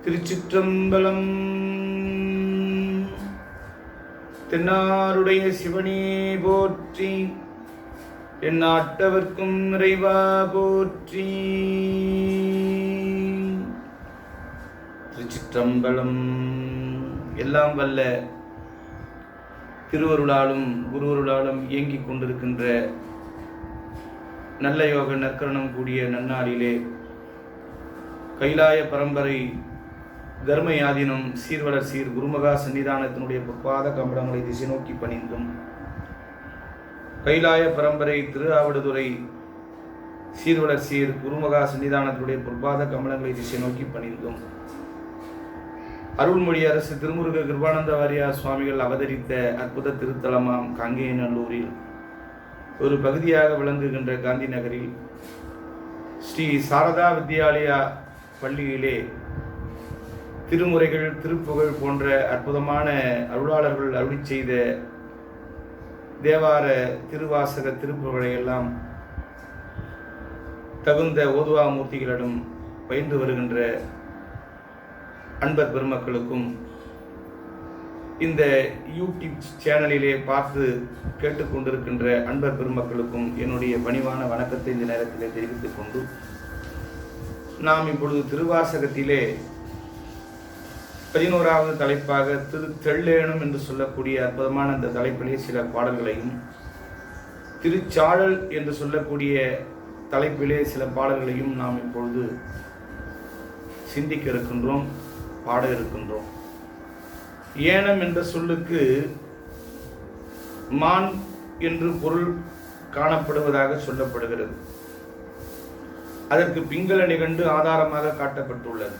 திருச்சிற்றம்பலம். தென்னாருடைய சிவனே போற்றி, எந்நாட்டவர்க்கும் இறைவா போற்றி. திருச்சிற்றம்பலம். எல்லாம் வல்ல திருவருளாலும் குருவருளாலும் இயங்கிக் கொண்டிருக்கின்ற நல்ல யோக நற்கரணம் கூடிய நன்னாளிலே கைலாய பரம்பரை தர்மயாதீனம் சீர்வளர் சீர் குருமகா சன்னிதானத்தினுடைய பொற்பாத கம்பளங்களை திசை நோக்கி பணிந்தும், கைலாய பரம்பரை திரு ஆவடுதுறை சீர்வளர் சீர் குருமகா சன்னிதானத்தினுடைய பொற்பாத கம்பளங்களை திசை நோக்கி பணிந்தும், அருள்மொழி அரசு திருமுருக கிருபானந்த வாரியார் சுவாமிகள் அவதரித்த அற்புத திருத்தலமாம் காங்கேயநல்லூரில் ஒரு பகுதியாக விளங்குகின்ற காந்தி நகரில் ஸ்ரீ சாரதா வித்யாலயா பள்ளியிலே திருமுறைகள், திருப்புகழ் போன்ற அற்புதமான அருளாளர்கள் அருளி செய்த தேவார திருவாசக திருப்புகழை எல்லாம் தகுந்த ஓதுவா மூர்த்திகளிடம் பயின்று வருகின்ற அன்பர் பெருமக்களுக்கும், இந்த யூடியூப் சேனலிலே பார்த்து கேட்டுக்கொண்டிருக்கின்ற அன்பர் பெருமக்களுக்கும் என்னுடைய பணிவான வணக்கத்தை இந்த நேரத்திலே தெரிவித்துக் கொண்டு, நாம் இப்பொழுது திருவாசகத்திலே 11வது தலைப்பாக தெள்ளேனும் என்று சொல்லக்கூடிய அற்புதமான இந்த தலைப்பிலே சில பாடல்களையும், திருச்சாழல் என்று சொல்லக்கூடிய தலைப்பிலே சில பாடல்களையும் நாம் இப்பொழுது சிந்திக்க இருக்கின்றோம், பாட இருக்கின்றோம். ஏனம் என்ற சொல்லுக்கு மான் என்று பொருள் காணப்படுவதாக சொல்லப்படுகிறது. அதற்கு பிங்கள நிகண்டு ஆதாரமாக காட்டப்பட்டுள்ளது.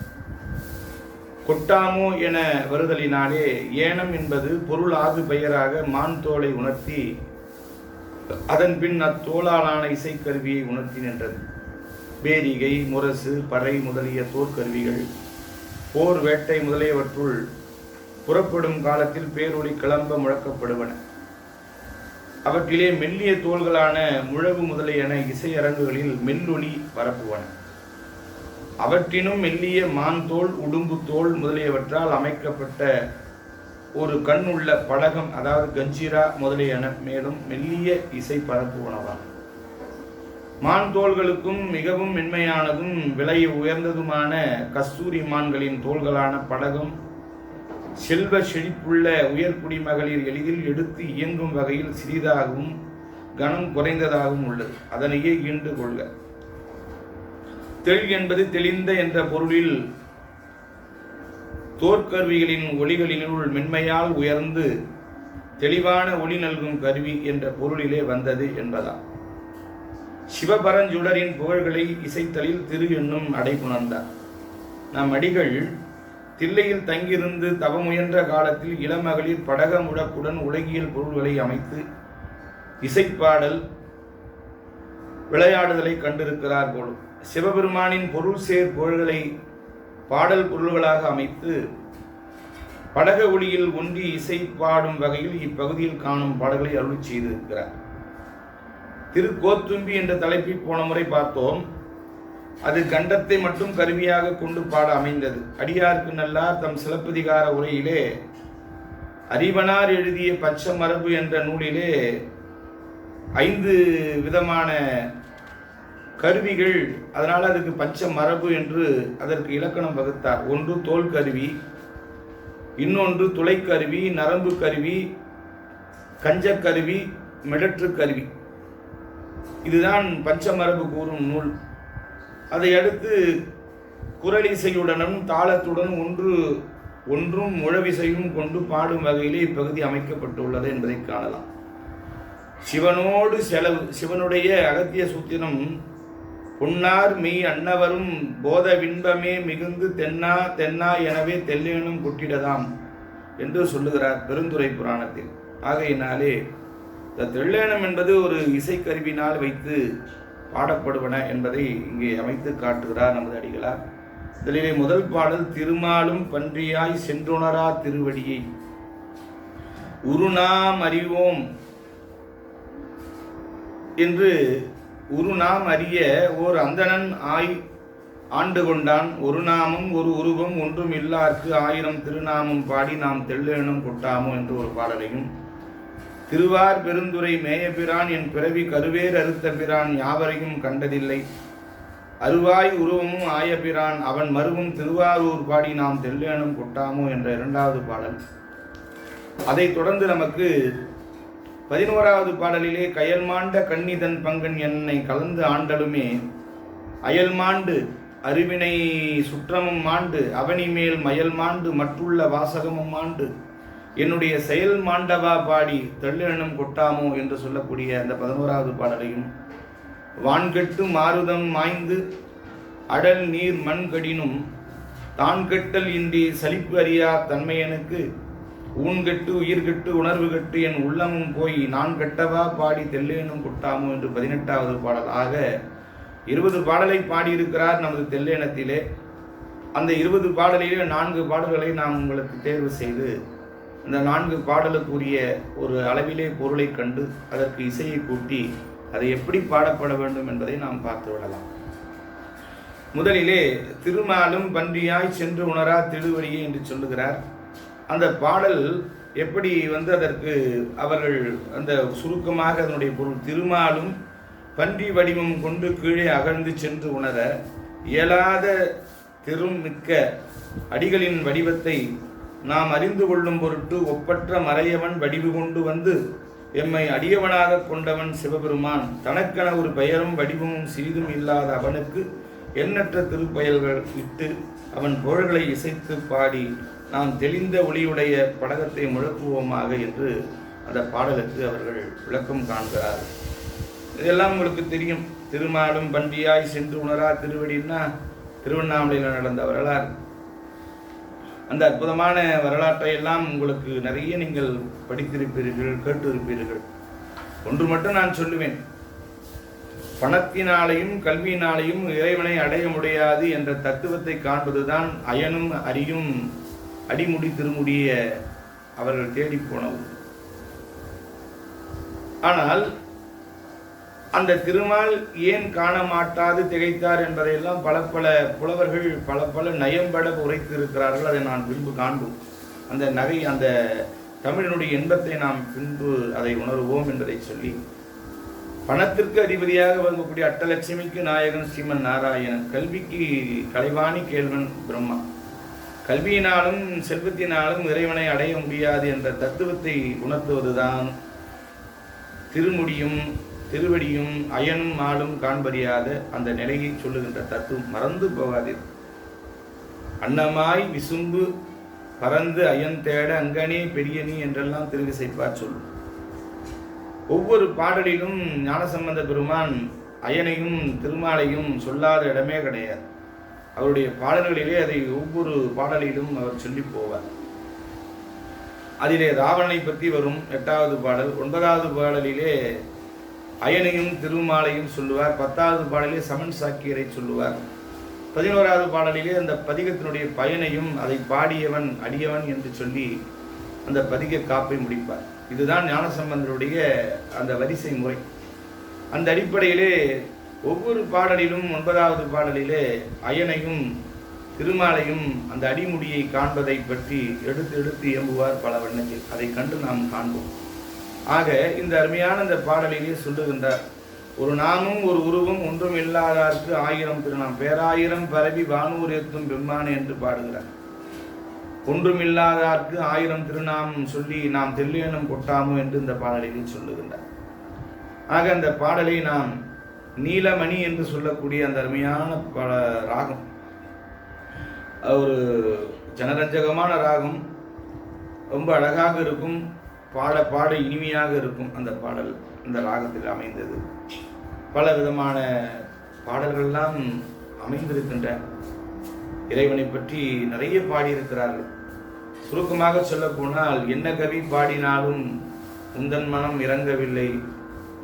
கொட்டாமோ என வருதலினாலே ஏனம் என்பது பொருள் ஆகு பெயராக மான் தோலை உணர்த்தி அதன் பின் அத்தோளாலான இசைக்கருவியை உணர்த்தி நின்றது. பேரிகை, முரசு, பறை முதலிய தோற்கருவிகள் போர், வேட்டை முதலியவற்றுள் புறப்படும் காலத்தில் பேரொளி கிளம்ப முழக்கப்படுவன. அவற்றிலே மெல்லிய தோள்களான முழவு முதலியன இசையரங்குகளில் மெல்லொலி பரப்புவன. அவற்றினும் மெல்லிய மான் தோல், உடும்பு தோல் முதலியவற்றால் அமைக்கப்பட்ட ஒரு கண் உள்ள படகம், அதாவது கஞ்சிரா முதலியன மேலும் மெல்லிய இசை பரப்புவனவாம். மான் தோள்களுக்கும் மிகவும் மென்மையானதும் விலை உயர்ந்ததுமான கஸ்தூரி மான்களின் தோள்களான படகம் செல்வ செழிப்புள்ள உயர்குடி மகளிர் எளிதில் எடுத்து இயங்கும் வகையில் சிறிதாகவும் கனம் குறைந்ததாகவும் உள்ளது. அதனையே ஈண்டு கொள்க. தெள் என்பது தெளிந்த என்ற பொருளில் தோற்கருவிகளின் ஒளிகளினுள் மென்மையால் உயர்ந்து தெளிவான ஒளி நல்கும் கருவி என்ற பொருளிலே வந்தது என்பதாம். சிவபரஞ்சுடரின் புகழ்களை இசைத்தலில் திரு என்னும் அடைபுணர்ந்தார். நம் அடிகள் தில்லையில் தங்கியிருந்து தவமுயன்ற காலத்தில் இளமகளிர் படக முழக்குடன் உலகியல் பொருள்களை அமைத்து இசைப்பாடல் விளையாடுதலை கண்டிருக்கிறார் போலும். சிவபெருமானின் பொருள் சேர் புகழ்களை பாடல் பொருள்களாக அமைத்து படக ஒளியில் ஒன்றி இசை பாடும் வகையில் இப்பகுதியில் காணும் பாடல்களை அருளி செய்திருக்கிறார். திருக்கோத்தும்பி என்ற தலைப்பை போன முறை பார்த்தோம். அது கண்டத்தை மட்டும் கருவியாக கொண்டு பாட அமைந்தது. அடியார்க்கு நல்லார் தம் சிலப்பதிகார உரையிலே அறிவனார் எழுதிய பச்ச மரபு என்ற நூலிலே 5 விதமான கருவிகள், அதனால் அதுக்கு பச்ச மரபு என்று அதற்கு இலக்கணம் வகுத்தார். ஒன்று தோல் கருவி, இன்னொன்று துளைக்கருவி, நரம்பு கருவி, கஞ்சக்கருவி, மிடற்று கருவி. இதுதான் பஞ்சமரபு கூறும் நூல். அதை அடுத்து குரலிசையுடனும் தாளத்துடன் ஒன்றும் முழவிசையும் கொண்டு பாடும் வகையிலே இப்பகுதி அமைக்கப்பட்டுள்ளது என்பதை காணலாம். சிவனோடு செலவு. சிவனுடைய அகத்திய சூத்திரம் பொன்னார் மெய் அன்னவரும் போத வின்பமே மிகுந்து தென்னா தென்னா எனவே தெல்லேனும் கொட்டிடதாம் என்று சொல்லுகிறார் பெருந்துறை புராணத்தில். ஆகையினாலே இந்த தெள்ளேனம் என்பது ஒரு இசைக்கருவினால் வைத்து பாடப்படுவன என்பதை இங்கே அமைத்து காட்டுகிறார் நமது அடிகளார். இதிலே முதல் பாடல் திருமாலும் பன்றியாய் சென்றுணரா திருவடியை உருநாம் அறிவோம் என்று உரு நாம் அறிய ஓர் அந்தணன் ஆண்டு கொண்டான். ஒரு நாமம் ஒரு உருவம் ஒன்றும் இல்லார்க்கு 1000 திருநாமம் பாடி நாம் தெள்ளெனும் கொட்டாமோ என்று ஒரு பாடலையும், திருவார் பெருந்துரை மேயபிரான் என் பிறவி கருவேர் அறுத்த பிரான் யாவரையும் கண்டதில்லை, அருவாய் உருவமும் ஆயபிரான் அவன் மருவும் திருவாரூர் பாடி நாம் தெள்ளெனும் கொட்டாமோ என்ற 2வது பாடல். அதைத் தொடர்ந்து நமக்கு 11வது பாடலிலே கயல்மாண்ட கன்னிதன் பங்கன் என்னை கலந்து ஆண்டலுமே அயல் மாண்டு அறிவினை சுற்றமும் மாண்டு அவனி மேல் மயல் மாண்டு மற்றுள்ள வாசகமும் மாண்டு என்னுடைய செயல் மாண்டவா பாடி தெள்ளெனும் கொட்டாமோ என்று சொல்லக்கூடிய அந்த 11வது பாடலையும், வான்கெட்டு மாருதம் மாய்ந்து அடல் நீர் மண் கடினும் தான் கெட்டல் இன்றி சலிப்பு அறியா தன்மையனுக்கு ஊன்கெட்டு உயிர்கெட்டு உணர்வு கெட்டு என் உள்ளமும் போய் நான் கெட்டவா பாடி தெள்ளெனும் கொட்டாமோ என்று 18வது பாடல். ஆக 20 பாடலை பாடியிருக்கிறார் நமது தெள்ளெனத்திலே. அந்த 20 பாடலிலே 4 பாடல்களை நாம் உங்களுக்கு தேர்வு செய்து அந்த 4 பாடலுக்குரிய ஒரு அளவிலே பொருளை கண்டு அதற்கு இசையை கூட்டி அதை எப்படி பாடப்பட வேண்டும் என்பதை நாம் பார்த்து விடலாம். முதலிலே திருமாலும் பன்றியாய் சென்று உணரா திருவடியே என்று சொல்லுகிறார். அந்த பாடல் எப்படி அதற்கு அவர்கள் அந்த சுருக்கமாக அதனுடைய பொருள், திருமாலும் பன்றி வடிவம் கொண்டு கீழே அகழ்ந்து சென்று உணர இயலாத திருமிக்க அடிகளின் வடிவத்தை நாம் அறிந்து கொள்ளும் பொருட்டு ஒப்பற்ற மறையவன் வடிவு கொண்டு வந்து எம்மை அடியவனாக கொண்டவன் சிவபெருமான் தனக்கென ஒரு பெயரும் வடிவமும் சிறிதும் இல்லாத அவனுக்கு எண்ணற்ற திருப்பெயல்கள் இட்டு அவன் புகழ்களை இசைத்து பாடி நாம் தெளிந்த ஒளியுடைய படகத்தை முழக்குவோமாக என்று அந்த பாடலுக்கு அவர்கள் விளக்கம் காண்கிறார்கள். இதெல்லாம் உங்களுக்கு தெரியும். திருமாலும் பன்றியாய் சென்று உணரா திருவடின்னா திருவண்ணாமலையில் நடந்த வரலாறு. அந்த அற்புதமான வரலாற்றை எல்லாம் உங்களுக்கு நிறைய நீங்கள் படித்திருப்பீர்கள், கேட்டிருப்பீர்கள். ஒன்று மட்டும் நான் சொல்லுவேன், பணத்தினாலையும் கல்வியினாலையும் இறைவனை அடைய முடியாது என்ற தத்துவத்தை காண்பதுதான் அயனும் அரியும் அடிமுடி திருமுடிய அவர்கள் தேடி போனது. ஆனால் அந்த திருமால் ஏன் காண மாட்டாது திகைத்தார் என்பதையெல்லாம் பல பல புலவர்கள் பல நயம்பட உரைத்து இருக்கிறார்கள். அதை நான் பின்பு காண்போம். அந்த நகை அந்த தமிழினுடைய இன்பத்தை நாம் பின்பு அதை உணர்வோம் என்பதை சொல்லி, பணத்திற்கு அதிபதியாக வழங்கக்கூடிய அட்டலட்சுமிக்கு நாயகன் ஸ்ரீமன் நாராயணன், கல்விக்கு கலைவாணி கேள்வன் பிரம்மா, கல்வியினாலும் செல்வத்தினாலும் இறைவனை அடைய முடியாது என்ற தத்துவத்தை உணர்த்துவதுதான் திருமுடியும் திருவடியும் அயனும் ஆளும் காண்பறியாத அந்த நிலையை சொல்லுகின்ற தத்துவம். மறந்து போகாதீர். அன்னமாய் விசும்பு பறந்து அயன் தேட அங்கனே பெரியனி என்றெல்லாம் திருவிசைப்பார் சொல்லும். ஒவ்வொரு பாடலிலும் ஞானசம்பந்த பெருமான் அயனையும் திருமாலையும் சொல்லாத இடமே கிடையாது. அவருடைய பாடல்களிலே அதை ஒவ்வொரு பாடலிலும் அவர் சொல்லி போவார். அதிலே ராவணனை பற்றி வரும் 8வது பாடல். 9வது பாடலிலே அயனையும் திருமாலையும் சொல்லுவார். 10வது பாடலிலே சமன் சாக்கியரை சொல்லுவார். 11வது பாடலிலே அந்த பதிகத்தினுடைய பயனையும் அதை பாடியவன் அடியவன் என்று சொல்லி அந்த பதிக காப்பை முடிப்பார். இதுதான் ஞானசம்பந்தருடைய அந்த வரிசை முறை. அந்த அடிப்படையிலே ஒவ்வொரு பாடலிலும் 9வது பாடலிலே அயனையும் திருமாலையும் அந்த அடிமுடியை காண்பதை பற்றி எடுத்து எடுத்து இயம்புவார் பல வண்ணத்தில். அதை கண்டு நாம் காண்போம். ஆக இந்த அருமையான இந்த பாடலிலே சொல்லுகின்றார், ஒரு நாமும் ஒரு உருவம் ஒன்றும் இல்லாதார்க்கு 1000 திருநாம் பேராயிரம் பரவி வானூர் ஏத்தும் பெம்மானே என்று பாடுகிறார். ஒன்றும் இல்லாதார்க்கு 1000 திருநாமம் சொல்லி நாம் தெள்ளெனும் கொட்டாமோ என்று இந்த பாடலிலே சொல்லுகின்றார். ஆக அந்த பாடலை நாம் நீலமணி என்று சொல்லக்கூடிய அந்த அருமையான ராகம், ஒரு ஜனரஞ்சகமான ராகம், ரொம்ப அழகாக இருக்கும், பாட பாட இனிமையாக இருக்கும். அந்த பாடல் அந்த ராகத்தில் அமைந்தது. பல விதமான பாடல்கள்லாம் அமைந்திருக்கின்ற இறைவனை பற்றி நிறைய பாடியிருக்கிறார்கள். சுருக்கமாக சொல்ல போனால், என்ன கவி பாடினாலும் உந்தன் மனம் இறங்கவில்லை,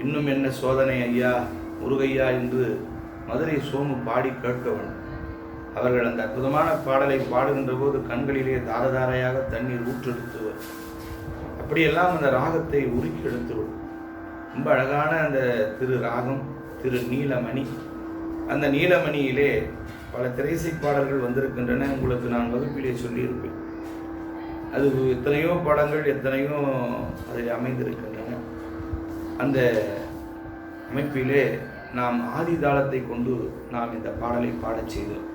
இன்னும் என்ன சோதனை ஐயா முருகையா என்று மதுரை சோமு பாடி கேட்கவன். அவர்கள் அந்த அற்புதமான பாடலை பாடுகின்ற போது கண்களிலே தாரதாரையாக தண்ணீர் ஊற்றெடுத்துவர். அப்படியெல்லாம் அந்த ராகத்தை உருக்கி எடுத்துவிடும். ரொம்ப அழகான அந்த திரு ராகம் திரு நீலமணி. அந்த நீலமணியிலே பல திரையிசை பாடல்கள் வந்திருக்கின்றன. உங்களுக்கு நான் வகுப்பிலே சொல்லியிருப்பேன். அது எத்தனையோ படங்கள் எத்தனையோ அதில் அமைந்திருக்கின்றன. அந்த அமைப்பிலே நாம் ஆதி தாளத்தை கொண்டு நாம் இந்த பாடலை பாடச் செய்தோம்.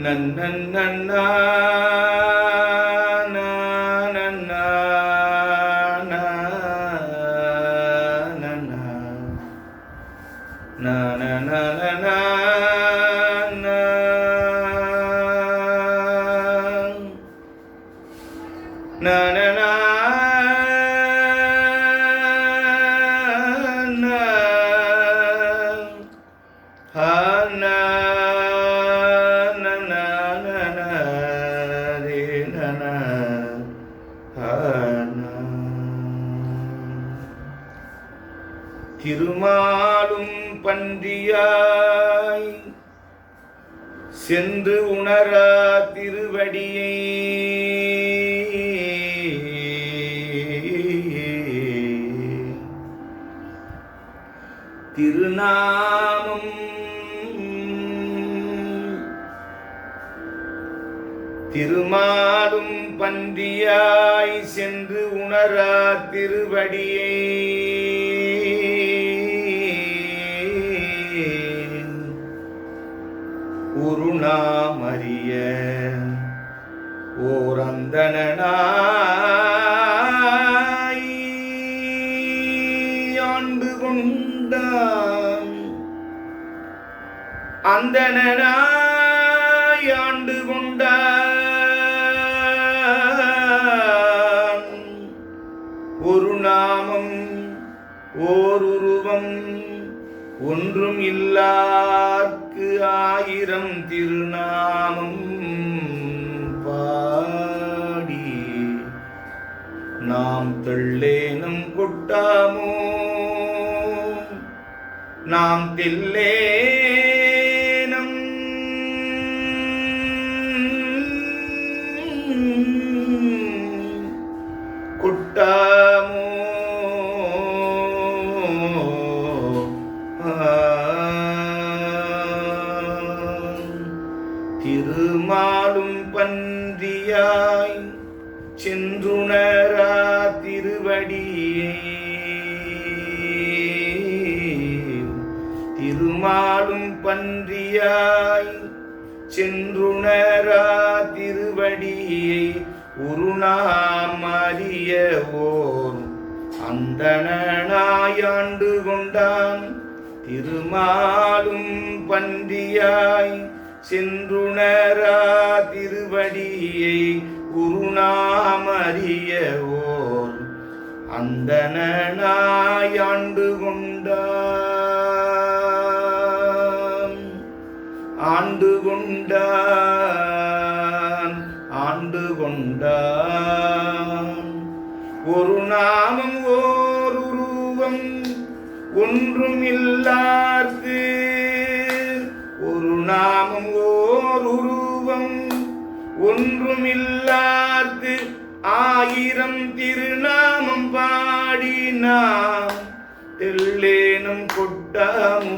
நன்னா திருமாலும் பன்றியாய் சென்று உணரா திருவடியை திருநாமம் திருமாலும் பன்றியாய் சென்று உணரா திருவடியை உருணாமறிய ஓரந்தனாய் ஆண்டு கொண்டான் அந்தனாய் ஆண்டு கொண்டான் ஒரு நாமம் ஓர் உருவம் ஒன்றும் இல்லார்க்கு ஆயிரம் திருநாமம் பாடி நாம் தெள்ளேனும் கொட்டாமோ நாம் தெல்லேனம் கொட்டாமோ திருமாலும் பன்றியாய் சென்றுணரா திருவடியை திருமாலும் பன்றியாய் சென்றுணரா திருவடியை உருணாம் அறிய ஓர் அந்தனாயாண்டு கொண்டான் திருமாலும் பன்றியாய் சென்றுணரா திருவடியை உருணாமறிய ஓர் அந்தனாயாண்டு கொண்டான் ஆண்டு கொண்டான் ஆண்டு கொண்டான் ஒரு நாமம் ஓர் உருவம் ஒன்றும் இல்லார்க்கு ஒரு நாமம் ஓர் உருவம் ஒன்றும் இல்லார்க்கு ஆயிரம் திருநாமம் பாடினாம் தெள்ளேனும் கொட்டாமோ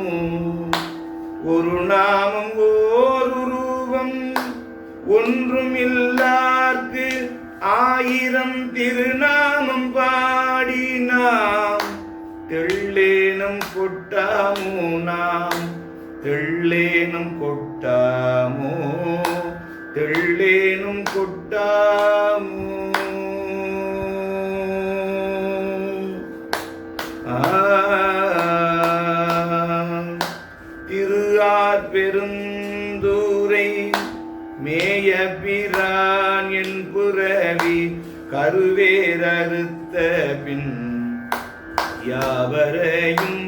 ஒரு நாமம் ஓர் உருவம் ஒன்றும் இல்லார்க்கு ஆயிரம் திருநாமம் பாடினாம் தெள்ளேனும் கொட்டாமோ நாம் தெள்ளேனும் கொட்டாமோ தெள்ளேனும் கொட்டாமோ திருஆர் பெருந்தூரை மேய பிரான் என் புரவி கருவேரறுத்த பின் யாவரையும்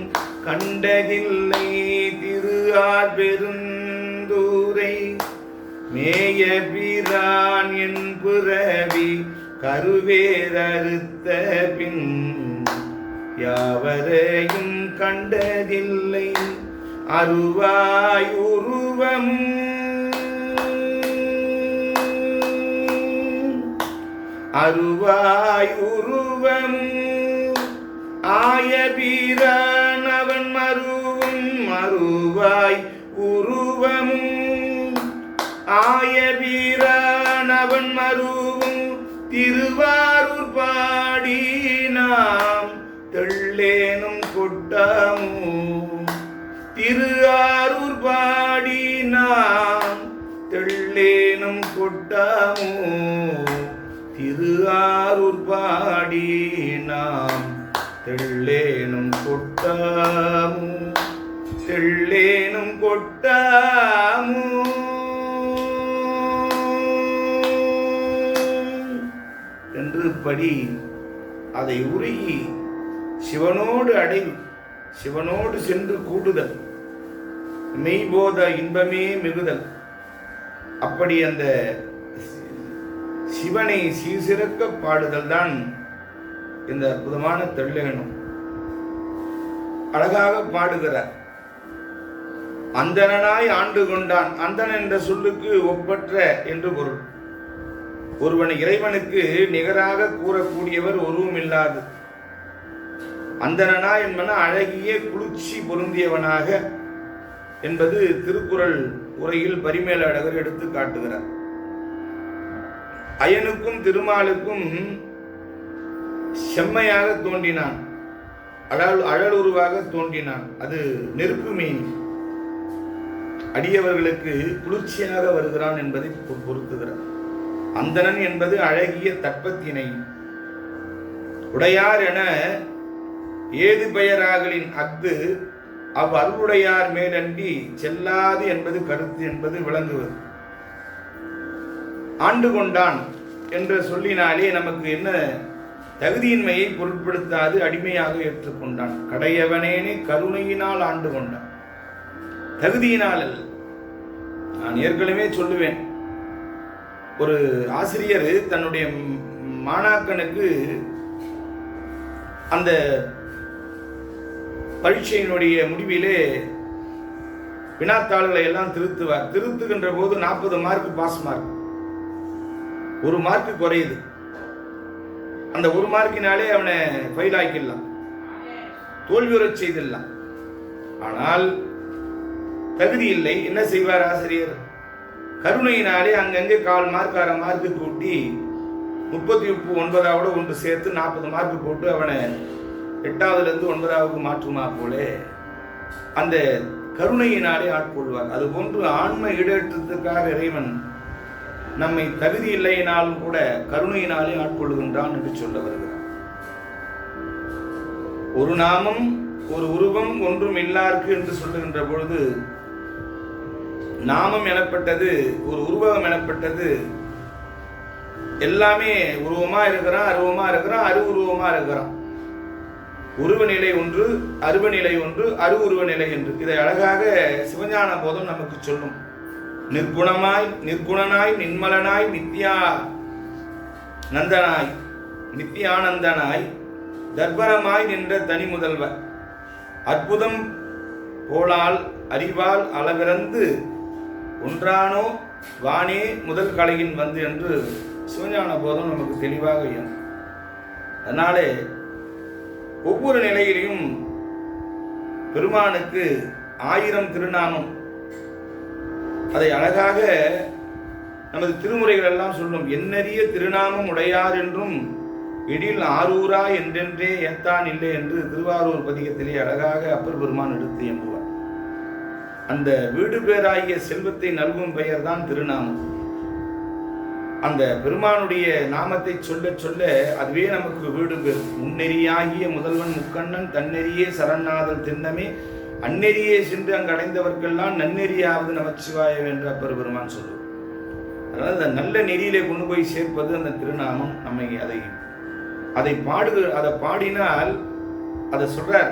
கண்டதில்லை திருஆர் பெருந்தூரை மேய பிரான் என் புரவி கருவேரறுத்த பின் யாவரையும் கண்டதில்லை அருவாய் உருவமும் அருவாய் உருவமும் ஆயபீரான் அவன் மருவும் மருவாய் உருவமும் ஆயபீரான் அவன் மருவும் திருவாரூர் பாடி நாம் தெள்ளேனும் கொட்டாமும் திருவாரூர் பாடி நாம் தெள்ளேனும் கொட்டாமும் திருவாரூர் பாடி நாம் தெள்ளேனும் கொட்டாமும் தெள்ளேனும் கொட்டாமும் என்று படி அதை உருகி சிவனோடு அடைவு, சிவனோடு சென்று கூடுதல், மெய்போத இன்பமே மிகுதல். அப்படி அந்த சிவனை சீர்சிறக்க பாடுதல் தான் இந்த அற்புதமான தெள்ளேனும். அழகாக பாடுகிறார். அந்தணனாய் ஆண்டு கொண்டான். அந்தன் என்ற சொல்லுக்கு ஒப்பற்ற என்று பொருள். ஒருவன் இறைவனுக்கு நிகராக கூறக்கூடியவர் ஒருவும் இல்லாது. அந்தணனா என்பன அழகிய குளிர்ச்சி பொருந்தியவனாக என்பது திருக்குறள் உரையில் பரிமேலழகர் எடுத்து காட்டுகிறார். அயனுக்கும் திருமாலுக்கும் செம்மையாக தோன்றினான், அழலுருவாக தோன்றினான். அது நெருப்பு மீன் அடியவர்களுக்கு குளிர்ச்சியாக வருகிறான் என்பதை பொருத்துகிறார். அந்தணன் என்பது அழகிய தட்பத்தினை உடையார் என ஏது பெயராகலின் அஃது அவ் அருளுடையார் மேலன்றி செல்லாது என்பது கருத்து என்பது விளங்குவது. ஆண்டு கொண்டான் என்ற சொல்லினாலே நமக்கு என்ன தகுதியின்மையை பொருட்படுத்தாது அடிமையாக ஏற்றுக்கொண்டான். கடையவனேனே கருணையினால் ஆண்டு கொண்டான், தகுதியினால் அல்ல. நான் ஏற்கனவே சொல்லுவேன், ஒரு ஆசிரியர் தன்னுடைய மாணாக்கனுக்கு அந்த பரீட்சையினுடைய முடிவிலே வினாத்தாள்களை எல்லாம் திருத்துவார். திருத்துகின்ற போது 40 மார்க் பாஸ் மார்க், 1 மார்க் குறையுது. அந்த 1 மார்க்கினாலே அவனை ஃபெயில் ஆக்கிடலாம், தோல்வியுறச் செய்திடலாம். ஆனால் தகுதி இல்லை. என்ன செய்வார் ஆசிரியர்? கருணையினாலே அங்கங்கே 1/4 மார்க் 1/2 மார்க்கு கூட்டி 39 ஒன்று சேர்த்து 40 மார்க் போட்டு அவனை 8வதுலேருந்து 9வது மாற்றுமா போலே அந்த கருணையினாலே ஆட்கொள்வார். அதுபோன்று ஆன்ம ஈடேற்றத்துக்காக இறைவன் நம்மை தகுதி இல்லையினாலும் கூட கருணையினாலே ஆட்கொள்ளுகின்றான் என்று சொல்ல வருகிறார். ஒரு நாமம் ஒரு உருவம் ஒன்றும் இல்லார்க்கு என்று சொல்லுகின்ற பொழுது நாமம் எனப்பட்டது, ஒரு உருவகம் எனப்பட்டது எல்லாமே உருவமா இருக்கிறான், அருவமா இருக்கிறான், அருவுருவமா இருக்கிறான். உருவ நிலை ஒன்று, அருவ நிலை ஒன்று, அருவுருவ நிலை என்று. இதை அழகாக சிவஞான போதம் நமக்கு சொல்லும். நிர்குணமாய் நிர்குணனாய் நின்மலனாய் நித்யா நந்தனாய் நித்யானந்தனாய் தர்பரமாய் நின்ற தனி முதல்வர் அற்புதம் போலால் அறிவால் அளவிறந்து ஒன்றானோ வானே முதல் கலையின் வந்து என்று சிவஞான போதம் நமக்கு தெளிவாக இயங்கும். அதனாலே ஒவ்வொரு நிலையிலையும் பெருமானுக்கு 1000 திருநாமம். அதை அழகாக நமது திருமுறைகள் எல்லாம் சொல்லும். எண்ணறிய திருநாமம் உடையார் என்றும் எழில் ஆரூரா என்றென்றே ஏத்தான் இல்லை என்று திருவாரூர் பதிகத்திலே அழகாக அப்பர் பெருமான் எடுத்து எம்புவார். அந்த வீடு பேராகிய செல்வத்தை நல்கும் பெயர் தான் திருநாமம். அந்த பெருமானுடைய நாமத்தை சொல்ல சொல்ல அதுவே நமக்கு வீடு பேர். முன்னெறியாகிய முதல்வன் முக்கண்ணன் தன்னெறியே சரணாதல் திண்ணமே அந்நெறியே சென்று அங்கு அடைந்தவர்கள்லாம் நன்னெறியாவது நமச்சிவாய என்று அப்பர் பெருமான் சொல்லுவார். அதனால் அந்த நல்ல நெறியிலே கொண்டு போய் சேர்ப்பது அந்த திருநாமம். நம்மை அதை பாடினால் அதை சொல்றார்.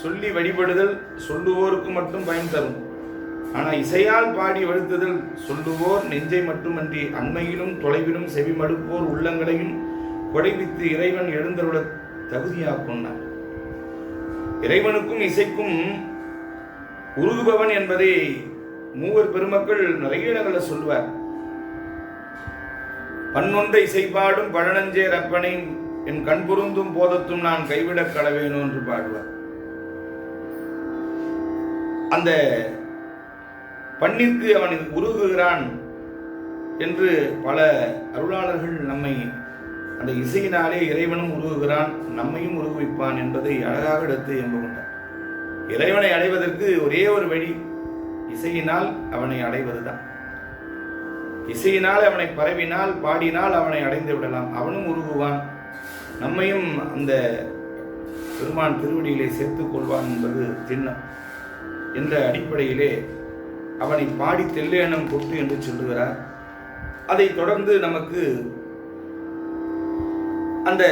சொல்லி வழிபடுதல் சொல்லுவோருக்கு மட்டும் பயன் தரும். ஆனால் இசையால் பாடி வழுத்துதல் சொல்லுவோர் நெஞ்சை மட்டுமன்றி அண்மையிலும் தொலைவிலும் செவி மடுப்போர் உள்ளங்களையும் கொடைவித்து இறைவன் எழுந்தருள தகுதியாக்கொண்டார். இறைவனுக்கும் இசைக்கும் உருகுபவன் என்பதை மூவர் பெருமக்கள் நிறைய இடங்களை சொல்வார். பன்னொன்ற இசைப்பாடும் பழனஞ்சேர் அப்பனை என் கண் பொருந்தும் போதத்தும் நான் கைவிடக் கடவேனோ என்று பாடுவார். அந்த பண்ணிற்கு அவன் உருகுகிறான் என்று பல அருளாளர்கள் நம்மை அந்த இசையினாலே இறைவனும் உருகுகிறான், நம்மையும் உருகுவிப்பான் என்பதை அழகாக எடுத்து எம்புகின்றார். இறைவனை அடைவதற்கு ஒரே ஒரு வழி, இசையினால் அவனை அடைவதுதான். இசையினால் அவனை பரவினால் பாடினால் அவனை அடைந்து விடலாம், அவனும் உருகுவான், நம்மையும் அந்த பெருமான் திருவடியிலே சேர்த்துக் கொள்வான் என்பது திண்ணம் என்ற அடிப்படையிலே அவனை பாடி தெல்லேனம் கொட்டு என்று சொல்லுகிறார். அதை தொடர்ந்து நமக்கு அந்த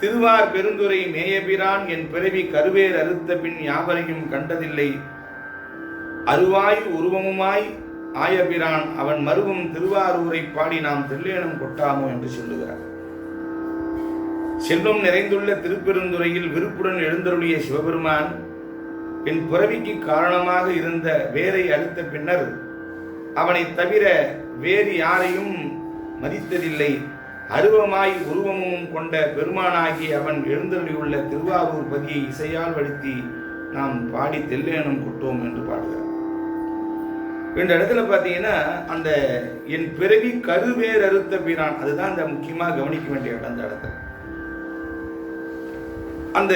திருவார் பெருந்துரை மேயபிரான் என் பிறவி கருவேர் அறுத்த பின் யாவரையும் கண்டதில்லை, அருவாய் உருவமுமாய் ஆயபிரான் அவன் மருவும் திருவாரூரை பாடி நாம் தெல்லேனம் கொட்டாமோ என்று சொல்லுகிறார். செல்வம் நிறைந்துள்ள திருப்பெருந்துறையில் விருப்புடன் எழுந்தருளிய சிவபெருமான் என் பிறவிக்கு காரணமாக இருந்த வேரை அறுத்த பின்னர் அவனை தவிர வேறு யாரையும் மதித்ததில்லை, அருவமாய் உருவமும் கொண்ட பெருமானாகி அவன் எழுந்தருளியுள்ள திருவாரூர் பதியை இசையால் வழுத்தி நாம் பாடி தெல்லேனம் கொட்டோம் என்று பாடுகிறார். இந்த இடத்துல பார்த்தீங்கன்னா அந்த என் பிறவி கருவேர் அறுத்த பிரான், அதுதான் அந்த முக்கியமாக கவனிக்க வேண்டிய இடம். அந்த இடத்துல அந்த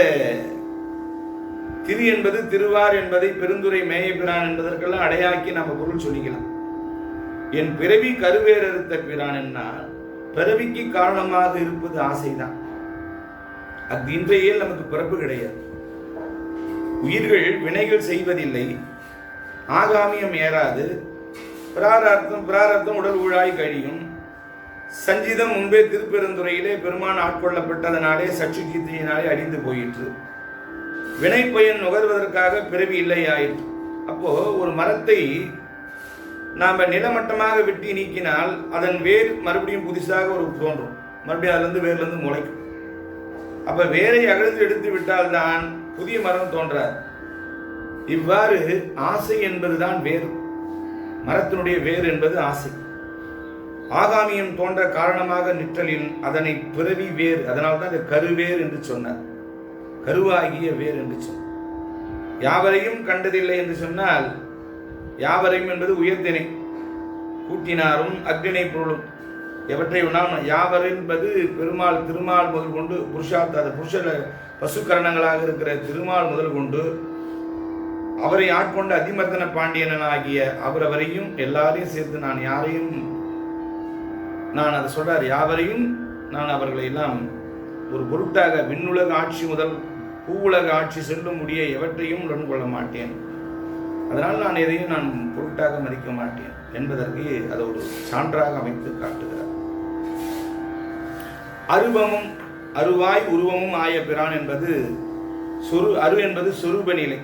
திரு என்பது திருவார் என்பதை பெருந்துரை மேயபிரான் என்பதற்கெல்லாம் அடையாக்கி நம்ம பொருள் சொல்லிக்கலாம். என் பிறவி கருவேர் அறுத்த பிரான் என்ன, பிறவிக்கு காரணமாக இருப்பது ஆசைதான். அது இன்றைய நமக்கு பிறப்பு கிடையாது. உயிர்கள் வினைகள் செய்வதில்லை, ஆகாமியம் ஏறாது, பிராரத்தம் உடல் ஊழாய் கழியும். சஞ்சிதம் முன்பே திருப்பெருந்துறையிலே பெருமான் ஆட்கொள்ளப்பட்டதனாலே சற்று கீர்த்தியினாலே அழிந்து போயிற்று. வினை பயன் நுகர்வதற்காக பிறவி இல்லை ஆயிற்று. அப்போ ஒரு மரத்தை நாம் நிலமட்டமாக வெட்டி நீக்கினால் அதன் வேர் மறுபடியும் புதுசாக ஒரு தோன்றும், மறுபடியும் அதுலேருந்து வேர்லேருந்து முளைக்கும். அப்போ வேரை அகழ்ந்து எடுத்து விட்டால் தான் புதிய மரம் தோன்றாது. இவ்வாறு ஆசை என்பதுதான் வேறு, மரத்தினுடைய வேறு என்பது ஆசை. ஆகாமியம் தோன்ற காரணமாக நிற்றலின் அதனை பிறவி வேர், அதனால்தான் இந்த கருவேர் என்று சொன்னார், கருவாகிய வேர் என்று சொன்னார். யாவரையும் கண்டதில்லை என்று சொன்னால் யாவரையும் என்பது உயர்த்தினை, கூட்டினாரும் அக்னினை பொருளும் எவற்றை யாவர் என்பது பெருமாள் திருமால் முதல் கொண்டு புருஷார்த்த, அது புருஷ பசுக்கரணங்களாக இருக்கிற திருமால் முதல் கொண்டு அவரை ஆட்கொண்ட அதிமர்தன பாண்டியன் ஆகிய அவரையும் எல்லாரையும் சேர்த்து நான் யாரையும் நான் அதை சொல்றார், யாவரையும் நான் அவர்களை எல்லாம் ஒரு பொருட்டாக விண்ணுலக ஆட்சி முதல் பூவுலக ஆட்சி செல்லும் முடிய எவற்றையும் உடன் கொள்ள மாட்டேன், அதனால் நான் எதையும் நான் பொருட்டாக மதிக்க மாட்டேன் என்பதற்கு அதை ஒரு சான்றாக அமைத்து காட்டுகிறார். அருவமும் அருவாய் உருவமும் ஆய பிரான் என்பது அரு என்பது சொரூப நிலை,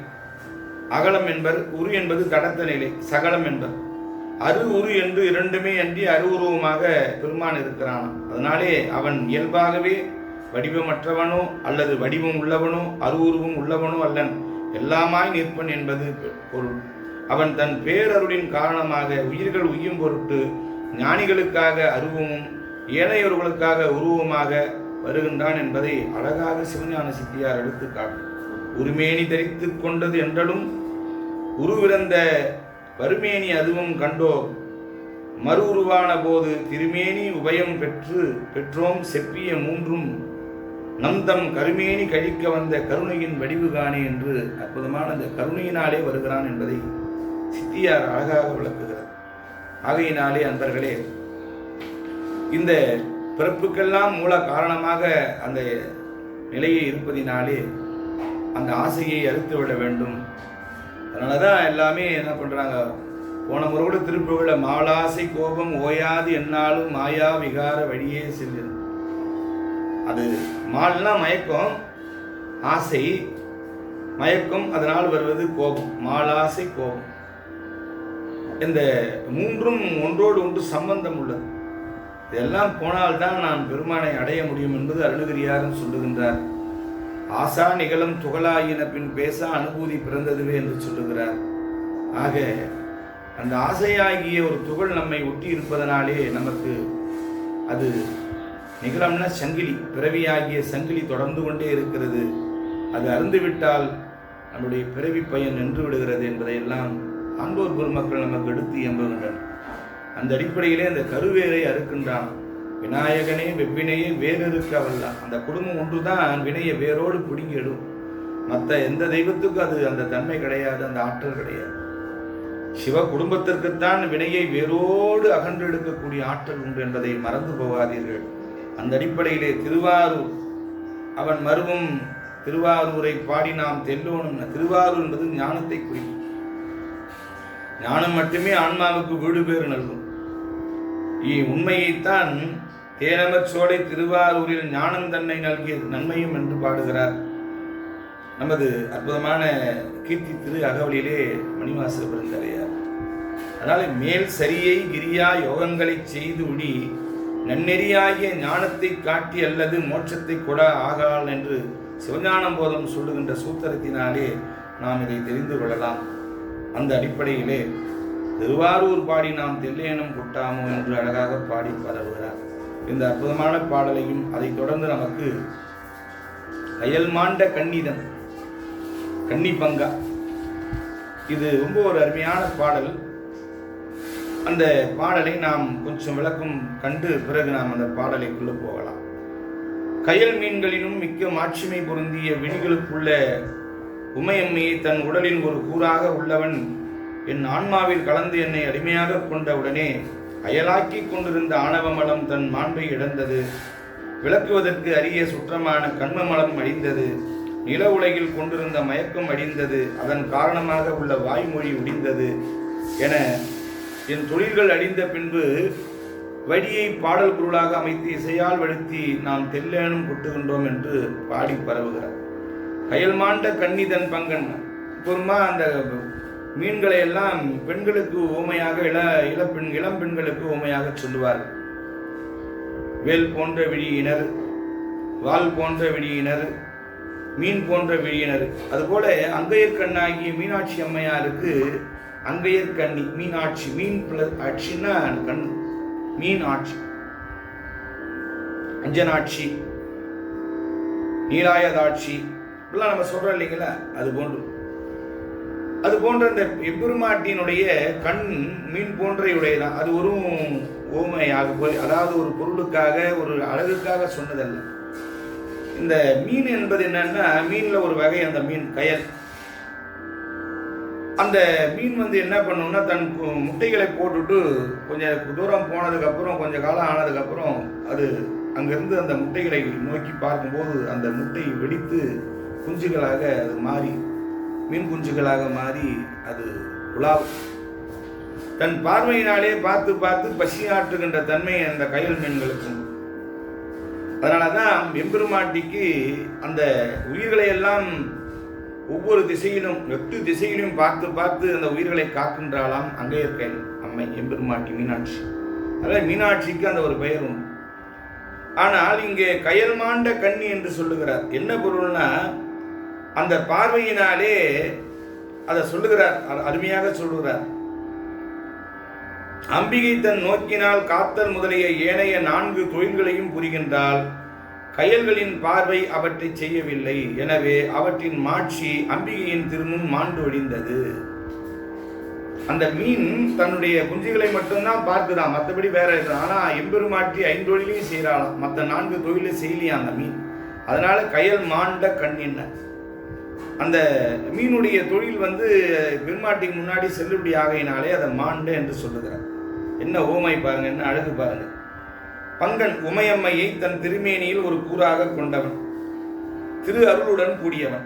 அகலம் என்பர், உரு என்பது தடத்த நிலை, சகலம் என்பர். அரு உரு என்று இரண்டுமே அன்றி அருவுருவமாக பெருமான் இருக்கிறான். அதனாலே அவன் இயல்பாகவே வடிவமற்றவனோ அல்லது வடிவம் உள்ளவனோ அருவுருவம் உள்ளவனோ அல்லன், எல்லாமாய் நிற்பன் என்பது பொருள். அவன் தன் பேரருளின் காரணமாக உயிர்கள் உய்யும் பொருட்டு ஞானிகளுக்காக அருவமும் ஏனையவர்களுக்காக உருவமாக வருகின்றான் என்பதை அழகாக சிவஞான சித்தியார் எடுத்து காட்டும். உருமேனி தரித்து கொண்டது என்றலும் உருவிறந்த வருமேனி அதுவும் கண்டோர், மறு உருவான போது திருமேனி உபயம் பெற்றோம் செப்பிய மூன்றும் நம் தம் கருமேனி கழிக்க வந்த கருணையின் வடிவு காணே என்று அற்புதமான அந்த கருணையினாலே வருகிறான் என்பதை சித்தியார் அழகாக விளக்குகிறார். ஆகையினாலே அன்பர்களே, இந்த பிறப்புக்கெல்லாம் மூல காரணமாக அந்த நிலையை இருப்பதினாலே அந்த ஆசையை அறுத்து விட வேண்டும். அதனால தான் எல்லாமே என்ன பண்ணுறாங்க, போன முறையோடு திருப்புகழ மாலாசை கோபம் ஓயாது என்னாலும் மாயா விகார வழியே செல்லும். அது மால்னா மயக்கம், ஆசை மயக்கம், அதனால் வருவது கோபம், மாலாசை கோபம். இந்த மூன்றும் ஒன்றோடு ஒன்று சம்பந்தம் உள்ளது. இதெல்லாம் போனால்தான் நான் பெருமானை அடைய முடியும் என்பது அருணகிரியாரும் சொல்லுகின்றார். ஆசா நிகழும் துகளாயின பின் பேச அனுபூதி பிறந்ததுவே என்று சொல்லுகிறார். ஆக அந்த ஆசையாகிய ஒரு துகள் நம்மை ஒட்டி இருப்பதனாலே நமக்கு அது நிகழம்னா சங்கிலி, பிறவியாகிய சங்கிலி தொடர்ந்து கொண்டே இருக்கிறது. அது அருந்துவிட்டால் நம்முடைய பிறவி பயன் நின்று விடுகிறது என்பதையெல்லாம் ஆண்டோர் பெருமக்கள் நமக்கு எடுத்து எம்புகின்றனர். அந்த அடிப்படையிலே அந்த கருவேரை அறுக்கின்றான். விநாயகனே வெவ்வினையை வேறறுக்க வல்லான். அந்த குடும்பம் ஒன்றுதான் வினையை வேரோடு பிடுங்கிடும். மற்ற எந்த தெய்வத்துக்கும் அது அந்த தன்மை கிடையாது, அந்த ஆற்றல் கிடையாது. சிவ குடும்பத்திற்குத்தான் வினையை வேரோடு அகன்று எடுக்கக்கூடிய ஆற்றல் உண்டு என்பதை மறந்து போகாதீர்கள். அந்த அடிப்படையிலே திருவாரூர் அவன் மருவும் திருவாரூரை பாடி நாம் தெல்லோனும். திருவாரூர் என்பது ஞானத்தை குறிக்கும். ஞானம் மட்டுமே ஆன்மாவுக்கு வீடு பேறு நல்கும். உண்மையைத்தான் தேனமச்சோலை திருவாரூரில் ஞானம் தன்னை நல்கிய நன்மையும் என்று பாடுகிறார் நமது அற்புதமான கீர்த்தி திரு அகவலியிலே மணிவாசக பெருந்தகையார். அதனால மேல் சரியை கிரியா யோகங்களை செய்து உடி நன்னெறியாகிய ஞானத்தை காட்டி அல்லது மோட்சத்தை கொட ஆகால் என்று சிவஞானம் போதம் சொல்லுகின்ற சூத்திரத்தினாலே நாம் இதை தெரிந்து கொள்ளலாம். அந்த அடிப்படையிலே திருவாரூர் பாடி நாம் தெல்லேனும் கொட்டாமோ என்று அழகாக பாடி பரவுகிறார். இந்த அற்புதமான பாடலையும் அதைத் தொடர்ந்து நமக்கு கயல் மாண்ட கன்னிதன் கன்னி பங்கா, இது ரொம்ப ஒரு அருமையான பாடல். அந்த பாடலை நாம் கொஞ்சம் விளக்கம் கண்டு பிறகு நாம் அந்த பாடலைக்குள்ள போகலாம். கயல் மீன்களிலும் மிக்க மாட்சிமை பொருந்திய விழிகளுக்குள்ள உமையம்மையை தன் உடலின் ஒரு கூறாக உள்ளவன் என் ஆன்மாவில் கலந்து என்னை அடிமையாக கொண்ட உடனே அயலாக்கி கொண்டிருந்த ஆணவமலம் தன் மாண்பை இழந்தது. விளக்குவதற்கு அரிய சுற்றமான கண்மமலம் அழிந்தது. நில உலகில் கொண்டிருந்த மயக்கம் அடிந்தது. அதன் காரணமாக உள்ள வாய்மொழி உடிந்தது என என் தொழில்கள் அடிந்த பின்பு வழியை பாடல் பொருளாக அமைத்து இசையால் வழுத்தி நாம் தெல்லேனும் கொட்டுகின்றோம் என்று பாடி பரவுகிறார். கயல் மாண்ட கன்னிதன் பங்கன் பொறுமா அந்த மீன்களை எல்லாம் பெண்களுக்கு ஊமையாக இளம் பெண்களுக்கு ஊமையாக சொல்லுவார். வேல் போன்ற விழியினர், வால் போன்ற விழியினர், மீன் போன்ற விழியினர். அதுபோல அங்கையர் கண்ணாகிய மீனாட்சி அம்மையாருக்கு அங்கையர் கண்ணி மீனாட்சி, மீன் ஆட்சின்னா கண், மீன் ஆட்சி, அஞ்சனாட்சி, நீலாயதாட்சி இப்படிலாம் நம்ம சொல்றோம் இல்லைங்களா? அது போன்ற இந்த எம்பெருமாட்டினுடைய கண் மீன் போன்றையுடையதான். அது ஒரு ஓமையாக போய், அதாவது ஒரு பொருளுக்காக ஒரு அழகுக்காக சொன்னதல்ல. இந்த மீன் என்பது என்னன்னா, மீன்ல ஒரு வகை அந்த மீன் கயல். அந்த மீன் என்ன பண்ணும்னா, தன் முட்டைகளை போட்டுட்டு கொஞ்சம் தூரம் போனதுக்கு அப்புறம், கொஞ்சம் காலம் ஆனதுக்கு அப்புறம் அது அங்கிருந்து அந்த முட்டைகளை நோக்கி பார்க்கும்போது அந்த முட்டை வெடித்து குஞ்சுகளாக அது மாறி, மீன் குஞ்சுகளாக மாறி அது உலாவும். தன் பார்வையினாலே பார்த்து பார்த்து பசியாற்றுகின்ற தன்மை அந்த கயல் மீன்களுக்கும். அதனாலதான் எம்பெருமாட்டிக்கு அந்த உயிர்களை எல்லாம் ஒவ்வொரு திசையிலும் 8 திசையிலும் பார்த்து பார்த்து அந்த உயிர்களை காக்கின்றாலாம் அங்கையர் அம்மை எம்பெருமாட்டி மீனாட்சி. அதனால மீனாட்சிக்கு அந்த ஒரு பெயர் உண்டு. ஆனால் இங்கே கயல் மாண்ட கன்னி என்று சொல்லுகிறார். என்ன பொருள்னா, அந்த பார்வையினாலே அதை சொல்லுகிறார், அருமையாக சொல்லுகிறார். அம்பிகை தன் நோக்கினால் காத்தல் முதலிய ஏனைய 4 தொழில்களையும் புரிகின்றால் கயல்களின் பார்வை அவற்றை செய்யவில்லை. எனவே அவற்றின் மாட்சி அம்பிகையின் திருமுன் மாண்டு ஒழிந்தது. அந்த மீன் தன்னுடைய குஞ்சுகளை மட்டும்தான் பார்க்குதான், மற்றபடி வேற. ஆனா எம்பெருமாட்டி 5 தொழிலையும் செய்யறாளாம், மற்ற 4 தொழிலை செய்யலையா அந்த மீன். அதனால கயல் மாண்ட கண்ணின்ன. அந்த மீனுடைய தொழில் பெருமாட்டிக்கு முன்னாடி செல்லுபடி ஆகையினாலே அதை மாண்ட என்று சொல்லுகிறார். என்ன ஓமை பாருங்க, என்ன அழகு பாருங்க. பங்கன் உமையம்மையை தன் திருமேனியில் ஒரு கூறாக கொண்டவன், திரு அருளுடன் கூடியவன்,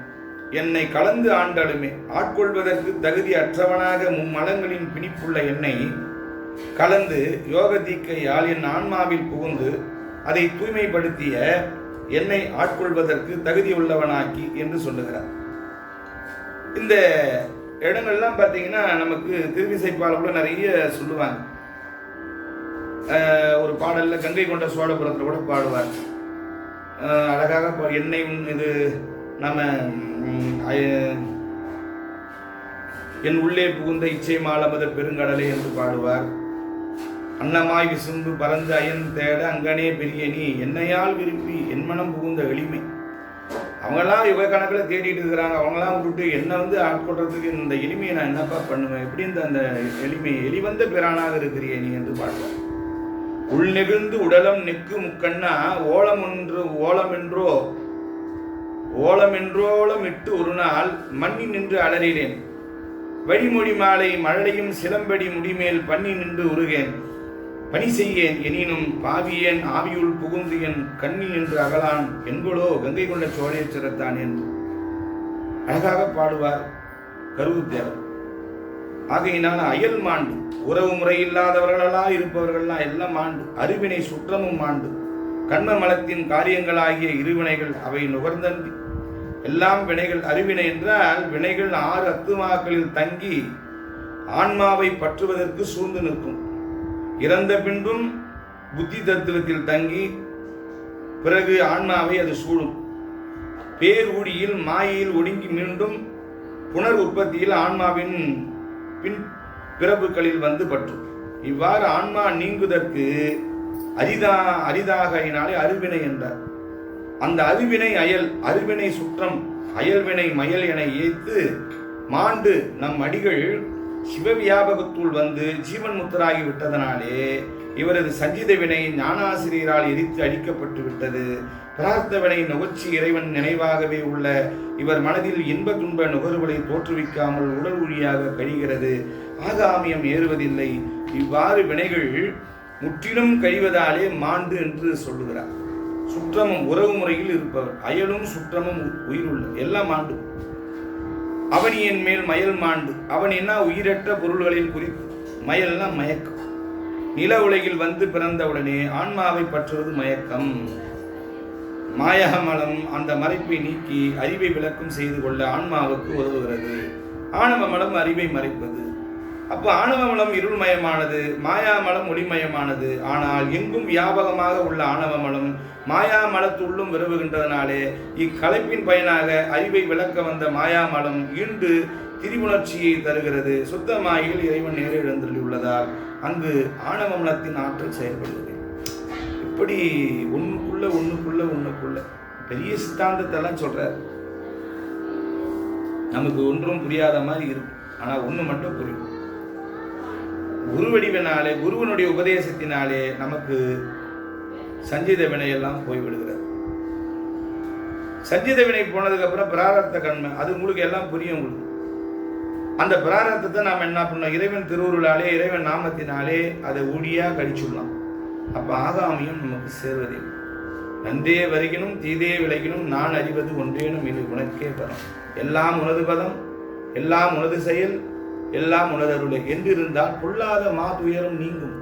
என்னை கலந்து ஆண்டலுமே ஆட்கொள்வதற்கு தகுதி அற்றவனாக மும்மலங்களின் பிணிப்புள்ள என்னை கலந்து யோக தீக்கையால் என் ஆன்மாவில் புகுந்து அதை தூய்மைப்படுத்திய என்னை ஆட்கொள்வதற்கு தகுதி உள்ளவனாக்கி என்று சொல்லுகிறார். இந்த இடங்கள்லாம் பார்த்தீங்கன்னா நமக்கு திருவிசைப்பால கூட நிறைய சொல்லுவாங்க. ஒரு பாடல்ல கங்கை கொண்ட சோழபுரத்தில் கூட பாடுவார் அழகாக. என்னை இது நம்ம என் உள்ளே புகுந்த இச்சை மாலமத பெருங்கடலை என்று பாடுவார். அன்னமாய் விசும்பு பறந்து அயன் தேட அங்கனே பெரிய நீ என்னையால் விரும்பி என் மனம் புகுந்த எளிமை. அவங்கெல்லாம் யுக கணக்கில் தேடிட்டு இருக்கிறாங்க. அவங்களாம் விட்டுட்டு என்னை ஆட்கொள்றதுக்கு இந்த எளிமையை நான் என்னப்பா பண்ணுவேன்? எப்படி அந்த எளிமை எளிவந்த பிரானாக இருக்கிறியே நீ என்று பார்த்தார். உள் நெகிழ்ந்து உடலம் நெக்கு முக்கண்ணா ஓலமென்றோலம் இட்டு ஒரு நாள் மண்ணி நின்று அலறினேன். வழிமொழி மாலை மழலையும் சிலம்படி முடிமேல் பண்ணி நின்று உருகேன். பணி செய்யேன் எனினும் பாவியேன் ஆவியுள் புகுந்து என் கண்ணி நின்று அகலான் என்பதோ கங்கை கொண்ட சோழேச்சரத்தான் என்று அழகாக பாடுவார் கருவுத்தேவர். ஆகையினால் அயல் மாண்டு, உறவு முறை இல்லாதவர்களா இருப்பவர்கள்லாம் எல்லாம் மாண்டு, அறிவினை சுற்றமும் மாண்டு, கண்ம மலத்தின் காரியங்களாகிய இருவினைகள் அவை நுகர்ந்தன்றி எல்லாம் வினைகள். அறிவினை என்றால் வினைகள் 6 அத்துமாக்களில் தங்கி ஆன்மாவை பற்றுவதற்கு சூழ்ந்து நிற்கும். இறந்த பின்பும் புத்தி தத்துவத்தில் தங்கி பிறகு ஆன்மாவை அது சூழும். பேரூடியில் மாயையில் ஒடுங்கி மீண்டும் புனர் உற்பத்தியில் ஆன்மாவின் பின் பிறப்புகளில் வந்து பற்றும். இவ்வாறு ஆன்மா நீங்குதற்கு அரிதாகையினாலே அறிவினை என்றார். அந்த அறிவினை அயல், அறிவினை சுற்றம், அயல்வினை மயல் என ஏய்த்து மாண்டு நம் அடிகள் சிவவியாபகத்துள் வந்து ஜீவன் முத்தராகி விட்டதனாலே இவரது சஞ்சித வினை ஞானாசிரியரால் எரித்து அழிக்கப்பட்டு விட்டது. பிரார்த்த வினை நுகர்ச்சி இறைவன் நினைவாகவே உள்ள இவர் மனதில் இன்ப துன்ப நுகர்வுகளை தோற்றுவிக்காமல் உடல் ஒழியாக கழிகிறது. ஆகாமியம் ஏறுவதில்லை. இவ்வாறு வினைகள் முற்றிலும் கழிவதாலே மாண்டு என்று சொல்லுகிறார். சுற்றமும் உறவு முறையில் இருப்பவர், அயலும் சுற்றமும் உயிருள்ள எல்லாம் மாண்டு. அவனியின் மேல் மயல் மாண்டு. அவன் என்ன உயிரற்ற பொருள்களில் குறித்து, மயல்னா மயக்கம். நில உலகில் வந்து பிறந்தவுடனே ஆன்மாவை பற்றுவது மயக்கம். மாயகமலம் அந்த மறைப்பை நீக்கி அறிவை விளக்கம் செய்து கொள்ள ஆன்மாவுக்கு உதவுகிறது. ஆணவ மலம் அறிவை மறைப்பது. அப்போ ஆணவ மலம் இருள்மயமானது, மாயாமலம் ஒளிமயமானது. ஆனால் எங்கும் வியாபகமாக உள்ள ஆணவ மலம் மாயாமலத்துள்ளும் விரவுகின்றதனாலே இக்கலைப்பின் பயனாக அறிவை விளக்க வந்த மாயாமலம் ஈண்டு திரிபுணர்ச்சியை தருகிறது. சுத்தமாயில் இறைவன் நேர எழுந்துள்ளதால் அங்கு ஆணவ மலத்தின் ஆற்றல் செயல்படுகிறது. இப்படி ஒண்ணுக்குள்ள பெரிய சித்தாந்தத்தெல்லாம் சொல்றார். நமக்கு ஒன்றும் புரியாத மாதிரி இருக்கும். ஆனா ஒண்ணு மட்டும் புரியும். குருவடிவினாலே, குருவனுடைய உபதேசத்தினாலே நமக்கு சஞ்சித வினையெல்லாம் போய்விடுகிறது. சஞ்சித வினை போனதுக்கு அப்புறம் பிராரத்த கண்மை, அது உங்களுக்கு எல்லாம் புரியும். உங்களுக்கு அந்த பிராரத்தத்தை நாம் என்ன பண்ணோம்? இறைவன் திருவுருளாலே, இறைவன் நாமத்தினாலே அதை ஊழியா கழிச்சுடலாம். அப்ப ஆகாமியம் நமக்கு சேர்வதில்லை. நன்றே வருகினும் தீதே விளைகினும் நான் அறிவது ஒன்றேனும் இல்லை உனக்கே பதம். எல்லாம் உனது பதம், எல்லாம் உனது செயல், எல்லாம் உனதருளை என்றிருந்தால் பொல்லாத மாதுயரம் நீங்கும்.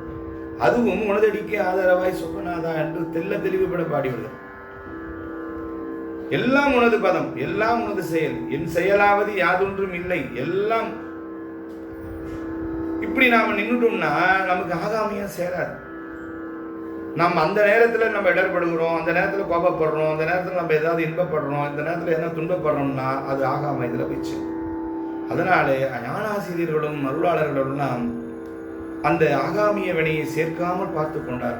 அதுவும் உனதடிக்கே ஆதரவாய் சொப்பனாதா என்று தெல்ல தெளிவுபட பாடிவிடுகிறது. எல்லாம் உனது பதம், எல்லாம் உனது செயல், என் செயலாவது யாதொன்றும் இல்லை, எல்லாம். இப்படி நாம நின்றுட்டோம்னா நமக்கு ஆகாமியம் சேராது. நம்ம அந்த நேரத்தில் நம்ம இடர்படுகிறோம், அந்த நேரத்தில் கோபப்படுறோம், அந்த நேரத்தில் நம்ம ஏதாவது இன்பப்படுறோம், இந்த நேரத்தில் என்ன துன்பப்படுறோம்னா அது ஆகாம இதில் போயிடுச்சு. அதனாலே ஞானாசிரியர்களும் அருளாளர்களும் அந்த ஆகாமிய வினையை சேர்க்காமல் பார்த்து கொண்டார்.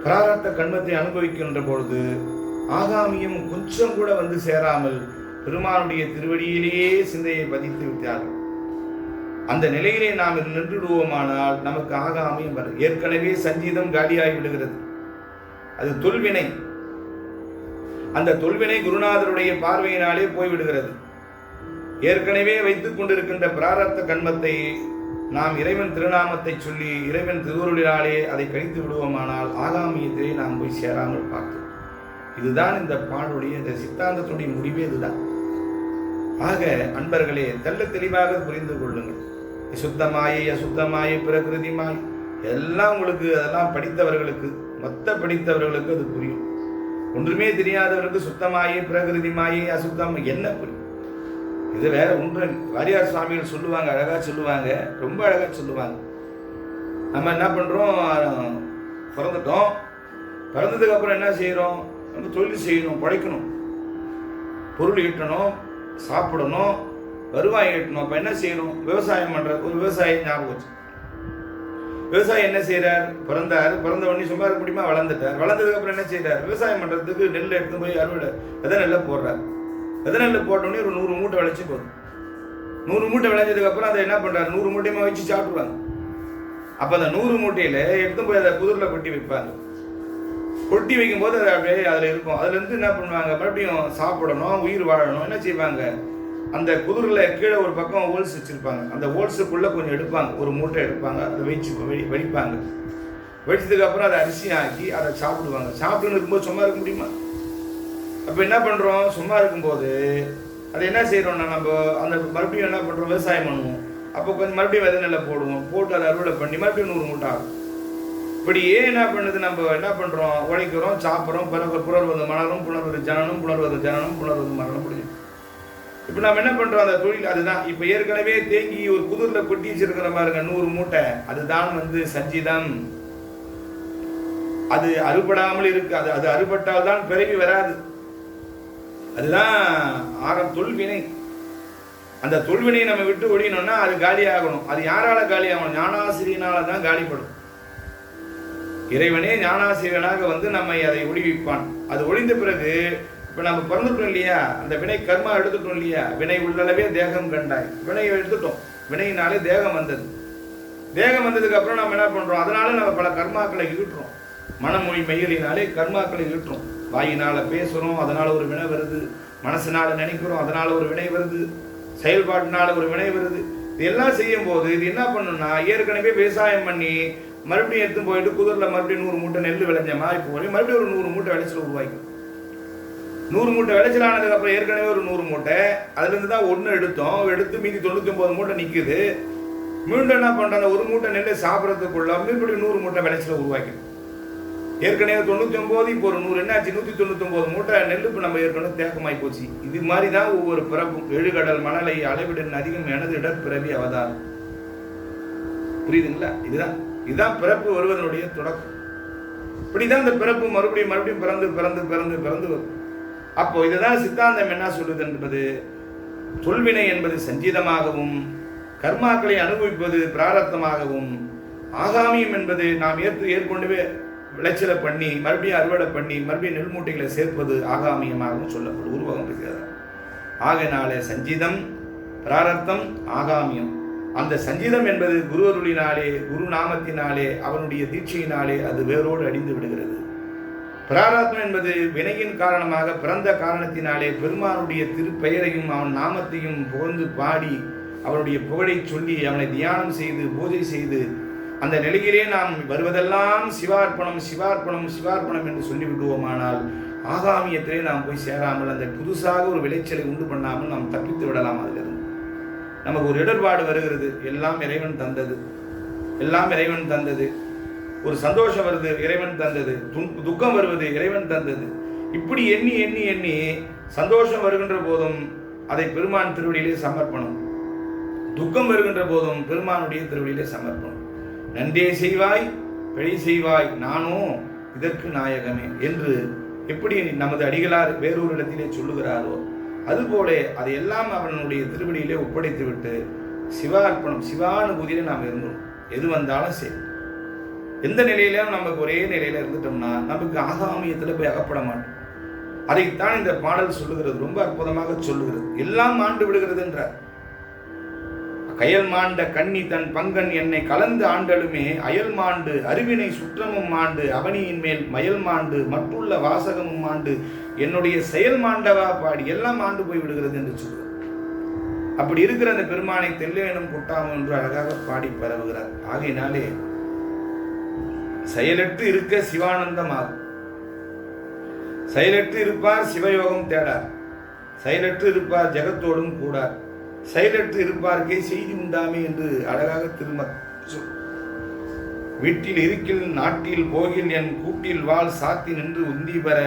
பிராரத்த கண்மத்தை அனுபவிக்கின்ற பொழுது ஆகாமியம் கொஞ்சம் கூட வந்து சேராமல் பெருமானுடைய திருவடியிலேயே சிந்தையை பதித்து விட்டார்கள். அந்த நிலையிலே நாம் நின்றுடுவோமானால் நமக்கு ஆகாமியம் வரும். ஏற்கனவே சஞ்சீதம் காலியாகி விடுகிறது. அது தொல்வினை. அந்த தொல்வினை குருநாதருடைய பார்வையினாலே போய்விடுகிறது. ஏற்கனவே வைத்துக் கொண்டிருக்கின்ற பிராரத்த கண்மத்தை நாம் இறைவன் திருநாமத்தை சொல்லி இறைவன் திருவருளினாலே அதை கழித்து விடுவோமானால் ஆகாமியத்திலே நாம் போய் சேராமல் பார்த்தோம். இதுதான் இந்த பாடுடைய இந்த சித்தாந்தத்துடைய முடிவே இதுதான். ஆக அன்பர்களே, தெல்ல தெளிவாக புரிந்து கொள்ளுங்கள். சுத்தமாயை அசுத்தமாயை பிரகிருதிமாய் எல்லாம் உங்களுக்கு, அதெல்லாம் படித்தவர்களுக்கு, மொத்த படித்தவர்களுக்கு அது புரியும். ஒன்றுமே தெரியாதவர்களுக்கு சுத்தமாயை பிரகிருதிமாயை அசுத்தம் என்ன புரியும்? இது வேற ஒன்று. வாரியார் சுவாமிகள் சொல்லுவாங்க, அழகா சொல்லுவாங்க, ரொம்ப அழகா சொல்லுவாங்க. நம்ம என்ன பண்றோம்? பிறந்துட்டோம். பிறந்ததுக்கு அப்புறம் என்ன செய்யறோம்? நம்ம தொழில் செய்யணும், படைக்கணும், பொருள் ஈட்டணும், சாப்பிடணும், வருவாய் ஈட்டணும். அப்ப என்ன செய்யணும்? விவசாயம் பண்ற ஒரு விவசாயி ஞாபகம் வச்சு விவசாயம் என்ன செய்யறார்? பிறந்த உடனே சும்மா இருக்க முடியுமா? வளர்ந்துட்டார். வளர்ந்ததுக்கு அப்புறம் என்ன செய்யறார்? விவசாயம் பண்றதுக்கு நெல் எடுத்து போய் அறுவடை விதை நெல்லை போடுறாரு. விதை நெல்லை போட்டோடனே ஒரு 100 மூட்டை விளைச்சி போதும். 100 மூட்டை விளைஞ்சதுக்கு அப்புறம் அதை என்ன பண்றாரு? 100 மூட்டையுமா வச்சு சாப்பிடுவாங்க. அப்ப அந்த 100 மூட்டையில எடுத்து போய் அதை குதிரில் கொட்டி வைப்பாங்க. கொட்டி வைக்கும் போது அது அப்படியே அதுல இருக்கும். அதுல இருந்து என்ன பண்ணுவாங்க? மறுபடியும் சாப்பிடணும், உயிர் வாழணும். என்ன செய்வாங்க? அந்த குதிரில கீழே ஒரு பக்கம் ஹோல்ஸ் வச்சிருப்பாங்க. அந்த ஹோல்ஸுக்குள்ள கொஞ்சம் எடுப்பாங்க, ஒரு மூட்டை எடுப்பாங்க, அதை வெடிப்பாங்க. வெடிச்சதுக்கு அப்புறம் அதை அரிசி ஆக்கி அதை சாப்பிடுவாங்க. சாப்பிட்டுன்னு இருக்கும்போது சும்மா இருக்க முடியுமா? அப்ப என்ன பண்றோம்? சும்மா இருக்கும்போது அதை என்ன செய்யறோம்னா, நம்ம அந்த மறுபடியும் என்ன பண்றோம்? விவசாயம் பண்ணுவோம். அப்போ கொஞ்சம் மறுபடியும் விதை நெல்லை போடுவோம். போட்டு அதை அறுவடை பண்ணி மறுபடியும் 100 மூட்டை ஆகும். இப்படியே என்ன பண்ணுது? நம்ம என்ன பண்றோம்? உழைக்கிறோம், சாப்பிட்றோம், பிறகு புணர்வது மலரும், புணர்வது ஜனனம், புணர்வது ஜனனம், புணர்வது மரணம் முடியும். இப்போ நம்ம என்ன பண்றோம்? அந்த தொழில் அதுதான். இப்போ ஏற்கனவே தேங்கி ஒரு குதிரில கொட்டி வச்சிருக்கிற பாருங்க 100 மூட்டை, அதுதான் சஞ்சீதம். அது அறுபடாமல் இருக்கு. அது அறுபட்டால் தான் பிறவி வராது. அதுதான் தொல்வினை. அந்த தொல்வினை நம்ம விட்டு ஒழியணும்னா அது காலி ஆகணும். அது யாரால காலி ஆகணும்? ஞானாசிரியனால தான் காலிப்படும். இறைவனே ஞானாசிரியனாக நம்மை அதை ஒழிவிப்பான். அது ஒழிந்த பிறகு இப்போ நம்ம பிறந்துட்டோம் இல்லையா? அந்த வினை கர்மா எடுத்துட்டோம் இல்லையா? வினை உள்ளளவே தேகம் கண்டாய். வினையை எடுத்துட்டோம். வினையினாலே தேகம் வந்தது. தேகம் வந்ததுக்கு அப்புறம் நம்ம என்ன பண்றோம்? அதனால நம்ம பல கர்மாக்களை ஈட்டுறோம். மனமொழி மெய்யலினாலே கர்மாக்களை ஈட்டுறோம். வாயினால பேசுறோம், அதனால ஒரு வினை வருது. மனசினால நினைக்கிறோம், அதனால ஒரு வினை வருது. செயல்பாட்டினால ஒரு வினை வருது. இதெல்லாம் செய்யும் போது இது என்ன பண்ணணும்னா, ஏற்கனவே விவசாயம் பண்ணி மறுபடியும் எடுத்து போயிட்டு குதிரில் மறுபடியும் 100 மூட்டை நெல் விளைஞ்சமா இப்போ மறுபடியும் ஒரு 100 மூட்டை விளைச்சல் உருவாக்கும். 100 மூட்டை விளைச்சல் ஆனதுக்கு அப்புறம் ஏற்கனவே ஒரு 100 மூட்டை, அதுல இருந்து தான் ஒன்று எடுத்து மீதி 99 மூட்டை நிக்குது. மீண்டும் என்ன பண்றாங்க? ஒரு மூட்டை நெல்லை சாப்பிட்றதுக்குள்ள மறுபடியும் 100 மூட்டை விளைச்சல உருவாக்கி. ஏற்கனவே 99, இப்போ ஒரு 100 என்னாச்சு? 199 மூட்டை நெல்லுக்கு நம்ம ஏற்கனவே தேக்கமாய் போச்சு. இது மாதிரி தான் ஒவ்வொரு பிறப்பும். எழுகடல் மணலை அளவிடன் அதிகம் எனது இடப்பிறவி அவதாரம். புரியுதுங்களா? இதுதான் பிறப்பு வருவதனுடைய தொடக்கம். இப்படிதான் இந்த பிறப்பு மறுபடியும் பிறந்து வரும். அப்போ இதுதான் சித்தாந்தம் என்ன சொல்லுது என்பது, தொல்வினை என்பது சஞ்சீதமாகவும், கர்மாக்களை அனுபவிப்பது பிராரத்தமாகவும், ஆகாமியம் என்பது நாம் ஏற்கொண்டவே விளைச்சலை பண்ணி மறுபடியும் அறுவடை பண்ணி மறுபடியும் நெல் மூட்டைகளை சேர்ப்பது ஆகாமியமாகவும் சொல்லப்படும். உருவகம் இருக்கிறது. ஆகையினாலே சஞ்சீதம், பிராரத்தம், ஆகாமியம். அந்த சஞ்சீதம் என்பது குருவருளினாலே, குரு நாமத்தினாலே, அவனுடைய தீட்சையினாலே அது வேரோடு அடிந்து விடுகிறது. பிராரத்தம் என்பது வினையின் காரணமாக பிறந்த காரணத்தினாலே பெருமானுடைய திருப்பெயரையும் அவன் நாமத்தையும் புகழ்ந்து பாடி அவனுடைய புகழை சொல்லி அவனை தியானம் செய்து பூஜை செய்து அந்த நிலையிலே நாம் வருவதெல்லாம் சிவார்ப்பணம் சிவார்ப்பணம் சிவார்ப்பணம் என்று சொல்லிவிடுவோமானால் ஆகாமியத்திலே நாம் போய் சேராமல் அந்த புதுசாக ஒரு விளைச்சலை உண்டு பண்ணாமல் நாம் தப்பித்து விடலாம். அதிலிருந்து நமக்கு ஒரு இடர்பாடு வருகிறது. எல்லாம் இறைவன் தந்தது. ஒரு சந்தோஷம் வருது, இறைவன் தந்தது. துக்கம் வருவது, இறைவன் தந்தது. இப்படி எண்ணி சந்தோஷம் வருகின்ற போதும் அதை பெருமான் திருவடியிலே சமர்ப்பணம், துக்கம் வருகின்ற போதும் பெருமானுடைய திருவடியிலே சமர்ப்பணம். நன்றே செய்வாய் பிழை செய்வாய் நானோ இதற்கு நாயகமே என்று எப்படி நமது அடிகளார் வேறொரு இடத்திலே சொல்லுகிறாரோ அதுபோல அதையெல்லாம் அவனுடைய திருவடியிலே ஒப்படைத்து விட்டு சிவார்ப்பணம் சிவானுபூதியிலே நாம் இருந்தோம். எது வந்தாலும் சரி, எந்த நிலையிலும் நமக்கு ஒரே நிலையில இருந்துட்டோம்னா நமக்கு ஆகாமியத்துல போய் அகப்பட மாட்டோம். அதைத்தான் இந்த பாடல் சொல்லுகிறது, ரொம்ப அற்புதமாக சொல்லுகிறது. எல்லாம் ஆண்டு விடுகிறது என்றார். கயல் மாண்ட கண்ணி தன் பங்கன் என்னை கலந்து ஆண்டலுமே அயல் மாண்டு அறிவினை சுற்றமும் மாண்டு அவனியின் மேல் மயல் மாண்டு மற்றுள்ள வாசகமும் மாண்டு என்னுடைய செயல் மாண்டவா பாடி எல்லாம் ஆண்டு போய் விடுகிறது என்று சொல்லுவார். அப்படி இருக்கிற அந்த பெருமானை தெல்லேனும் கொட்டாமோ என்று அழகாக பாடி பரவுகிறார். ஆகையினாலே செயலற்று இருக்க சிவானந்தமாகும். செயலற்று இருப்பார் சிவயோகம் தேடார். செயலற்று இருப்பார் ஜெகத்தோடும் கூடார். செயலற்று இருப்பார்க்கே செய்தி உண்டாமே என்று அழகாக திருமத் சொல். வீட்டில் இருக்கில் நாட்டில் போகில் என் கூட்டில் வாழ் சாத்தி நின்று உந்தி பெற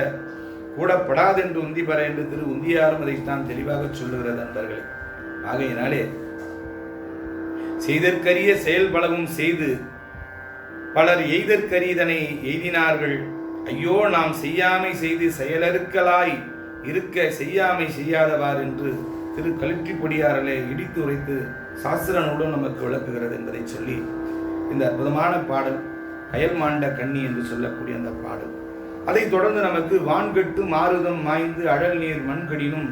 கூடப்படாதென்று உந்தி பெற என்று திரு உந்தியாரும் அதைத்தான் தெளிவாக சொல்லுகிறது நண்பர்களே. ஆகையினாலே செய்தற்கரிய செயல் பலவும் செய்து பலர் எய்தற்கரியதனை எய்தினார்கள். ஐயோ நாம் செய்யாமை செய்து செயலறுக்கலாய் இருக்க செய்யாமை செய்யாதவார் என்று திரு கலிற்றிப்படியாரலே இடித்து உரைத்து சாஸ்திர நூலும் நமக்கு விளக்குகிறது என்பதை சொல்லி இந்த அற்புதமான பாடல் அயல் மாண்ட கண்ணி என்று சொல்லக்கூடிய அந்த பாடல். அதைத் தொடர்ந்து நமக்கு வான்கட்டு மாருதம் மாய்ந்து அழல் நீர் மண்கடினும்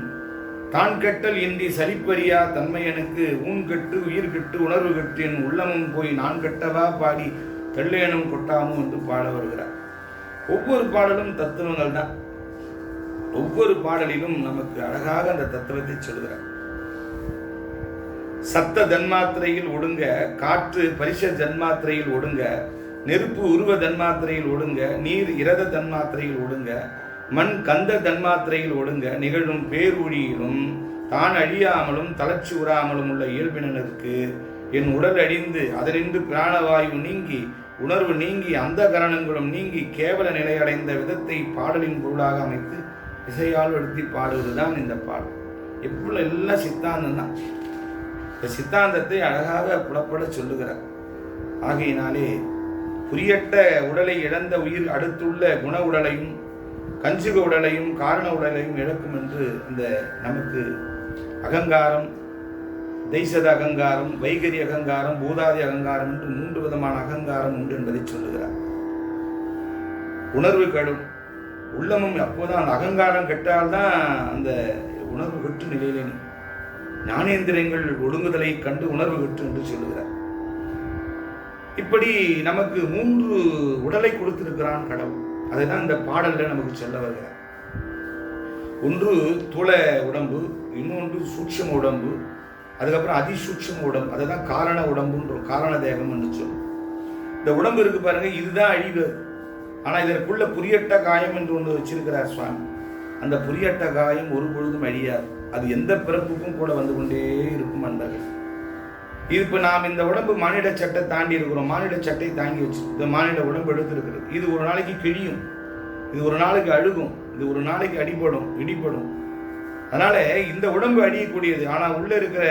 தான் கெட்டல் இன்றி சலிப்பறியா தன்மையனுக்கு ஊன்கட்டு உயிர்கட்டு உணர்வு கட்டு என் உள்ளமும் போய் நான் கட்டவா பாடி தெள்ளையனும் கொட்டாமும் என்று பாட வருகிறார். ஒவ்வொரு பாடலும் தத்துவங்கள் தான். ஒவ்வொரு பாடலிலும் நமக்கு அழகாக அந்த தத்துவத்தை சொல்கிறார். சத்த தன்மாத்திரையில் ஒடுங்க, காற்று பரிச தன்மாத்திரையில் ஒடுங்க, நெருப்பு உருவ தன்மாத்திரையில் ஒடுங்க, நீர் இரத தன்மாத்திரையில் ஒடுங்க, மண் கந்த தன்மாத்திரையில் ஒடுங்க, நிகழும் பேரொழியிலும் தான் அழியாமலும் தளர்ச்சி உறாமலும் உள்ள இயல்பினருக்கு என் உடல் அழிந்து அதனின்று பிராணவாயு நீங்கி உணர்வு நீங்கி அந்த கரணங்களும் நீங்கி கேவல நிலையடைந்த விதத்தை பாடலின் பொருளாக அமைத்து இசையால் எடுத்தி பாடுவதுதான் இந்த பாடல். எவ்வளவு எல்லாம் சித்தாந்தம் தான். இந்த சித்தாந்தத்தை அழகாக புலப்பட சொல்லுகிறார். ஆகையினாலே புரியட்ட உடலை இழந்த உயிர் அடுத்துள்ள குண உடலையும் கஞ்சுக உடலையும் காரண உடலையும் இழக்கும் என்று இந்த நமக்கு அகங்காரம், தெய்சத அகங்காரம், வைகரி அகங்காரம், பூதாதி அகங்காரம் என்று 3 விதமான அகங்காரம் உண்டு என்பதை சொல்லுகிறார். உணர்வு கெடும், உள்ளமும் அப்போதான் அந்த அகங்காரம் கெட்டால்தான் அந்த உணர்வு கெட்டு நிலையிலே ஞானேந்திரங்கள் ஒடுங்குதலை கண்டு உணர்வு கெட்டு என்று சொல்லுகிறார். இப்படி நமக்கு 3 உடலை கொடுத்திருக்கிறான் கடவுள். அதுதான் இந்த பாடல்ல நமக்கு சொல்ல வருகிறார். ஒன்று தூள உடம்பு, இன்னொன்று சூட்சம உடம்பு, அதுக்கப்புறம் அதிசூட்சம உடம்பு. அதுதான் காரண உடம்புன்ற காரண தேகம் என்று சொல்லும். இந்த உடம்பு இருக்கு பாருங்க, இதுதான் அழிவு. ஆனா இதற்குள்ள புரியட்ட காயம் என்று ஒன்று வச்சிருக்கிறார் சுவாமி. அந்த புரியட்ட காயம் ஒரு பொழுதும் அழியாது. அது எந்த பிறப்புக்கும் கூட வந்து கொண்டே இருக்கும் அன்பர்கள். இது இப்ப நாம் இந்த உடம்பு மானிட சட்டை தாண்டி இருக்கிறோம். மானிட சட்டை தாங்கி வச்சு இந்த மானிட உடம்பு எடுத்திருக்கிறது. இது ஒரு நாளைக்கு கிழியும், இது ஒரு நாளைக்கு அழுகும், இது ஒரு நாளைக்கு அடிபடும் இடிபடும். அதனால இந்த உடம்பு அழியக்கூடியது. ஆனா உள்ள இருக்கிற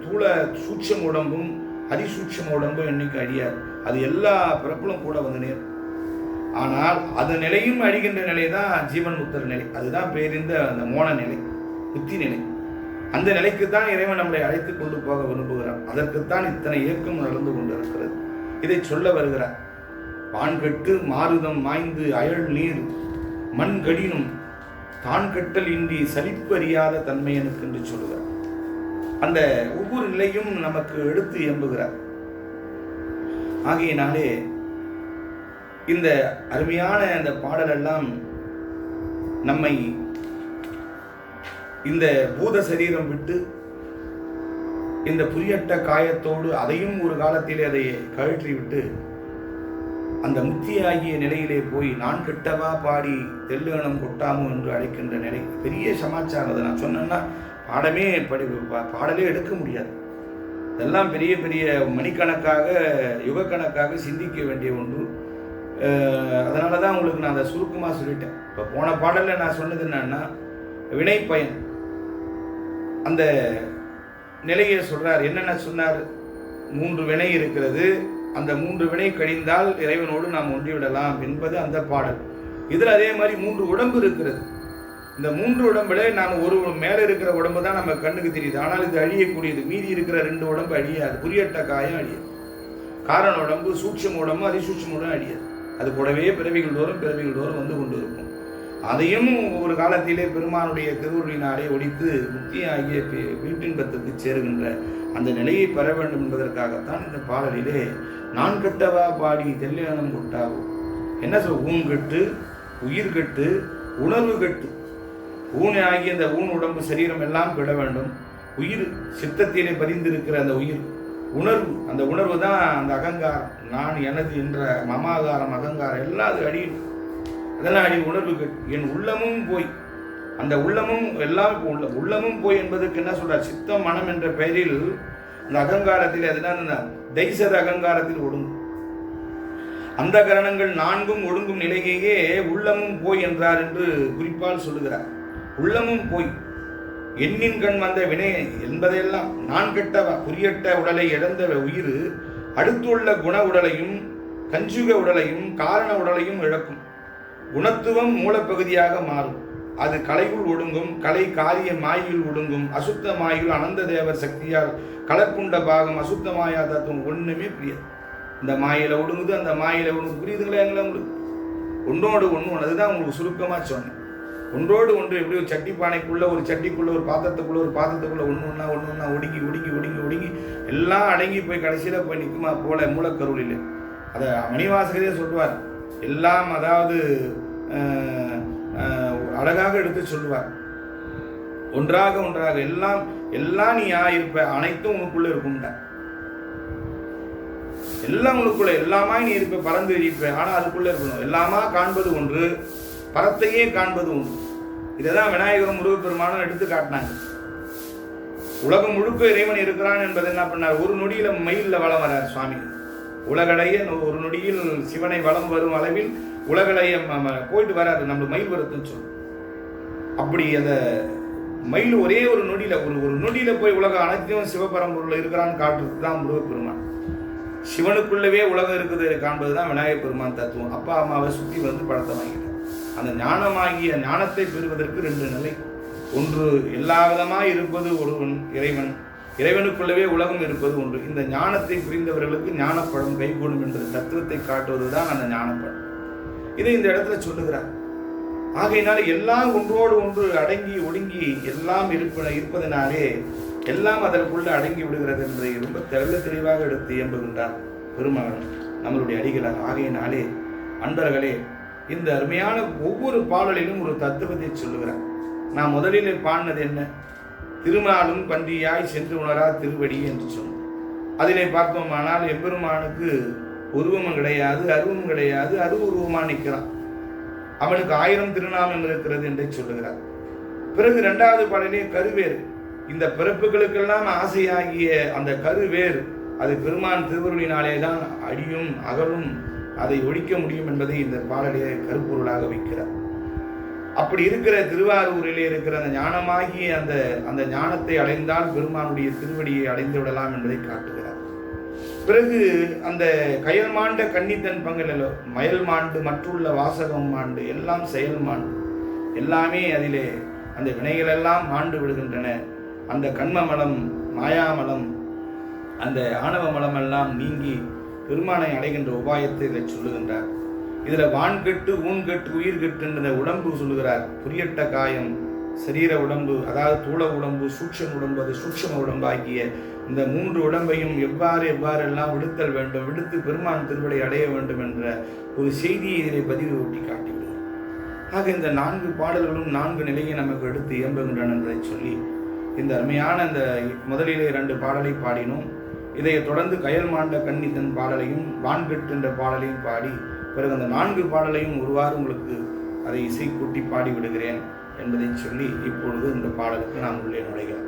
தூள சூட்சம் உடம்பும் அதிசூட்சம உடம்பும் என்னைக்கு அழியாது. அது எல்லா பிறப்பிலும் கூட வந்து நேரும். ஆனால் அந்த நிலையும் அழிகின்ற நிலை தான் ஜீவன் முத்தர் நிலை. அதுதான் பேரிந்த அந்த மோன நிலை, புத்தி நிலை. அந்த நிலைக்கு தான் இறைவன் நம்மளை அழைத்து கொண்டு போக விரும்புகிறான். அதற்குத்தான் இத்தனை இயக்கம் நடந்து கொண்டிருக்கிறது. இதை சொல்ல வருகிறார். வான்கட்டு மாருதம் மாய்ந்து அயல் நீர் மண் கடினும் தான் கட்டல் இன்றி சலிப்பு அறியாத தன்மையனுக்கு என்று சொல்லுகிறார். அந்த ஒவ்வொரு நிலையும் நமக்கு எடுத்து எம்புகிறார். ஆகையினாலே இந்த அருமையான இந்த பாடலெல்லாம் நம்மை இந்த பூத சரீரம் விட்டு இந்த புரியட்ட காயத்தோடு அதையும் ஒரு காலத்திலே அதை கழற்றி விட்டு அந்த முத்தியாகிய நிலையிலே போய் நான் கிட்டவா பாடி தெல்லுகணம் கொட்டாமோ என்று அழைக்கின்ற நிலை பெரிய சமாச்சாரம். அதை நான் சொன்னேன்னா பாடலே எடுக்க முடியாது. இதெல்லாம் பெரிய பெரிய மணிக்கணக்காக யுகக்கணக்காக சிந்திக்க வேண்டிய ஒன்று. அதனால தான் உங்களுக்கு நான் அதை சுருக்கமாக சொல்லிட்டேன். இப்போ போன பாடலில் நான் சொன்னது என்னன்னா வினை பயன் அந்த நிலையை சொல்றார். என்னென்ன சொன்னார்? 3 வினை இருக்கிறது. அந்த 3 வினை கழிந்தால் இறைவனோடு நாம் ஒன்றிவிடலாம் என்பது அந்த பாடல். இதில் அதே மாதிரி 3 உடம்பு இருக்கிறது. இந்த 3 உடம்புல நாம் ஒரு மேலே இருக்கிற உடம்பு தான் நம்ம கண்ணுக்கு தெரியுது. ஆனால் இது அழியக்கூடியது. மீதி இருக்கிற 2 உடம்பு அழியாது. புரியட்ட காயம் அழியாது. காரண உடம்பு, சூட்சம உடம்பு, அதிசூட்சம உடம்பு அழியாது. அது கூடவே பிறவிகள் தோறும் வந்து கொண்டு இருக்கும். அதையும் ஒரு காலத்திலே பெருமானுடைய திருவுருளினாலே ஒழித்து முக்தி ஆகிய வீட்டின்பத்துக்கு சேருகின்ற அந்த நிலையை பெற வேண்டும் என்பதற்காகத்தான் இந்த பாடலிலே நான் கட்டவா பாடி தெல்லியனம் கொட்டாவோ என்ன சொல் ஊன் கட்டு உயிர் கட்டு உணர்வு கட்டு. ஊன் ஆகிய அந்த ஊன் உடம்பு சரீரம் எல்லாம் கெட வேண்டும். உயிர் சித்தத்திலே பதிந்திருக்கிற அந்த உயிர் உணர்வு, அந்த உணர்வு தான் அந்த அகங்காரம், நான் எனது என்ற மமாகாரம் அகங்காரம் எல்லாம் அது அடியும். அதெல்லாம் அடி உணர்வு கட்டு. என் உள்ளமும் போய், அந்த உள்ளமும் எல்லாம் உள்ளமும் போய் என்பதற்கு என்ன சொல்றார்? சித்தம் மனம் என்ற பெயரில் அந்த அகங்காரத்தில் அதுதான் அந்த தைசத அகங்காரத்தில் ஒடுங்கும். அந்த கரணங்கள் 4ம் ஒடுங்கும் நிலையே உள்ளமும் போய் என்றார் என்று குறிப்பால் சொல்லுகிறார். உள்ளமும் போய் எண்ணின் கண் வந்த வினை என்பதையெல்லாம் நான் கெட்டவா புரியட்ட உடலை இழந்த உயிர் அடுத்துள்ள குண உடலையும் கஞ்சுக உடலையும் காரண உடலையும் இழக்கும். குணத்துவம் மூலப்பகுதியாக மாறும். அது கலைக்குள் ஒடுங்கும். கலை காரிய மாயில் ஒடுங்கும். அசுத்த மாயில் அனந்த தேவர் சக்தியால் கலப்புண்ட பாகம் அசுத்த மாயா தத்துவம் ஒண்ணுமே புரியாது. இந்த மாயில ஒடுங்குது, அந்த மாயில ஒடுங்குது. புரியுதுங்களா எங்களை உங்களுக்கு? ஒன்றோடு ஒன்று, அதுதான் உங்களுக்கு சுருக்கமாக சொன்னேன். ஒன்றோடு ஒன்று எப்படி ஒரு சட்டி பானைக்குள்ள, ஒரு சட்டிக்குள்ள, ஒரு பாத்திரத்துக்குள்ள ஒன்று ஒடுங்கி எல்லாம் அடங்கி போய் கடைசியில் போய் நிற்குமா போல மூலக்கருளில். அதை மணிவாசகரே சொல்லுவார். எல்லாம் அதாவது அழகாக எடுத்து சொல்லுவார். ஒன்றாக எல்லாம் நீ இருப்ப, அனைத்தும் உனக்குள்ள இருக்கும்டா. எல்லாம் உனக்குள்ள, எல்லாமா நீ இருப்ப, பறந்து இருப்ப, ஆனா அதுக்குள்ள இருக்கணும். எல்லாமா காண்பது ஒன்று, பரத்தையே காண்பது ஒன்று. இதைதான் விநாயகரும் முருகப்பெருமானும் எடுத்து காட்டினாங்க. உலகம் முழுக்க இறைவன் இருக்கிறான் என்பதை என்ன பண்ணார்? ஒரு நொடியில மயில்ல வலம் வரார் சுவாமி. உலகடைய ஒரு நொடியில் சிவனை வலம் வரும் அளவில் உலகடைய போயிட்டு வராரு. நம்ம மயில் வருத்துன்னு சொல்லும். அப்படி அந்த மயில் ஒரே ஒரு நொடியில ஒரு நொடியில போய் உலகம் அனைத்தையும் சிவபரம்பொருள் இருக்கிறான்னு காட்டுறது தான் முருகப்பெருமான். சிவனுக்குள்ளவே உலகம் இருக்குது காண்பதுதான் விநாயகர் பெருமான் தத்துவம். அப்பா அம்மாவை சுற்றி வந்து படத்தை வாங்கிட்டார். அந்த ஞானமாகிய ஞானத்தை பெறுவதற்கு 2 நிலை. ஒன்று, எல்லா விதமாய் இருப்பது ஒருவன் இறைவன், இறைவனுக்குள்ளவே உலகம் இருப்பது ஒன்று. இந்த ஞானத்தை புரிந்தவர்களுக்கு ஞானப்படம் கைகூடும் என்ற தத்துவத்தை காட்டுவதுதான் அந்த ஞானப்படம். இதை இந்த இடத்துல சொல்லுகிறார். ஆகையினால எல்லாம் ஒன்றோடு ஒன்று அடங்கி ஒடுங்கி எல்லாம் இருப்பதனாலே எல்லாம் அதற்குள்ள அடங்கி விடுகிறது என்பதை ரொம்ப தெளிவாக எடுத்து இயம்புகின்றார் பெருமகன் நம்மளுடைய அடிகளார். ஆகையினாலே அன்பர்களே, இந்த அருமையான ஒவ்வொரு பாடலிலும் ஒரு தத்துவத்தை சொல்லுகிறார். நான் முதலில் பாடினது என்ன? திருமாலும் பன்றியாய் சென்று உணரா திருவடி என்று சொன்னோம். அதிலே பார்த்தோமானால் எம்பெருமானுக்கு உருவமும் கிடையாது, அருவமும் கிடையாது, அருவுருவமா நிற்கிறான். அவனுக்கு 1000 திருநாமம் இருக்கிறது என்று சொல்லுகிறார். பிறகு 2வது பாடலே கருவேறு. இந்த பிறப்புகளுக்கெல்லாம் ஆசையாகிய அந்த கருவேர் அது பெருமான் திருவருளினாலே தான் அடியும் அகலும், அதை ஒழிக்க முடியும் என்பதை இந்த பாடலிலே கருப்பொருளாக வைக்கிறார். அப்படி இருக்கிற திருவாரூரிலே இருக்கிற அந்த ஞானமாகிய அந்த ஞானத்தை அடைந்தால் பெருமானுடைய திருவடியை அடைந்து விடலாம் என்பதை காட்டுகிறார். பிறகு அந்த கயல் மாண்ட கன்னித்தன் பங்கல் மயல் மாண்டு மற்றுள்ள வாசகம் மாண்டு எல்லாம் செயல் மாண்டு, எல்லாமே அதிலே அந்த வினைகள் எல்லாம் மாண்டு விடுகின்றன. அந்த கண்மமலம், மாயாமலம், அந்த ஆணவ மலம் எல்லாம் நீங்கி பெருமானை அடைகின்ற உபாயத்தை இதை சொல்லுகின்றார். இதுல வான்கெட்டு ஊன்கெட்டு உயிர்கெட்டு என்ற உடம்பு சொல்லுகிறார். புரியட்ட காயம், சரீர உடம்பு, அதாவது தூள உடம்பு, சூட்சம உடம்பு, அது சூட்சம உடம்பு ஆகிய இந்த 3 உடம்பையும் எவ்வாறெல்லாம் விடுத்தல் வேண்டும், விடுத்து பெருமான் திருவடி அடைய வேண்டும் என்ற ஒரு செய்தியை இதை பதிவு ஒட்டி காட்டிவிடுகிறார். ஆக இந்த 4 பாடல்களும் 4 நிலையை நமக்கு எடுத்து இயம்புகின்றன என்பதை சொல்லி இந்த அருமையான இந்த முதலிலே 2 பாடலை பாடினோம். இதை தொடர்ந்து கயல் மாண்ட கன்னித்தன் பாடலையும் வான்கெட்டு என்ற பாடலையும் பாடி பிறகு அந்த 4 பாடலையும் ஒருவாறு உங்களுக்கு அதை இசை கூட்டி பாடி விடுகிறேன் என்பதை சொல்லி இப்பொழுது இந்த பாடலுக்கு நாம் உள்ளே நுழைகிறோம்.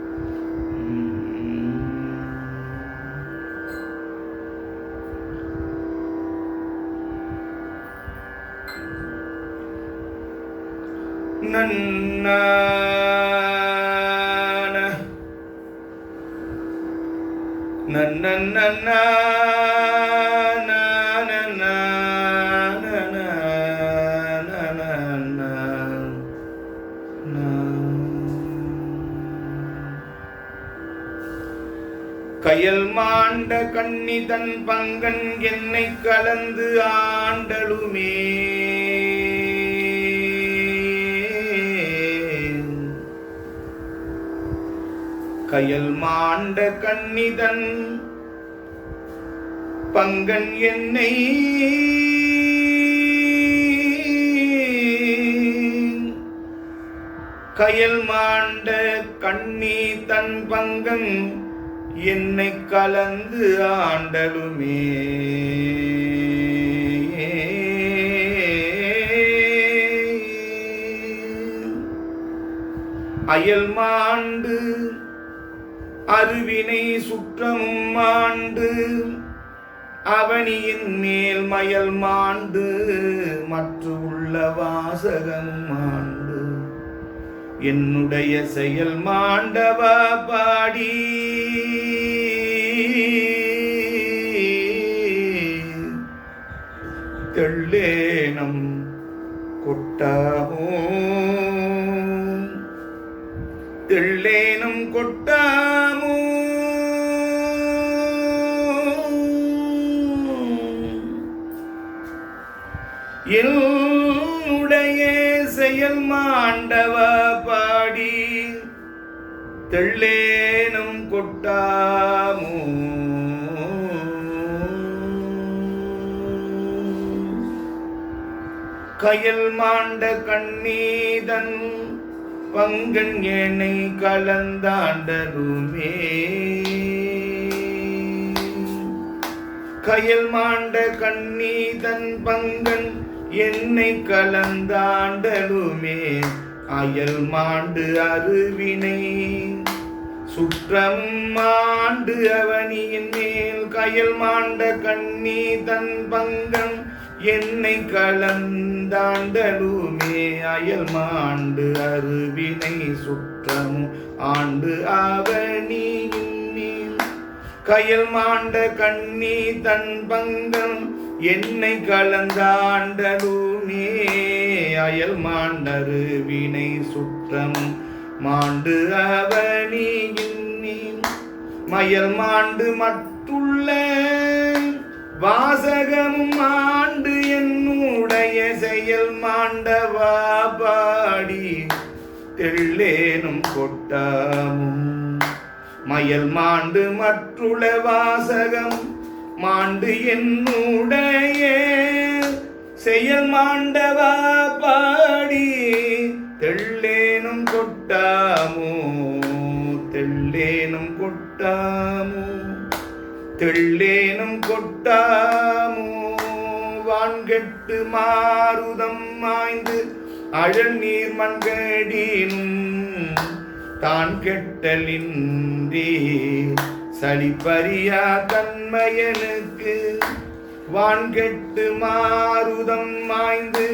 நன்னா கயல் மாண்ட கன்னிதன் பங்கன் என்னை கலந்து ஆண்டலுமே, கயல் மாண்ட கன்னிதன் பங்கன் என்னை கயல் மாண்ட கண்ணி தன் பங்கன் என்னை கலந்து ஆண்டலுமே, அயல் மாண்டு அருவினை சுற்றமும் மாண்டு அவனியின் மேல் மயல் மாண்டு மற்ற உள்ள வாசகமும் மாண்டு என்னுடைய செயல் மாண்டவா பாடி தெள்ளேனம் கொட்டாமோ, தெள்ளேனம் கொட்டாமோ, என்னுடைய செயல் மாண்டவா பாடி தெள்ளேனும் கொட்டாமோ கயல் மாண்ட கண்ணீதன் பங்கன் ஏனை கலந்தாண்டலுமே கயல் மாண்ட கண்ணீதன் பங்கன் என்னை கலந்தாண்டலுமே அயல் மாண்டு அருவினை சுற்றம் மாண்டு அவனியின் மேல் கயல் மாண்ட கண்ணீதன் பங்கன் என்னை கலந்தாண்டலுமே அயல் மாண்டு அருவினை சுற்றமும் ஆண்டு அவனியின் மேல் கயல் மாண்ட கண்ணி தன் பங்கம் என்னை கலந்தாண்டலுமே அயல் மாண்டரு வினை சுற்றம் மாண்டு அவனியின் மேல் மயல் மாண்டு மற்றுள்ள வாசகமும் ஆண்டு என்னுடைய செயல் மாண்டவா பாடி தெள்ளேனும் கொட்டாமும் மயல் மாண்டு மற்றுள்ள வாசகம் மாண்டு என்னுடைய செயல் மாண்டவா பாடி தெள்ளேனும் கொட்டாமோ தெள்ளேனும் கொட்டாமோ தெள்ளேனும் கொட்டாமோ வான்கெட்டு மாருதம் மாய்ந்து அழல் நீர் மண்கடினும் தான் கெட்டலின்றி சளிப்பறியா தன்மையனுக்கு வான்கெட்டு மாருதம் மாய்ந்து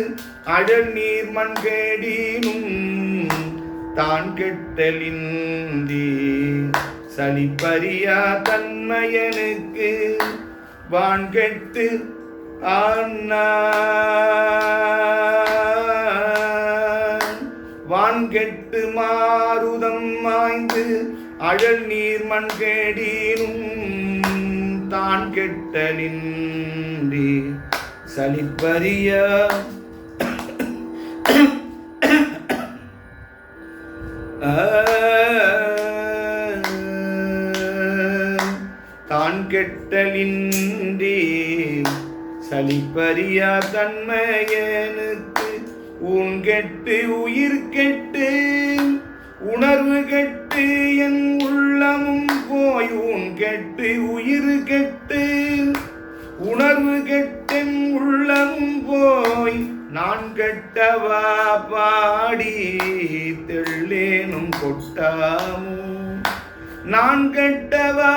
அழல் நீர் மண்கடினும் தான் கெட்டலின்றி சளிப்பறியா தன்மையனுக்கு வான்கெட்டு வான்கெட்டு மாருதம் மாய்ந்து அழல் நீர் மண்கேடினும் தான் கெட்டலின்றி சளிப்பறியா தான் கெட்டலின்றி சளிப்பறியா தன்மையனுக்கு ஊன் கெட்டு உயிர் கெட்டு உணர்வு கெட்டு என் உள்ளமும் போய் ஊன் கெட்டு உயிர் கெட்டு உணர்வு கெட்டென் உள்ளமும் போய் நான் கெட்டவா பாடி தெள்ளேனும் கொட்டாமோ நான் கெட்டவா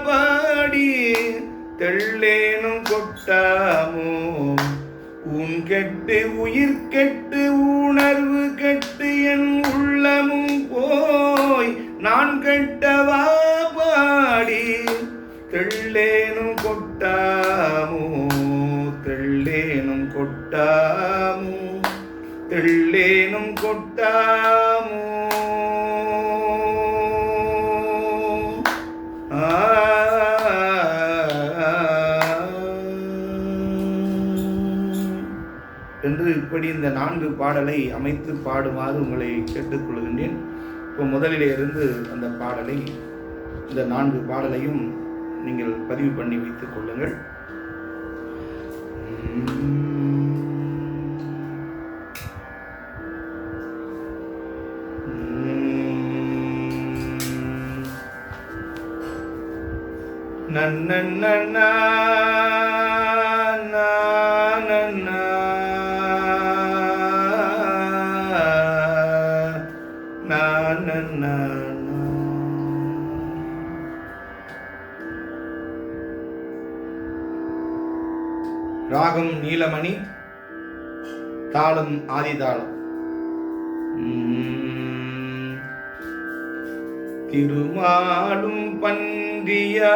பாடி தெள்ளேனும் கொட்டாமோ உன் கெட்டு உயிர் கெட்டு உணர்வு கெட்டு என் உள்ளமும் போய் நான் கெட்டவா பாடி தெள்ளேனும் கொட்டாமோ தெள்ளேனும் கொட்டாமோ தெள்ளேனும் கொட்டாமோ என்று இப்படி இந்த 4 பாடலை அமைத்து பாடுமாறு உங்களை கேட்டுக்கொள்கின்றேன். இப்போ முதலிலே இருந்து அந்த பாடலை இந்த 4 பாடலையும் நீங்கள் பதிவு பண்ணி வைத்துக் கொள்ளுங்கள். நன்னா ராகம் நீலமணி, தாளம் ஆதிதாளம். திருமாலும் பன்றியா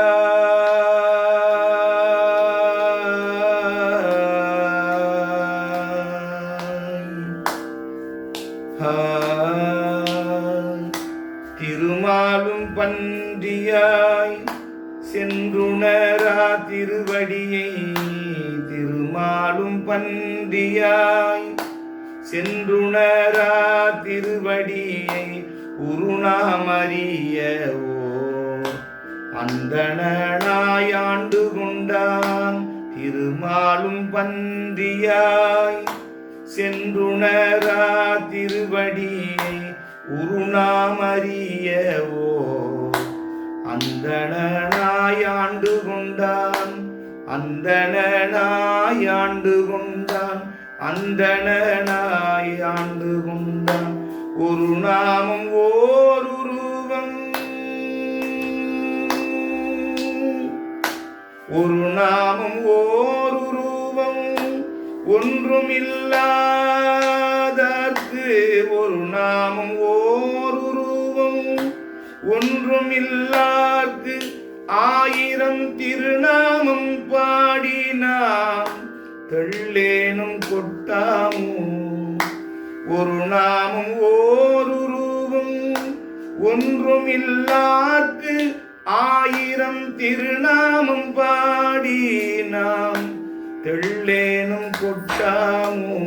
திருமாலும் பன்றியாய் சென்றுணரா திருவடியை திருமாலும் திருமாலும் பன்றியாய் சென்றுணரா திருவடியை உருணாமறியவோ அந்தணனாய் ஆண்டு கொண்டான் திருமாலும் பன்றியாய் சென்றுணரா திருவடியை உருணாமறியவோ அந்தணனாய் ஆண்டு கொண்டான் அந்தணனாய் ஆண்டு கொண்டான் அந்தணனாய் ஆண்டு கொண்டான் ஒரு நாமம் ஓர் உருவம் ஒரு நாமம் ஓர் உருவம் ஒன்றுமில்லாதற்கு ஒரு நாமம் ஓர் உருவம் ஒன்றுமில்லார்க்கு ஆயிரம் திருநாமம் பாடினாம் தெள்ளேனும் கொட்டாமோ ஒரு நாமம் ஓர் உருவம் ஒன்றுமில்லார்க்கு ஆயிரம் திருநாமம் பாடினாம் தெள்ளேனும் கொட்டாமோ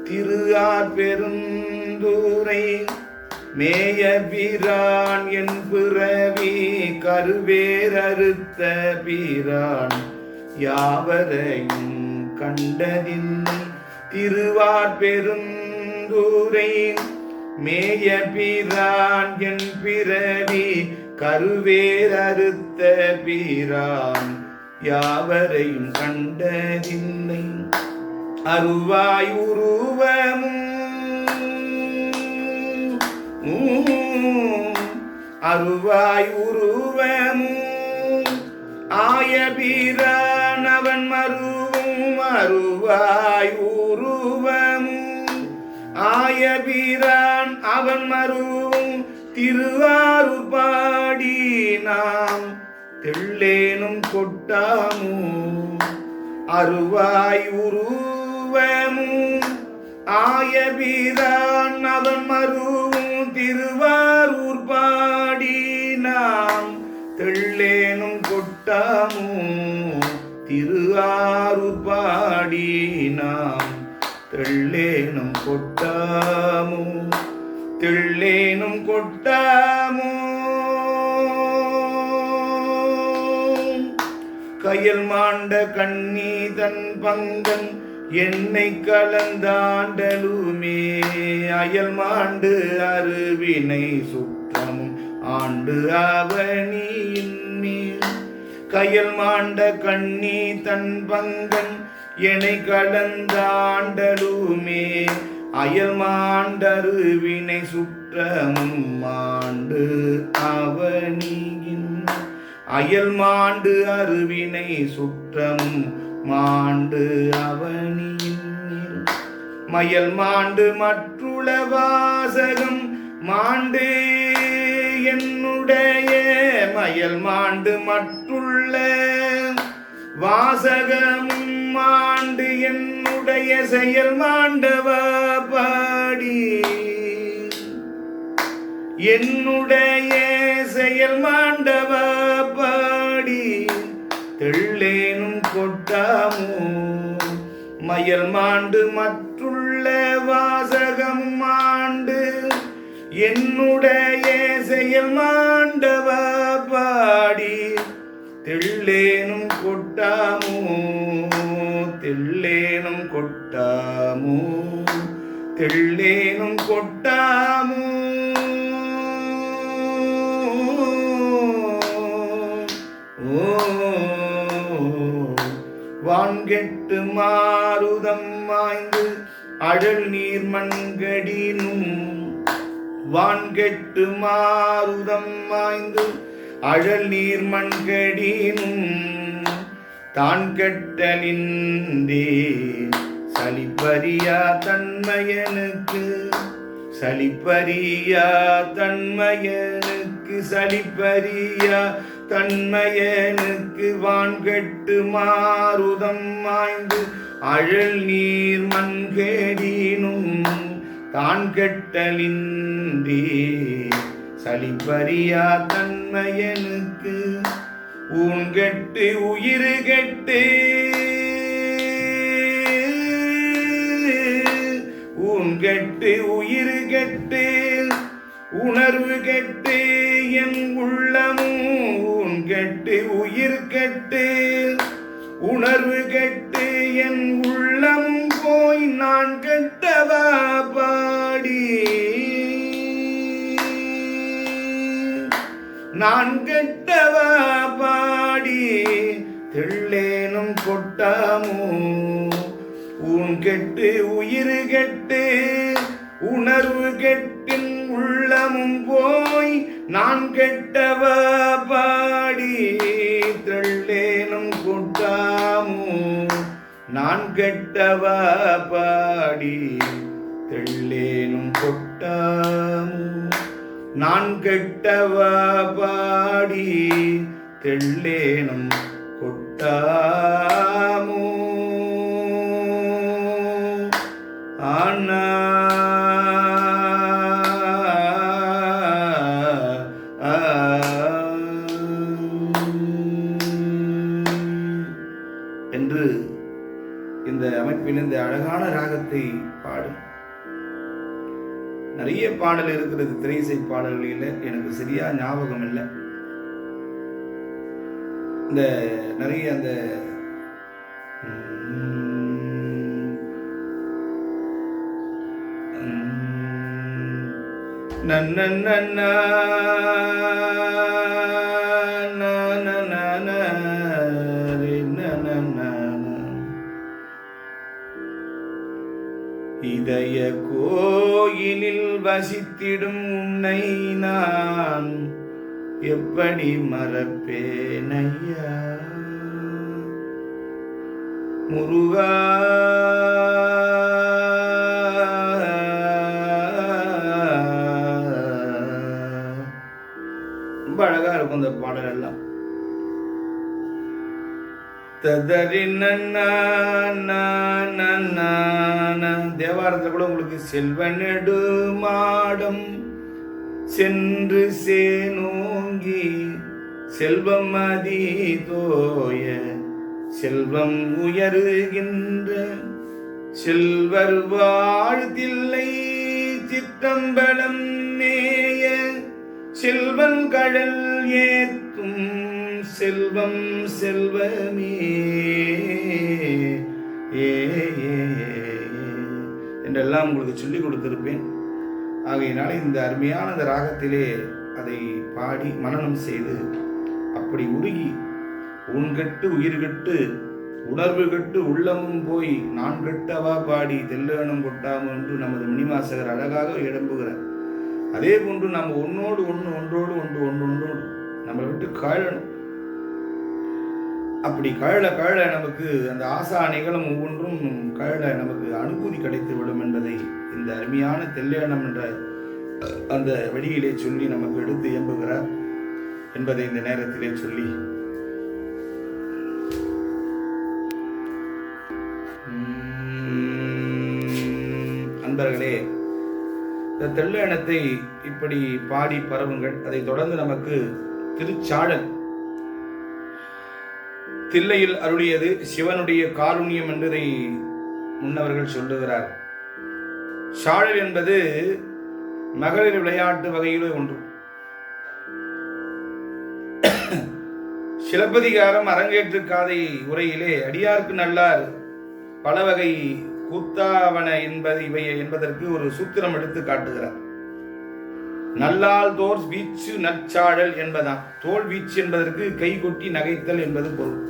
திருஆர் பெருந்துரை மேய பிரான் என் பிறவி கருவேரறுத்த பிரான் யாவரையும் கண்டதில்லை திருவார் பெருந்துரை மேய பிரான் என் பிறவி கருவேரறுத்த பிரான் யாவரையும் கண்டதில்லை அருவாய் உருவமும் அருவாய் உருவமும் ஆயபிரான் அவன் மருவும் அருவாய் உருவமும் ஆயபிரான் அவன் மருவும் திருவாரூர் பாடி நாம் தெள்ளேனும் கொட்டாமோ அருவாய் உருவமும் ஆயபிரான் அவன் மருவும் திருவாரூர் பாடி நாம் தெள்ளேனும் கொட்டாமோ திருவாரூர் பாடி நாம் தெள்ளேனும் கொட்டாமோ தெள்ளேனும் கொட்டாமோ கயல் மாண்ட கண்ணி தன் பங்கன் என்னை கலந்தாண்டலுமே அயல் மாண்டு அருவினை சுற்றமும் ஆண்டு அவனியின் மேல் கயல் மாண்ட கண்ணி தன் பங்கன் என்னை கலந்தாண்டலுமே அயல் மாண்டருவினை சுற்றமும் மாண்டு அவனியின் அயல் மாண்டு அருவினை சுற்றமும் மாண்டு அவனியின் மயல் மாண்டு மற்றுள வாசகம் மாண்டு என்னுடைய மயல் மாண்டு மற்றுள்ள வாசகமும் மாண்டு என்னுடைய செயல் மாண்டவ பாடி என்னுடைய செயல் மாண்டவ பாடி தெள்ளேனும் கொட்டாமோ மயல் மாண்டு மற்றுள்ள வாசகம் மாண்டு என்னுடைய செயல் மாண்டவ பாடி தெள்ளேனும் கொட்டாமோ தெள்ளேனும் கொட்டாமோ தெள்ளேனும் கொட்டாமோ வான்கெட்டு மாருதம் வாய்ந்து அழல் நீர் மண்கடினும் வான்கெட்டு மாருதம் வாய்ந்து அழல் நீர் மண்கடினும் தான் கெட்டலின்றே சலிப்பறியா தன்மையனுக்கு சலிப்பறியா தன்மையனுக்கு சலிப்பறியா தன்மையனுக்கு வான்கெட்டு மாருதம் வாய்ந்து அழல் நீர் மண்கடினும் தான் கெட்டலின்றே சலிப்பறியா தன்மையனுக்கு ஊன் கெட்டு உயிர் கெட்டு ஊன் கெட்டு உயிர் கெட்டு உணர்வு கெட்டு என் உள்ளமும் ஊன் கெட்டு உயிர் கெட்டு உணர்வு கெட்டு என் உள்ளமும் போய் நான் கெட்டவா பாடி நான் கெட்டவா பாடி தெள்ளேனும் கொட்டாமோ ஊன் கெட்டு உயிர் கெட்டு உணர்வு கெட்டின் உள்ளமும் போய் நான் கெட்டவா பாடி தெள்ளேனும் கொட்டாமோ நான் கெட்டவா பாடி தெள்ளேனும் கொட்டாமோ நான் கெட்டவா பாடி தெள்ளேனும் கொட்டாமோ ஆனா என்று இந்த அமைப்பில் இந்த அழகான ராகத்தை பாடும். நிறைய பாடல் இருக்கிறது திரையிசை பாடல்களில், எனக்கு சரியா ஞாபகம் இல்லை. இந்த நிறைய அந்த இதய கோயிலில் வசித்திடும் உன்னை நான் எப்படி மறப்பேனையா முருகா ரொம்ப அழகா இருக்கும் இந்த பாடல் எல்லாம். தேவாரத்தில் கூட உங்களுக்கு செல்வ நெடுமாடம் சென்று சேனோங்கி செல்வம் மதி தோய செல்வம் உயருகின்ற செல்வர் வாழ்த்தில்லை சிற்றம்பலம் மேய செல்வன் கடல் ஏத்தும் செல்வம் செல்வமே என்றெல்லாம் உங்களுக்கு சொல்லிக் கொடுத்திருப்பேன். ஆகையினால இந்த அருமையான அந்த ராகத்திலே அதை பாடி மனனம் செய்து அப்படி உருகி உன் கெட்டு உயிர் கெட்டு உணர்வு கெட்டு உள்ளமும் போய் நான் கெட்டவா பாடி தெல்லேனும் கொட்டாமோ என்று நமது மணிவாசகர் அழகாக இடம்புகிறார். அதே போன்று நம்ம ஒன்றோடு ஒன்று ஒன்றோடு ஒன்று ஒன்றொன்றோடு நம்மளை விட்டு கழணும். அப்படி கழல நமக்கு அந்த ஆசா நிகழும் ஒவ்வொன்றும் கழல நமக்கு அனுபூதி கிடைத்து விடும் என்பதை இந்த அருமையான தெல்லேனம் என்ற அந்த வழியிலே சொல்லி நமக்கு எடுத்து இயம்புகிறார் என்பதை இந்த நேரத்திலே சொல்லி அன்பர்களே, இந்த தெல்லேனத்தை இப்படி பாடி பரவுங்கள். அதை தொடர்ந்து நமக்கு திருச்சாழல் தில்லையில் அருளியது சிவனுடைய காருண்யம் என்பதை முன்னவர்கள் சொல்லுகிறார். சாழல் என்பது மகளிர் விளையாட்டு வகையிலே ஒன்று. சிலப்பதிகாரம் அரங்கேற்று காதை உரையிலே அடியார்க்கு நல்லார் பல வகை கூத்தாவன என்பதற்கு ஒரு சூத்திரம் எடுத்து காட்டுகிறார். நல்லால் தோர் வீச்சு நற்சாழல் என்பதான். தோல் வீச்சு என்பதற்கு கை கொட்டி நகைத்தல் என்பது பொருள்.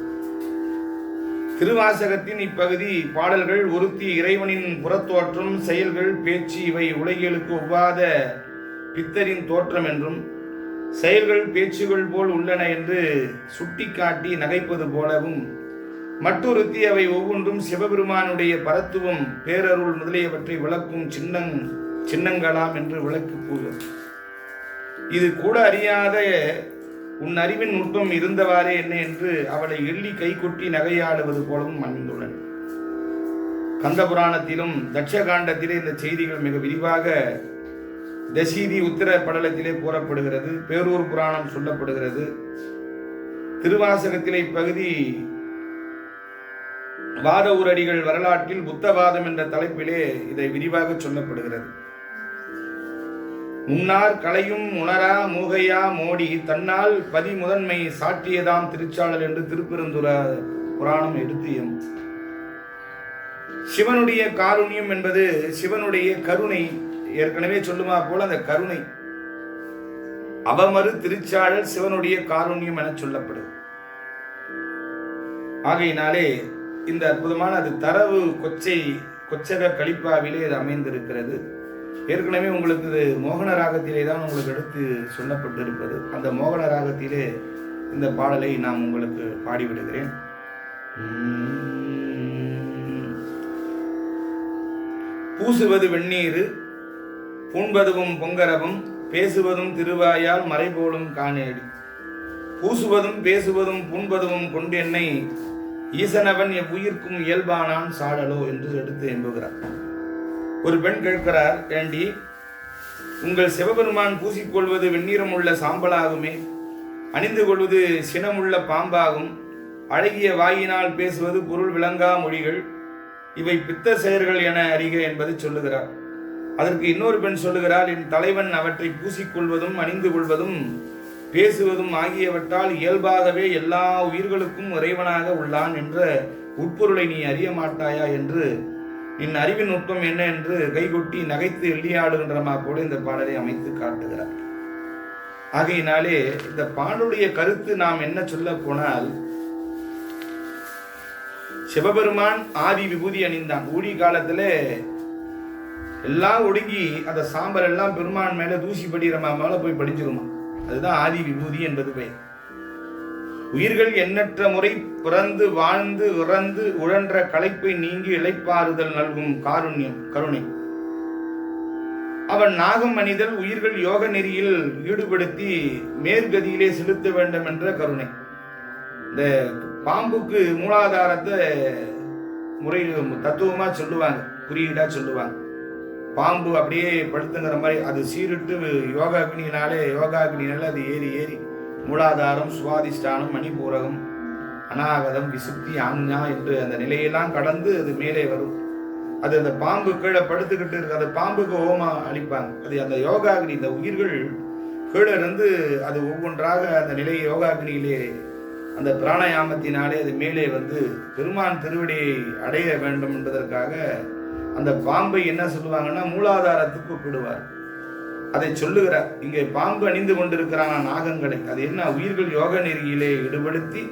திருவாசகத்தின் இப்பகுதி பாடல்கள் ஒருத்தி இறைவனின் புறத்தோற்றம் செயல்கள் பேச்சு இவை உலகியலுக்கு ஒவ்வாத பித்தரின் தோற்றம் என்றும் செயல்கள் பேச்சுகள் போல் உள்ளன என்று சுட்டிக்காட்டி நகைப்பது போலவும் மற்றொருத்தி அவை ஒவ்வொன்றும் சிவபெருமானுடைய பரத்துவம் பேரருள் முதலியவற்றை விளக்கும் சின்னங்களாம் என்று விளக்கு கூறும். இது கூட அறியாத உன் அறிவின் நுட்பம் இருந்தவாறே என்ன என்று அவளை எள்ளி கை கொட்டி நகையாடுவது போலவும் அமைந்துள்ளன. கந்த புராணத்திலும் தட்சகாண்டத்திலே இந்த செய்திகள் மிக விரிவாக தசீதி உத்திர படலத்திலே கூறப்படுகிறது. பேரூர் புராணம் சொல்லப்படுகிறது. திருவாசகத்திலே இப்பகுதி வாத ஊரடிகள் வரலாற்றில் புத்தவாதம் என்ற தலைப்பிலே இதை விரிவாக சொல்லப்படுகிறது. முன்னார் கலையும் உணரா மூகையா மோடி தன்னால் பதிமுதன்மை சாற்றியதாம் திருச்சாளர் என்று திருப்பெருந்துற புராணம் எடுத்து எம். சிவனுடைய காருண்யம் என்பது சிவனுடைய கருணை. ஏற்கனவே சொல்லுமா போல அந்த கருணை அவமறு திருச்சாளர் சிவனுடைய காருண்யம் என சொல்லப்படும். ஆகையினாலே இந்த அற்புதமான அது தரவு கொச்சக கலிப்பாவிலே இது அமைந்திருக்கிறது. ஏற்கனவே உங்களுக்கு இது மோகன ராகத்திலே தான் உங்களுக்கு எடுத்து சொல்லப்பட்டிருப்பது. அந்த மோகன ராகத்திலே இந்த பாடலை நான் உங்களுக்கு பாடிவிடுகிறேன். பூசுவது வெந்நீர் பூண்பதுவும் பொங்கரவும் பேசுவதும் திருவாயால் மறைபோலும் காணேடி. பூசுவதும் பேசுவதும் பூண்பதும் கொண்டென்னை ஈசனவன் எவ்வுயிர்க்கும் இயல்பானான் சாடலோ என்று எடுத்து எம்புகிறார். ஒரு பெண் கேட்கிறார், ஏண்டி உங்கள் சிவபெருமான் பூசிக்கொள்வது வெந்நீரமுள்ள சாம்பலாகுமே, அணிந்து கொள்வது சினமுள்ள பாம்பாகும், அழகிய வாயினால் பேசுவது பொருள் விளங்கா மொழிகள், இவை பித்த செயல்கள் என அறிக என்பதை சொல்லுகிறார். அதற்கு இன்னொரு பெண் சொல்லுகிறார், என் தலைவன் அவற்றை பூசிக்கொள்வதும் அணிந்து கொள்வதும் பேசுவதும் ஆகியவற்றால் இயல்பாகவே எல்லா உயிர்களுக்கும் இறைவனாக உள்ளான் என்ற உட்பொருளை நீ அறிய மாட்டாயா என்று என் அறிவின் நுட்பம் என்ன என்று கைகொட்டி நகைத்து எள்ளியாடுகின்றமா போல இந்த பாடலை அமைத்து காட்டுகிறார். ஆகையினாலே இந்த பாடலுடைய கருத்து நாம் என்ன சொல்ல போனால், சிவபெருமான் ஆதி விபூதி அணிந்தான். ஊழி காலத்துல எல்லாம் ஒடுங்கி அந்த சாம்பல் எல்லாம் பெருமான் மேல தூசி படிக்கிறமா மேல போய் படிச்சிருமா. அதுதான் ஆதி விபூதி என்பது பெயர். உயிர்கள் எண்ணற்ற முறை பிறந்து வாழ்ந்து இறந்து உழன்ற களைப்பை நீங்கி இளைப்பாறுதல் நல்கும் காருண்யம் கருணை. அவன் நாகம் அணிதல் உயிர்கள் யோக நெறியில் ஈடுபடுத்தி மேற்கதியிலே செலுத்த வேண்டும் என்ற கருணை. இந்த பாம்புக்கு மூலாதாரத்தை முறை தத்துவமா சொல்லுவாங்க, குறியீடா சொல்லுவாங்க. பாம்பு அப்படியே படுத்துங்கிற மாதிரி அது சீரிட்டு யோகாக்னினால அது ஏறி ஏறி மூலாதாரம், சுவாதிஷ்டானம், மணிபூரகம், அநாகதம், விசுப்தி, ஆஞ்ஞா என்று அந்த நிலையெல்லாம் கடந்து அது மேலே வரும். அது அந்த பாம்பு கீழே படுத்துக்கிட்டு இருக்கு. அந்த பாம்புக்கு ஹோமா அளிப்பாங்க. அது அந்த யோகாக்னி, இந்த உயிர்கள் கீழே இருந்து அது ஒவ்வொன்றாக அந்த நிலையை யோகாக்னியிலே அந்த பிராணயாமத்தினாலே அது மேலே வந்து பெருமான் திருவடியை அடைய வேண்டும் என்பதற்காக அந்த பாம்பை என்ன சொல்லுவாங்கன்னா மூலாதாரத்துக்கு ஒப்பிடுவார். அதை சொல்லுகிறார். இங்கே பாம்பு அணிந்து கொண்டிருக்கிறான நாகங்களை, அது என்ன, உயிர்கள் யோக நெறியிலே ஈடுபடுத்தி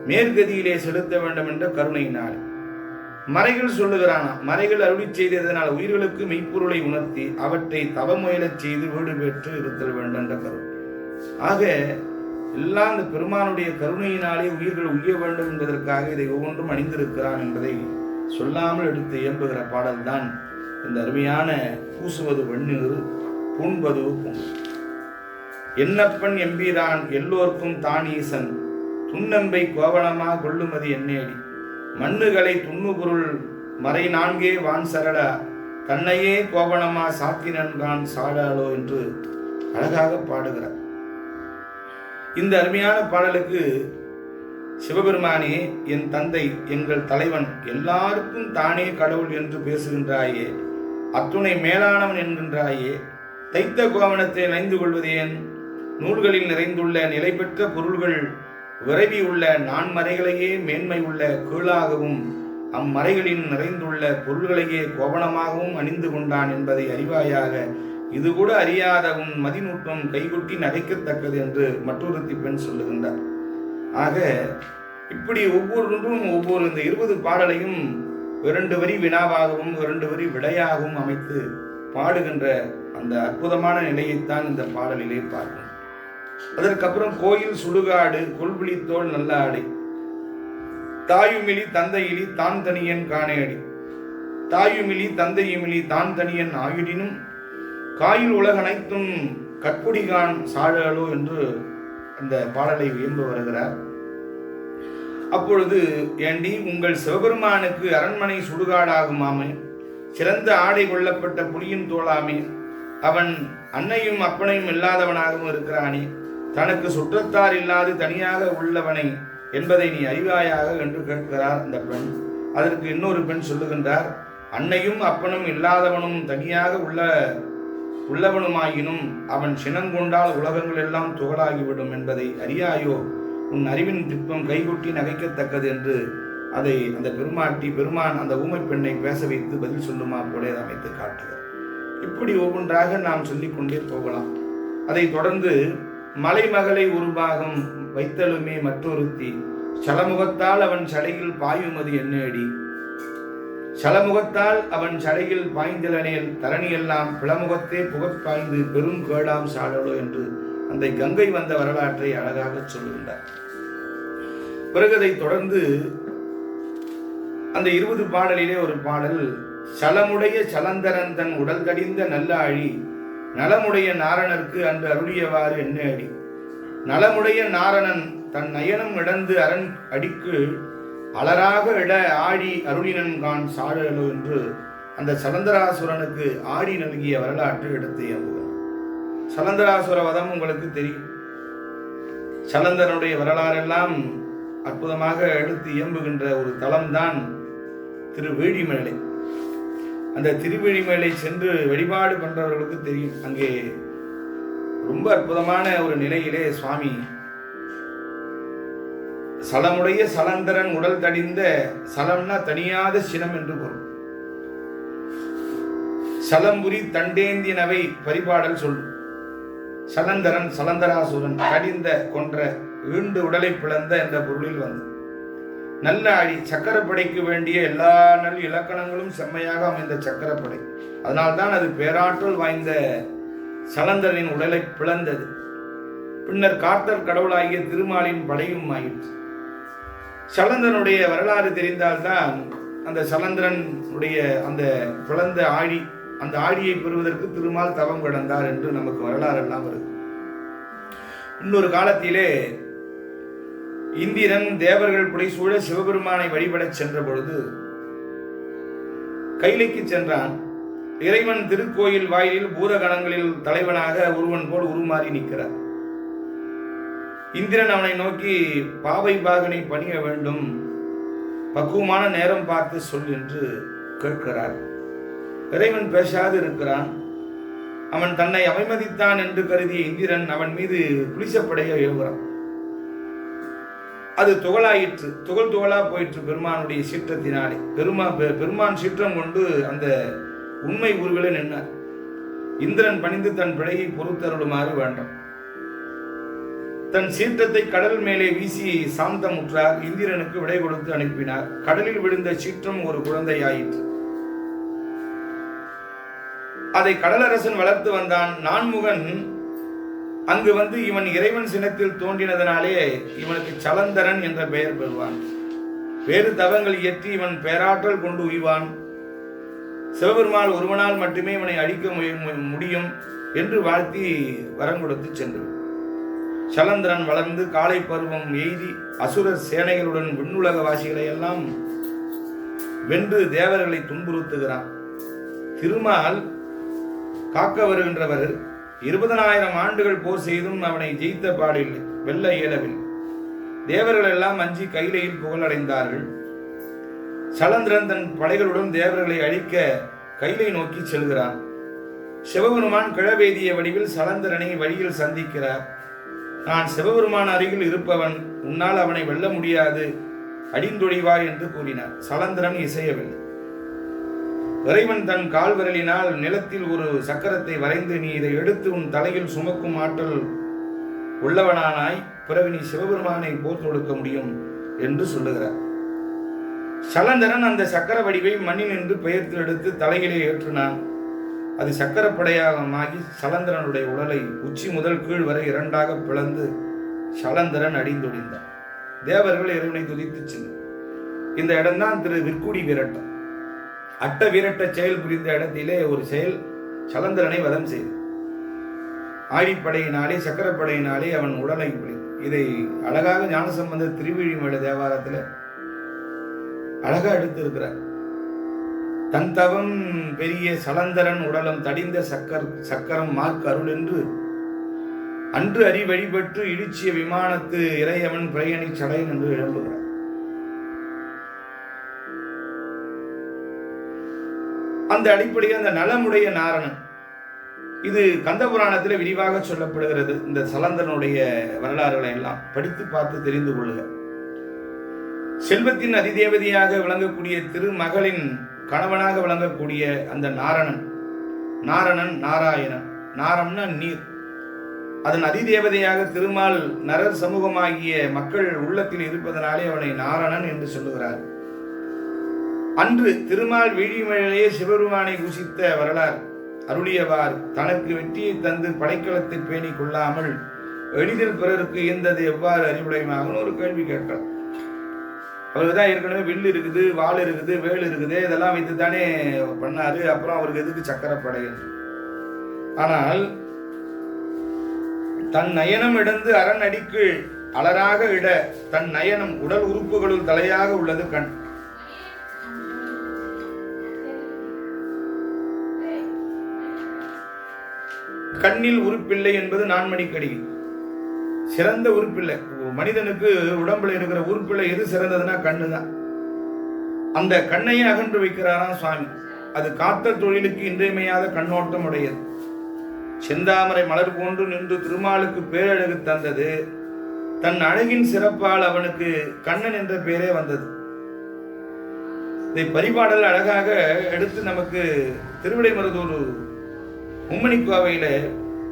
மேற்கதியிலே செலுத்த வேண்டும் என்ற கருணையினால். மறைகள் சொல்லுகிறானா, மறைகள் அருளி செய்ததனால் உயிர்களுக்கு மெய்ப்பொருளை உணர்த்தி அவற்றை தவமுயலச் செய்து வீடு பெற்று இருத்தல் வேண்டும் என்ற கருணை. ஆக எல்லாம் இந்த பெருமானுடைய கருணையினாலே உயிர்கள் உய்ய வேண்டும் என்பதற்காக இதை ஒவ்வொன்றும் அணிந்திருக்கிறான் என்பதை சொல்லாமல் எடுத்து இயம்புகிற பாடல் தான் இந்த அருமையான பூசுவது வெந்நீர் பூண்பது பொங்கு. என்னப்பன் எம்பீரான் எல்லோர்க்கும் தான் ஈசன் துண்ணம்பை கோவணமா கொள்ளுமதி என்னேடி மண்ணுகளை துண்ணு பொருள் மறை நான்கே வான் சரடா தன்னையே கோவணமா சாத்தினன்கான் சாடாலோ என்று அழகாக பாடுகிறார். இந்த அருமையான பாடலுக்கு சிவபெருமானே, என் தந்தை, எங்கள் தலைவன், எல்லாருக்கும் தானே கடவுள் என்று பேசுகின்றாயே, அத்துணை மேலானவன் என்கின்றாயே, தைத்த கோவணத்தை நைந்து கொள்வதேன், நூல்களில் நிறைந்துள்ள நிலை பெற்ற பொருள்கள் விரைவி உள்ள நான்மறைகளையே மேன்மை உள்ள கீழாகவும் அம்மறைகளில் நிறைந்துள்ள பொருள்களையே கோவணமாகவும் அணிந்து கொண்டான் என்பதை அறிவாயாக, இது கூட அறியாத உன் மதிநூட்டம் கைகுட்டி நகைக்கத்தக்கது என்று மற்றொரு பெண் சொல்லுகின்றார். ஆக இப்படி ஒவ்வொன்றும் ஒவ்வொரு இந்த 20 பாடலையும் 2 வரி வினாவாகவும் 2 வரி விடையாகவும் அமைத்து பாடுகின்ற அந்த அற்புதமான நிலையைத்தான் இந்த பாடலிலே பார்க்கணும். அதற்கப்புறம் கோயில் சுடுகாடு கொள்விழித்தோள் நல்ல ஆடை தாயுமிலி தந்தையிலி தான் தனியன் காணேடி தாயுமிலி தந்தையுமிலி தான் தனியன் ஆயுடினும் காயில் உலகனைத்தும் கற்புடிகான் சாழலோ என்று அந்த பாடலை வியம்பு வருகிறார். அப்பொழுது, ஏண்டி உங்கள் சிவபெருமானுக்கு அரண்மனை சுடுகாடாகுமாமே, சிறந்த ஆடை கொள்ளப்பட்ட புலியின் தோளாமே, அவன் அன்னையும் அப்பனையும் இல்லாதவனாகவும் இருக்கிறானே, தனக்கு சுற்றத்தார் இல்லாது தனியாக உள்ளவனை என்பதை நீ அறிவாயாக என்று கேட்கிறார் அந்த பெண். அதற்கு இன்னொரு பெண் சொல்லுகின்றார், அன்னையும் அப்பனும் இல்லாதவனும் தனியாக உள்ளவனுமாயினும் அவன் சினங்கொண்டால் உலகங்கள் எல்லாம் துகளாகிவிடும் என்பதை அறியாயோ? உன் அறிவின் திட்பம் கைகொட்டி நகைக்கத்தக்கது என்று அதை அந்த பெருமான் அந்த ஊமை பெண்ணை பேச வைத்து பதில் சொல்லுமா போல அமைத்து காட்டுகிறார். இப்படி ஒவ்வொன்றாக நாம் சொல்லிக்கொண்டே போகலாம். அதை தொடர்ந்து மலைமகளை உருபாகம் வைத்தலுமே மற்றொருத்தி சலமுகத்தால் அவன் சடையில் பாயுமது என்னடி. சலமுகத்தால் அவன் சடையில் பாய்ந்தலனேல் தரணியெல்லாம் பிளமுகத்தே புகப்பாய்ந்து பெரும் கேடாம் சாடலோ என்று அந்த கங்கை வந்த வரலாற்றை அழகாக சொல்லுகின்றார். பிறகு அதை தொடர்ந்து அந்த 20 பாடலிலே ஒரு பாடல், சலமுடைய சலந்தரன் தன் உடல் கடிந்த நல்ல அழி நலமுடைய நாரணர்க்கு அன்று அருளியவாறு என்ன அடி. நலமுடைய நாரணன் தன் நயனம் இடந்து அரண் அடிக்கு அலராக இட ஆடி அருளினன்கான் சாழலோ என்று அந்த சலந்தராசுரனுக்கு ஆடி நல்கிய வரலாற்று எடுத்து எம்புகிறார். சலந்தராசுர வதம் உங்களுக்கு தெரியும். சலந்தரனுடைய வரலாறெல்லாம் அற்புதமாக எடுத்து இயம்புகின்ற ஒரு தலம்தான் திருவேழிமலை. அந்த திருவேழிமலை சென்று வழிபாடு பண்றவர்களுக்கு தெரியும். அங்கே ரொம்ப அற்புதமான ஒரு நிலையிலே சுவாமி சலமுடைய சலந்தரன் உடல் தடிந்த, சலம்னா தனியாத சினம் என்று பொருள். சலம்புரி தண்டேந்தினவை பரிபாடல் சொல். சலந்தரன் சலந்தராசுரன் கடிந்த கொன்ற ஈண்டு உடலை பிளந்த என்ற பொருளில் வந்து நல்ல அழி சக்கரப்படைக்கு வேண்டிய எல்லா நல் இலக்கணங்களும் செம்மையாக அமைந்த சக்கரப்படை. அதனால்தான் அது பேராற்றல் வாய்ந்த சலந்தரனின் உடலை பிளந்தது. பின்னர் காத்தல் கடவுளாகிய திருமாலின் படையும் ஆயிற்று. சலந்தரனுடைய வரலாறு தெரிந்தால்தான் அந்த சலந்தரனுடைய அந்த பிளந்த ஆழி, அந்த ஆழியை பெறுவதற்கு திருமால் தவம் கிடந்தார் என்று நமக்கு வரலாறு எல்லாம் வருது. இன்னொரு காலத்திலே இந்திரன் தேவர்கள் புடைசூழ சிவபெருமானை வழிபடச் சென்ற பொழுது கைலைக்கு சென்றான். இறைவன் திருக்கோயில் வாயிலில் பூதகணங்களில் தலைவனாக ஒருவன் போல் உருமாறி நிற்கிறார். இந்திரன் அவனை நோக்கி பாவை பாகனை பணிய வேண்டும், பக்குவமான நேரம் பார்த்து சொல் என்று கேட்கிறார். இறைவன் பேசாது இருக்கிறான். அவன் தன்னை அவமதித்தான் என்று கருதிய இந்திரன் அவன் மீது புலிசப்படைய ஏவுகிறான். அது துகளாயிற்று, துகளா போயிற்று பெருமானுடைய சீற்றத்தினாலே. பெருமான் சீற்றம் கொண்டு அந்த உண்மை உருவிலே நின்றார். இந்திரன் பணிந்து தன் பிழையை பொறுத்தருளுமாறு வேண்டாம். தன் சீற்றத்தை கடல் மேலே வீசி சாந்தமுற்றார். இந்திரனுக்கு விடை கொடுத்து அனுப்பினார். கடலில் விழுந்த சீற்றம் ஒரு குழந்தையாயிற்று. அதை கடலரசன் வளர்த்து வந்தான். நான்முகன் அங்கு வந்து இவன் இறைவன் சினத்தில் தோன்றினதனாலே இவனுக்கு சலந்தரன் என்ற பெயர் பெறுவான். வேறு தவங்கள் இயற்றி இவன் பேராற்றல் கொண்டு உய்வான். சிவபெருமாள் ஒருவனால் மட்டுமே இவனை அழிக்க முடியும் என்று வாழ்த்தி வரம் கொடுத்து சென்று சலந்தரன் வளர்ந்து காலை பருவம் எய்தி அசுரர் சேனைகளுடன் விண்ணுலக வாசிகளை எல்லாம் வென்று தேவர்களை துன்புறுத்துகிறான். திருமால் காக்க வருகின்றவர் 20,000 ஆண்டுகள் போர் செய்தும் அவனை ஜெயித்த பாடில்லை, வெல்ல இயலவில்லை. தேவர்கள் எல்லாம் அஞ்சி கைலையில் புகழடைந்தார்கள். சலந்திரன் தன் படைகளுடன் தேவர்களை அழிக்க கைலை நோக்கி செல்கிறான். சிவபெருமான் கிழவேதிய வடிவில் சலந்திரனை வழியில் சந்திக்கிறார். நான் சிவபெருமான் அருகில் இருப்பவன், உன்னால் அவனை வெல்ல முடியாது, அடிந்தொழிவாய் என்று கூறினார். சலந்திரன் இசையவில்லை. இறைவன் தன் கால் விரலினால் நிலத்தில் ஒரு சக்கரத்தை வரைந்து, நீ இதை எடுத்து உன் தலையில் சுமக்கும் ஆற்றல் உள்ளவனானாய், பிறகு நீ சிவபெருமானை போர் தொடுக்க முடியும் என்று சொல்லுகிறார். சலந்தரன் அந்த சக்கர வடிவை மண்ணில் நின்று பெயர்த்து எடுத்து தலையிலே ஏற்றினான். அது சக்கரப்படையாகமாகி சலந்தரனுடைய உடலை உச்சி முதல் கீழ் வரை 2ஆக பிளந்து சலந்தரன் அடிந்தொழிந்தார். தேவர்கள் இறைவனை துதித்து சென்று இந்த இடம்தான் திரு விற்குடி வீரட்டம். அட்ட வீரட்ட செயல் புரிந்த இடத்திலே ஒரு செயல் சலந்தரனை வதம் செய்து ஆழிப்படையினாலே சக்கரப்படையினாலே அவன் உடலை இதை அழகாக ஞானசம்பந்த திருவிழிமலை தேவாரத்தில் அழகா எடுத்திருக்கிறார். தன் தவம் பெரிய சலந்தரன் உடலம் தடிந்த சக்கரம் மார்க் அருள் என்று அன்று அறி வழிபட்டு இடிச்சிய விமானத்து இறையவன் பிரயணி சடையன் என்று எழும்புகிறார். அந்த அடிப்படையில் அந்த நலமுடைய நாரணன், இது கந்த புராணத்தில் விரிவாக சொல்லப்படுகிறது. இந்த சலந்தனுடைய வரலாறுகளை எல்லாம் படித்து பார்த்து தெரிந்து கொள்ளுக. செல்வத்தின் அதிதேவதையாக விளங்கக்கூடிய திருமகளின் கணவனாக விளங்கக்கூடிய அந்த நாரணன், நாராயணன், நாரம்னா நீர், அதன் அதிதேவதையாக திருமால் நரர் சமூகமாகிய மக்கள் உள்ளத்தில் இருப்பதனாலே அவனை நாரணன் என்று சொல்லுகிறார். அன்று திருமால் விழிமழையே சிவபெருமானை பூசித்த வரலாறு அருளியவார் தனக்கு வெற்றியை தந்து படைக்கலத்தை பேணி கொள்ளாமல் எளிதில் பிறருக்கு இயந்தது எவ்வாறு அறிவுடையமாகனு ஒரு கேள்வி கேட்கிறார். அவருக்கு தான் ஏற்கனவே வில்லு இருக்குது, வாள் இருக்குது, வேல் இருக்குது, இதெல்லாம் வைத்து தானே பண்ணாரு. அப்புறம் அவருக்கு எதுக்கு சக்கரப்படை என்று. ஆனால் தன் நயனம் இடந்து அரண் அடிக்கு அலராக இட தன் நயனம் உடல் உறுப்புகளுள் தலையாக உள்ளது கண். கண்ணில் உறுப்பில்லை என்பது நான்மணிக்கடி. சிறந்த உறுப்பில்லை. மனிதனுக்கு உடம்புல இருக்கிற உறுப்பில்லை எது சிறந்ததுன்னா கண்ணு தான். அந்த கண்ணையே அகன்று வைக்கிறாராம் சுவாமி. அது காத்தல் தொழிலுக்கு இன்றியமையாத கண்ணோட்டம் உடையது. செந்தாமரை மலர் போன்று நின்று திருமாலுக்கு பேரழகு தந்தது. தன் அழகின் சிறப்பால் அவனுக்கு கண்ணன் என்ற பெயரே வந்தது. இதை பரிபாடல் அழகாக எடுத்து நமக்கு திருவிடைமருதூர் மும்மணிக்கோவையில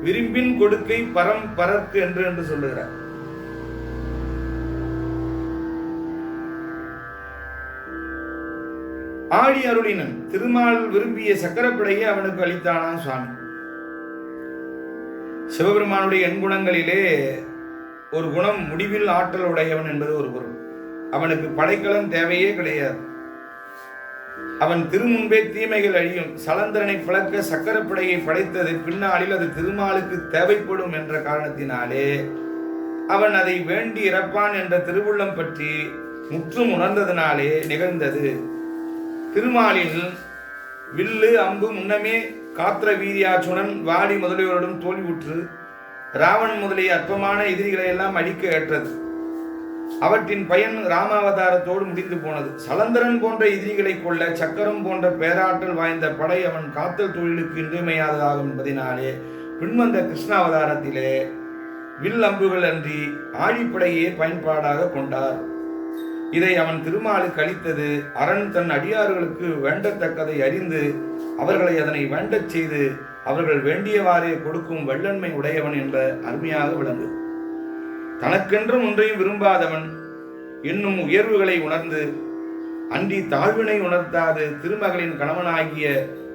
விரும்பின் கொடுக்கை பரம் பரற்கு என்று சொல்லுகிறார். ஆடி அருளினன் திருமால் விரும்பிய சக்கரப்படையை அவனுக்கு அளித்தானாம் சுவாமி. சிவபெருமானுடைய எண்குணங்களிலே ஒரு குணம் முடிவில் ஆற்றல் உடையவன் என்பது ஒரு பொருள். அவனுக்கு படைக்கலம் தேவையே கிடையாது. அவன் திருமுன்பே தீமைகள் அழியும். சலந்தரனை பிளக்க சக்கரப்படையை படைத்தது பின்னாளில் அது திருமாலுக்கு தேவைப்படும் என்ற காரணத்தினாலே அவன் அதை வேண்டி இறப்பான் என்ற திருவுள்ளம் பற்றி முற்றும் உணர்ந்ததினாலே நிகழ்ந்தது. திருமாலில் வில்லு அம்பு முன்னமே காத்திர வீரியாச்சுடன் வாடி முதலியோருடன் தோல்வியுற்று ராவணன் முதலிய அற்பமான எதிரிகளை எல்லாம் அழிக்க ஏற்றது. அவற்றின் பயன் ராமாவதாரத்தோடு முடிந்து போனது. சலந்தரன் போன்ற எதிரிகளை கொள்ள சக்கரம் போன்ற பேராற்றல் வாய்ந்த படை அவன் காத்தல் தொழிலுக்கு இன்றியமையாததாகும் என்பதனாலே பின்வந்த கிருஷ்ணாவதாரத்திலே வில் அம்புகள் அன்றி ஆழிப்படையே பயன்பாடாக கொண்டார். இதை அவன் திருமாலுக்கு அளித்தது அரண் தன் அடியார்களுக்கு வேண்டத்தக்கதை அறிந்து அவர்களை அதனை வேண்டச் செய்து அவர்கள் வேண்டியவாறே கொடுக்கும் வெள்ளன்மை உடையவன் என்ற அருமையாக விளங்கு. தனக்கென்றும் ஒன்றையும் விரும்பாதவன் என்னும் உயர்வுகளை உணர்ந்து அன்றி தாழ்வினை உணர்த்தாது திருமகளின் கணவனாகிய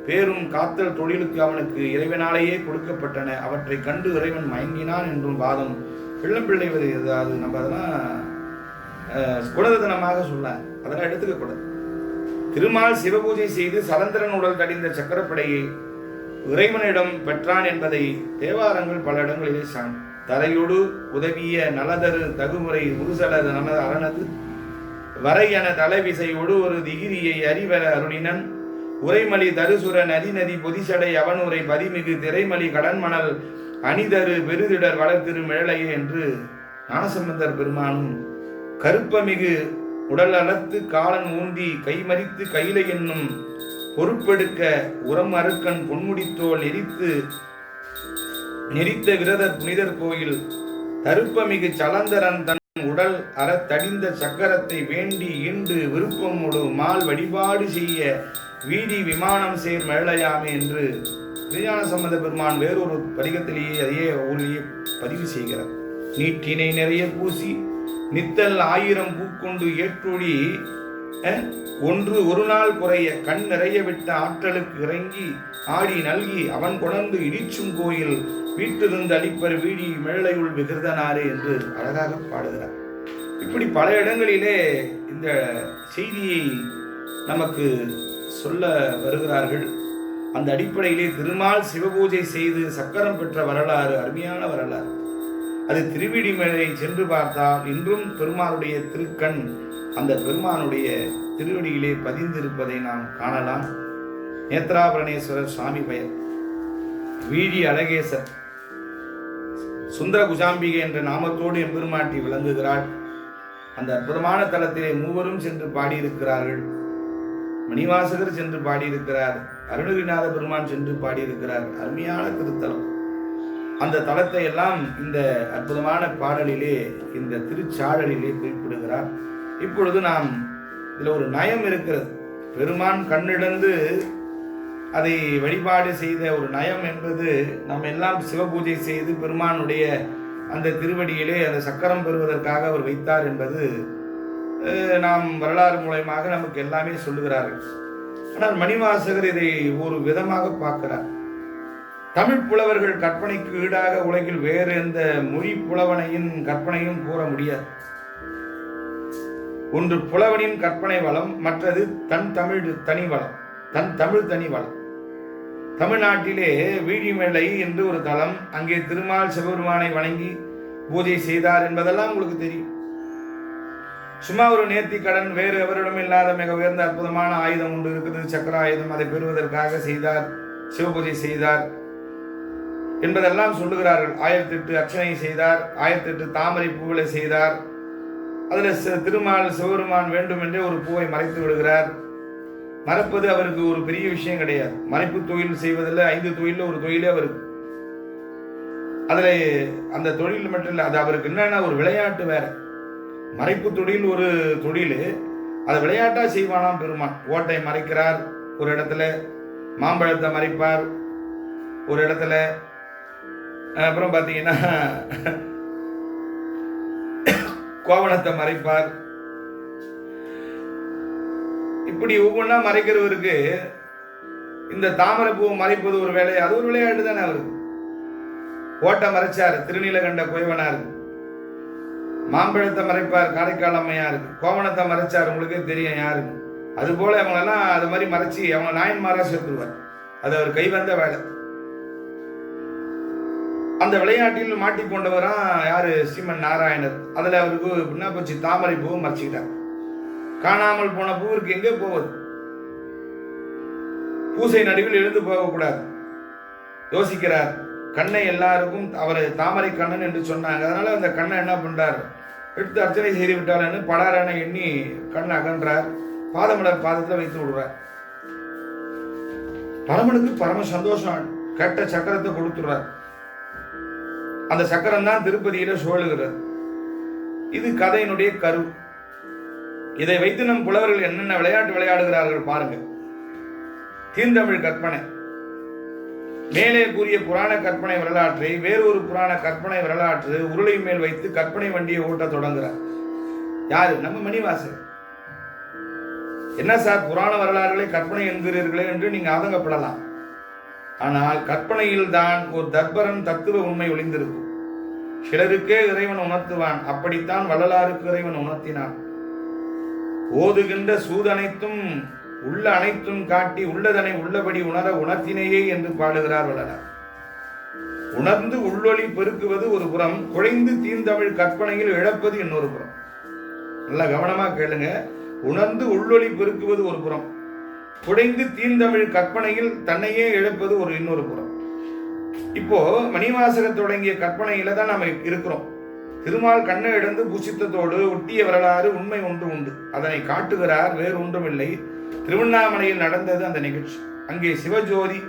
பேரும் காத்தல் தொழிலுக்கு அவனுக்கு இறைவனாலேயே கொடுக்கப்பட்டன. அவற்றை கண்டு இறைவன் மயங்கினான் என்றும் வாதம் பிள்ளை அது நம்ம அதெல்லாம் குணதனமாக சொல்ல அதெல்லாம் எடுத்துக்க கூடாது. திருமால் சிவபூஜை செய்து சலந்தரன் உடல் தடிந்த சக்கரப்படையை இறைவனிடம் பெற்றான் என்பதை தேவாரங்கள் பல இடங்களிலே சான். தரையொடு உதவிய நலதரு தகுமுறை உருசலது நல அரணது வரையன தலைவிசையொடு ஒரு திகிரியை அறிவர அருளினன் உரைமலி தருசுர நதி பொதிசடை அவனுரை பதிமிகு திரைமலி கடன்மணல் அணிதரு பெருதிடர் வளர்த்திரு மிழலையே என்று ஞானசம்பந்தர் பெருமானும் கருப்பமிகு உடல் அளத்து காலன் ஊந்தி கைமறித்து கையிலை என்னும் பொறுப்பெடுக்க உரம் அறுக்கன் பொன்முடித்தோல் நெறித்த விரதர் புனிதர் கோயில் தருப்பமிகு சலந்தரன் தன் உடல் அறத்தடிந்த சக்கரத்தை வேண்டி ஈண்டு விருப்பமோடு மால் வழிபாடு செய்ய வீதி விமானம் சேர் மேளையாமே என்று திருஞான சம்பந்த பெருமான் வேறொரு பதிகத்திலேயே அதையே ஊரிலேயே பதிவு செய்கிறார். நீட்டினை நிறைய பூசி நித்தல் 1000 பூக்கொண்டு ஏற்றொழி ஒன்று ஒரு நாள் குறைய கண் நிறைய விட்ட ஆற்றலுக்கு இறங்கி ஆடி நல்கி அவன் கொணர்ந்து இடிச்சும் கோயில் வீட்டிலிருந்து அளிப்பர் வீடி மேளையுள் விகிருதனாரே என்று அழகாக பாடுகிறார். இப்படி பல இடங்களிலே இந்த செய்தியை நமக்கு சொல்ல வருகிறார்கள். அந்த அடிப்படையிலே திருமால் சிவபூஜை செய்து சக்கரம் பெற்ற வரலாறு அருமையான வரலாறு. அது திருவிடிமலை சென்று பார்த்தால் இன்றும் பெருமானுடைய திருக்கண் அந்த பெருமானுடைய திருவடியிலே பதிந்திருப்பதை நாம் காணலாம். நேத்ராபரணேஸ்வரர் சுவாமி பெயர், வீடி அழகேசர், சுந்தர குஜாம்பிகை என்ற நாமத்தோடு எம்பெருமாட்டி விளங்குகிறாள். அந்த அற்புதமான தலத்திலே மூவரும் சென்று பாடியிருக்கிறார்கள். மணிவாசகர் சென்று பாடியிருக்கிறார். அருணகிரிநாத பெருமான் சென்று பாடியிருக்கிறார். அருமையான திருத்தலம். அந்த தலத்தை எல்லாம் இந்த அற்புதமான பாடலிலே, இந்த திருச்சாடலிலே குறிப்பிடுகிறார். இப்பொழுது நாம் இதில் ஒரு நயம் இருக்கிறது. பெருமான் கண்ணிடந்து அதை வழிபாடு செய்த ஒரு நயம் என்பது, நாம் எல்லாம் சிவபூஜை செய்து பெருமானுடைய அந்த திருவடியிலே அந்த சக்கரம் பெறுவதற்காக அவர் வைத்தார் என்பது நாம் வரலாறு மூலமாக நமக்கு எல்லாமே சொல்லுகிறார்கள். ஆனால் மணிவாசகர் இதை ஒரு விதமாக பார்க்கிறார். தமிழ் புலவர்கள் கற்பனைக்கு ஈடாக உலகில் வேறு எந்த மொழி புலவனையின் கற்பனையும் கூற முடியாது. ஒன்று புலவனின் கற்பனை வளம், மற்றது தன் தமிழ் தனி வளம், தன் தமிழ் தனி வளம். தமிழ்நாட்டிலே வீழிமலை என்று ஒரு தலம், அங்கே திருமால் சிவபெருமானை வணங்கி பூஜை செய்தார் என்பதெல்லாம் உங்களுக்கு தெரியும். சும்மா ஒரு நேர்த்தி கடன், வேறு எவரிடம் இல்லாத மிக உயர்ந்த அற்புதமான ஆயுதம் ஒன்று இருக்குது, சக்கர ஆயுதம், அதை பெறுவதற்காக செய்தார், சிவபூஜை செய்தார் என்பதெல்லாம் சொல்லுகிறார்கள். 1008 அர்ச்சனை செய்தார், 1008 தாமரை பூவை செய்தார். அதில் திருமால் சிவபெருமான் வேண்டும் என்றே ஒரு பூவை மறைத்து விடுகிறார். மறைப்பது அவருக்கு ஒரு பெரிய விஷயம் கிடையாது. மறைப்பு தொழில் செய்வதில் 5 தொழிலில் ஒரு தொழிலே அவருக்கு. அதில் அந்த தொழில் மட்டும் இல்லை, அது அவருக்கு என்னன்னா ஒரு விளையாட்டு வேற. மறைப்பு தொழில் ஒரு தொழில், அதை விளையாட்டா செய்வானாம் பெருமான். ஓட்டை மறைக்கிறார் ஒரு இடத்துல, மாம்பழத்தை மறைப்பார் ஒரு இடத்துல, அப்புறம் பார்த்தீங்கன்னா கோவணத்தை மறைப்பார். இப்படி ஒவ்வொன்றா மறைக்கிறவருக்கு இந்த தாமரை பூவை மறைப்பது ஒரு வேலை, அது ஒரு விளையாட்டு தானே அவருக்கு. ஓட்டை மறைச்சார் திருநீலகண்ட குயவனாருக்கு, மாம்பழத்தை மறைப்பார் காரைக்கால் அம்மையாருக்கு, கோவணத்தை மறைச்சார் உங்களுக்கே தெரியும் யாருக்கு. அதுபோல அவங்களெல்லாம் அது மாதிரி மறைச்சி அவங்க நாயன்மாரா சேர்த்துருவார். அது அவர் கைவந்த வேலை. அந்த விளையாட்டில் மாட்டிக்கொண்டவரா யாரு? ஸ்ரீமன் நாராயணர். அதுல அவருக்கு என்ன போச்சு, தாமரை பூவை மறைச்சிக்கிட்டார். காணாமல் போன பூவிற்கு எங்கே போவது? பூசை நடுவில் எழுந்து போகக்கூடாது யோசிக்கிறார். கண்ணை எல்லாருக்கும் அவர் தாமரை கண்ணன் என்று சொன்னாங்க. அதனால அந்த கண்ணை என்ன பண்றார், எடுத்து அர்ச்சனை செய்து விட்டாள்னு படாரான எண்ணி கண்ணை அகன்றார். பாதமலர் பாதத்தில் வைத்து விடுறார். பரமனுக்கு பரம சந்தோஷம். கேட்ட சக்கரத்தை கொடுத்துடுறார். அந்த சக்கரம் தான் திருப்பதியில சோழுகிறது. இது கதையினுடைய கரு. இதை வைத்து நம் புலவர்கள் என்னென்ன விளையாட்டு விளையாடுகிறார்கள் பாருங்க. தீந்தமிழ் கற்பனை, மேலே கூறிய புராண கற்பனை வரலாற்றை வேறொரு புராண கற்பனை வரலாற்று உருளை மேல் வைத்து கற்பனை வண்டியை ஓட்ட தொடங்குறார். யாரு? நம்ம மணிவாசகர். என்ன சார் புராண வரலாறுகளை கற்பனை என்கிறீர்களே என்று நீங்க ஆதங்கப்படலாம். ஆனால் கற்பனையில் தான் ஒரு தர்பரன் தத்துவ உண்மை ஒளிந்திருக்கும். சிலருக்கே இறைவன் உணர்த்துவான், அப்படித்தான் வள்ளலாருக்கு இறைவன் உணர்த்தினான். ஓதுகின்ற சூதனைத்தும் உள்ள அனைத்தும் காட்டி உள்ளதனை உள்ளபடி உணர உணர்த்தினையே என்று பாடுகிறார் வள்ளலார். உணர்ந்து உள்ளொளி பெருக்குவது ஒரு புறம், குழைந்து தீந்தமிழ் கற்பனையில் இழப்பது இன்னொரு புறம். நல்லா கவனமா கேளுங்க. உணர்ந்து உள்ளொளி பெருக்குவது ஒரு புறம், குழைந்து தீந்தமிழ் கற்பனையில் தன்னையே இழப்பது ஒரு இன்னொரு புறம். இப்போ மணிவாசக தொடங்கிய கற்பனையில தான் நம்ம இருக்கிறோம். திருமால் கண்ணை இழந்து புசித்ததோடு ஒட்டிய வரலாறு உண்மை ஒன்று உண்டு. அதனை காட்டுகிறார், வேறு ஒன்றும் இல்லை. திருவண்ணாமலையில் நடந்தது அந்த நிகழ்ச்சி. அங்கே சிவஜோதி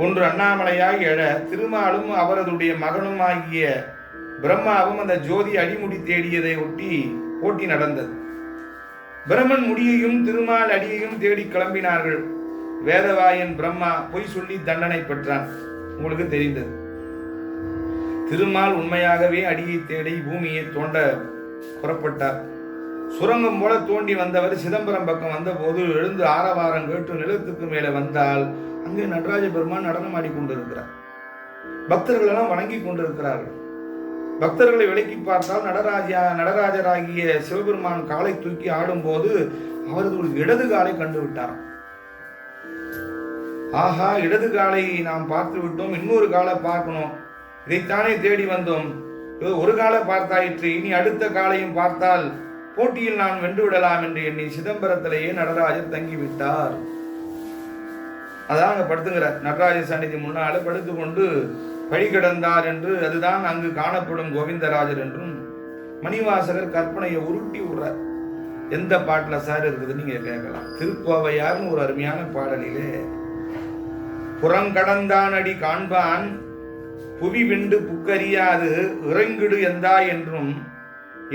ஒன்று அண்ணாமலையாய் எழ திருமாலும் அவரதுடைய மகனும் ஆகிய பிரம்மாவும் அந்த ஜோதி அடிமுடி தேடியதை ஒட்டி போட்டி நடந்தது. பிரம்மன் முடியையும் திருமால் அடியையும் தேடி கிளம்பினார்கள். வேதவாயன் பிரம்மா பொய் சொல்லி தண்டனை பெற்றான். உங்களுக்கு தெரிந்தது. திருமால் உண்மையாகவே அடியை தேடி பூமியை தோண்ட புறப்பட்டார். சுரங்கம் போல தோண்டி வந்தவர் சிதம்பரம் பக்கம் வந்த போது எழுந்து ஆரவாரம் கேட்டு நிலத்துக்கு மேலே வந்தால் அங்கே நடராஜ பெருமான் நடனம் ஆடிக்கொண்டிருக்கிறார். பக்தர்கள் எல்லாம் வணங்கி கொண்டிருக்கிறார்கள். பக்தர்களை விலக்கி பார்த்தால் நடராஜராகிய சிவபெருமான் காலை தூக்கி ஆடும் போது அவரது ஒரு இடது காலை கண்டு விட்டார். ஆஹா, இடது காலை நாம் பார்த்து விட்டோம், இன்னொரு காலை பார்க்கணும், இதைத்தானே தேடி வந்தோம். ஒரு காலை பார்த்தாயிற்று, இனி அடுத்த காலையும் பார்த்தால் போட்டியில் நான் வென்று விடலாம் என்று எண்ணி சிதம்பரத்திலேயே நடராஜர் தங்கிவிட்டார். அதான் அங்க படுத்துங்கிறார். நடராஜ சன்னிதி முன்னால படுத்து கொண்டு வழி கிடந்தார் என்று, அதுதான் அங்கு காணப்படும் கோவிந்தராஜர் என்றும் மணிவாசகர் கற்பனையை உருட்டி விடுறார். எந்த பாட்டில் சார் இருக்குதுன்னு நீங்க கேட்கலாம். திருக்கோவையார்னு ஒரு அருமையான பாடலிலே புறங்கடந்தான் அடி காண்பான் புவி விண்டு புக்கறியாது இறங்கிடு எந்தா என்றும்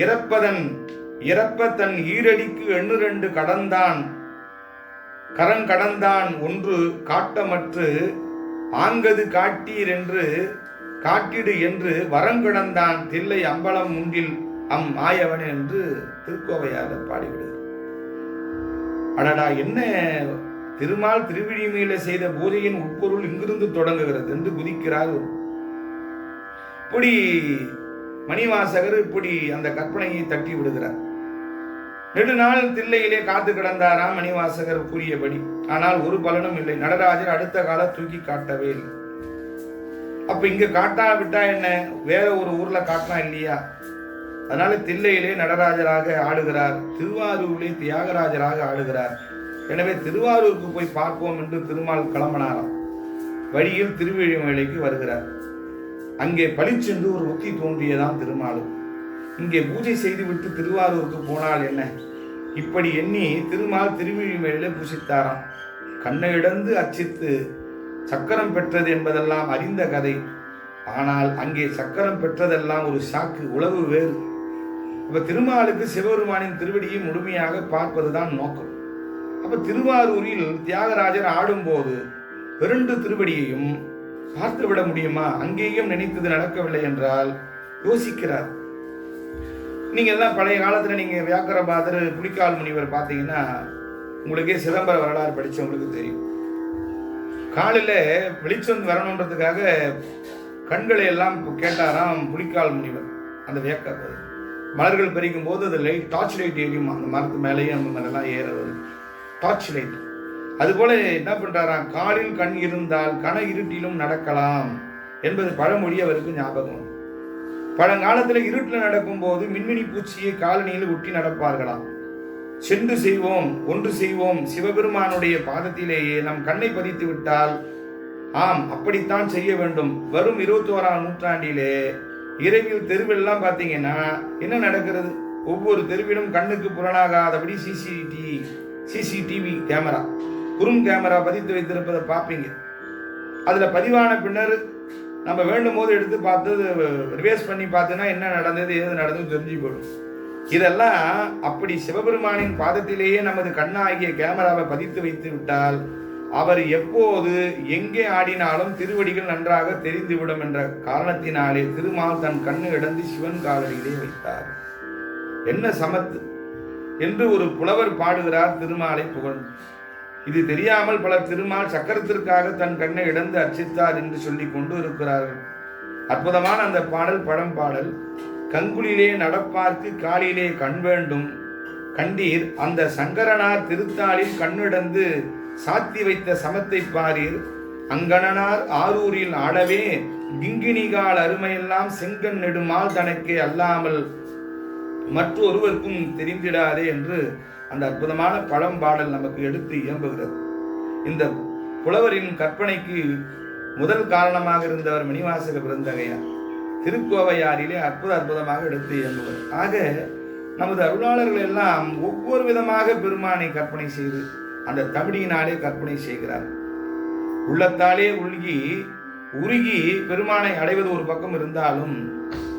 இறப்ப தன் ஈரடிக்கு 82 கடந்தான் கரங்கடந்தான் ஒன்று காட்டமற்று ஆங்கது காட்டீர் என்று காட்டிடு என்று வரங்கடந்தான் தில்லை அம்பலம் முண்டில் ஆயவன் என்று திருக்கோவையார் பாடிவிடுகிறார். அடடா, என்ன திருமால் திருவிழிமையில செய்த பூஜையின் உட்பொருள் இங்கிருந்து தொடங்குகிறது என்று குதிக்கிறார். இப்படி மணிவாசகர் இப்படி அந்த கற்பனையை தட்டி விடுகிறார். நெடுநாள் தில்லையிலே காத்து கிடந்தாராம் மணிவாசகர் கூறியபடி. ஆனால் ஒரு பலனும் இல்லை. நடராஜர் அடுத்த கால தூக்கி காட்டவே இல்லை. அப்ப இங்க காட்டா விட்டா என்ன, வேற ஒரு ஊர்ல காட்டலாம் இல்லையா? அதனால தில்லையிலே நடராஜராக ஆடுகிறார், திருவாரூரிலே தியாகராஜராக ஆடுகிறார். எனவே திருவாரூருக்கு போய் பார்ப்போம் என்று திருமால் கிளம்பினாராம். வழியில் திருவிழிமலைக்கு வருகிறார். அங்கே பளிச்சென்று ஒரு உத்தி தோன்றியதான் திருமாலும். இங்கே பூஜை செய்துவிட்டு திருவாரூருக்கு போனால் என்ன? இப்படி எண்ணி திருமால் திருவிழிமலையிலே பூசித்தாராம். கண்ணை இடந்து அச்சித்து சக்கரம் பெற்றது என்பதெல்லாம் அறிந்த கதை. ஆனால் அங்கே சக்கரம் பெற்றதெல்லாம் ஒரு சாக்கு, உளவு வேறு. அப்ப திருமாலுக்கு சிவபெருமானின் திருவடியை முழுமையாக பார்ப்பதுதான் நோக்கம். அப்ப திருவாரூரில் தியாகராஜர் ஆடும்போது 2 திருவடியையும் பார்த்து விட முடியுமா? அங்கேயும் நினைத்தது நடக்கவில்லை என்றால் யோசிக்கிறார். நீங்க எல்லாம் பழைய காலத்துல நீங்க வியாக்கரபாதர், புலிக்கால் முனிவர் பார்த்தீங்கன்னா உங்களுக்கே சிதம்பர வரலாறு படிச்சவங்களுக்கு தெரியும். காலில வெளிச்சம் வரணுன்றதுக்காக கண்களை எல்லாம் கேட்டாராம் புலிக்கால் முனிவர். அந்த வியாக்கரபாதர் மலர்கள் பறிக்கும் போது அது லைட், டார்ச் லைட் எரியும் அந்த மரத்து மேலேயும் அந்த மாதிரிலாம் ஏறது டார்ச் லைட். அதுபோல என்ன பண்றாராம், காலில் கண் இருந்தால் கன இருட்டிலும் நடக்கலாம் என்பது பழமொழி அவருக்கு ஞாபகம். பழங்காலத்துல இருட்டில் நடக்கும் போது மின்மினி பூச்சியை காலணியில் ஒட்டி நடப்பார்களாம். சென்று செய்வோம், ஒன்று செய்வோம், சிவபெருமானுடைய பாதத்திலேயே நம் கண்ணை பதித்து விட்டால் ஆம் அப்படித்தான் செய்ய வேண்டும். வரும் 21ஆம் நூற்றாண்டிலே இரவில் தெருவெல்லாம் பார்த்தீங்கன்னா என்ன நடக்கிறது? ஒவ்வொரு தெருவிலும் கண்ணுக்கு புலனாகாதபடி சிசிடிவி கேமரா, குறும் கேமரா பதித்து வைத்திருப்பதை பார்ப்பீங்க. அதுல பதிவான பின்னர் நம்ம வேண்டும் போது எடுத்து பார்த்து ரிவைஸ் பண்ணி பார்த்தோன்னா என்ன நடந்தது, ஏது நடந்தது தெரிஞ்சு போயிடும். இதெல்லாம் அப்படி சிவபெருமானின் பாதத்திலேயே நமது கண்ணாகிய கேமராவை பதித்து வைத்து விட்டால் அவர் எப்போது எங்கே ஆடினாலும் திருவடிகள் நன்றாக தெரிந்துவிடும் என்ற காரணத்தினாலே திருமால் தன் கண்ணு இடந்து சிவன் காலடியிலே வைத்தார். என்ன சமத்து என்று ஒரு புலவர் பாடுகிறார் திருமாலை புகழ்ந்து. இது தெரியாமல் பலர் திருமால் சக்கரத்திற்காக தன் கண்ணை இடந்து அர்ச்சித்தார் என்று சொல்லிக் கொண்டு இருக்கிறார்கள். அற்புதமான அந்த பாடல் பழம்பாடல். கங்குலிலே நடப்பார்க்கு காலிலே கண் வேண்டும் கண்டீர், அந்த சங்கரனார் திருத்தாளில் கண்ணிடந்து சாத்தி வைத்த சமத்தை பாரீர், அங்கணனார் ஆரூரில் ஆடவே கிங்கினிகால் அருமையெல்லாம் செங்கண் நெடுமால் தனக்கே அல்லாமல் மற்றொருவருக்கும் தெரிந்திடாதே என்று அந்த அற்புதமான பழம்பாடல் நமக்கு எடுத்து இயம்புகிறது. இந்த புலவரின் கற்பனைக்கு முதல் காரணமாக இருந்தவர் மணிவாசக பெருந்தகையார். திருக்கோவையாரிலே அற்புதமாக எடுத்து இயம்புவர். ஆக நமது அருளாளர்கள் எல்லாம் ஒவ்வொரு விதமாக பெருமானை கற்பனை செய்து அந்த தமிழினாலே கற்பனை செய்கிறார். உள்ளத்தாலே உருகி பெருமானை அடைவது ஒரு பக்கம் இருந்தாலும்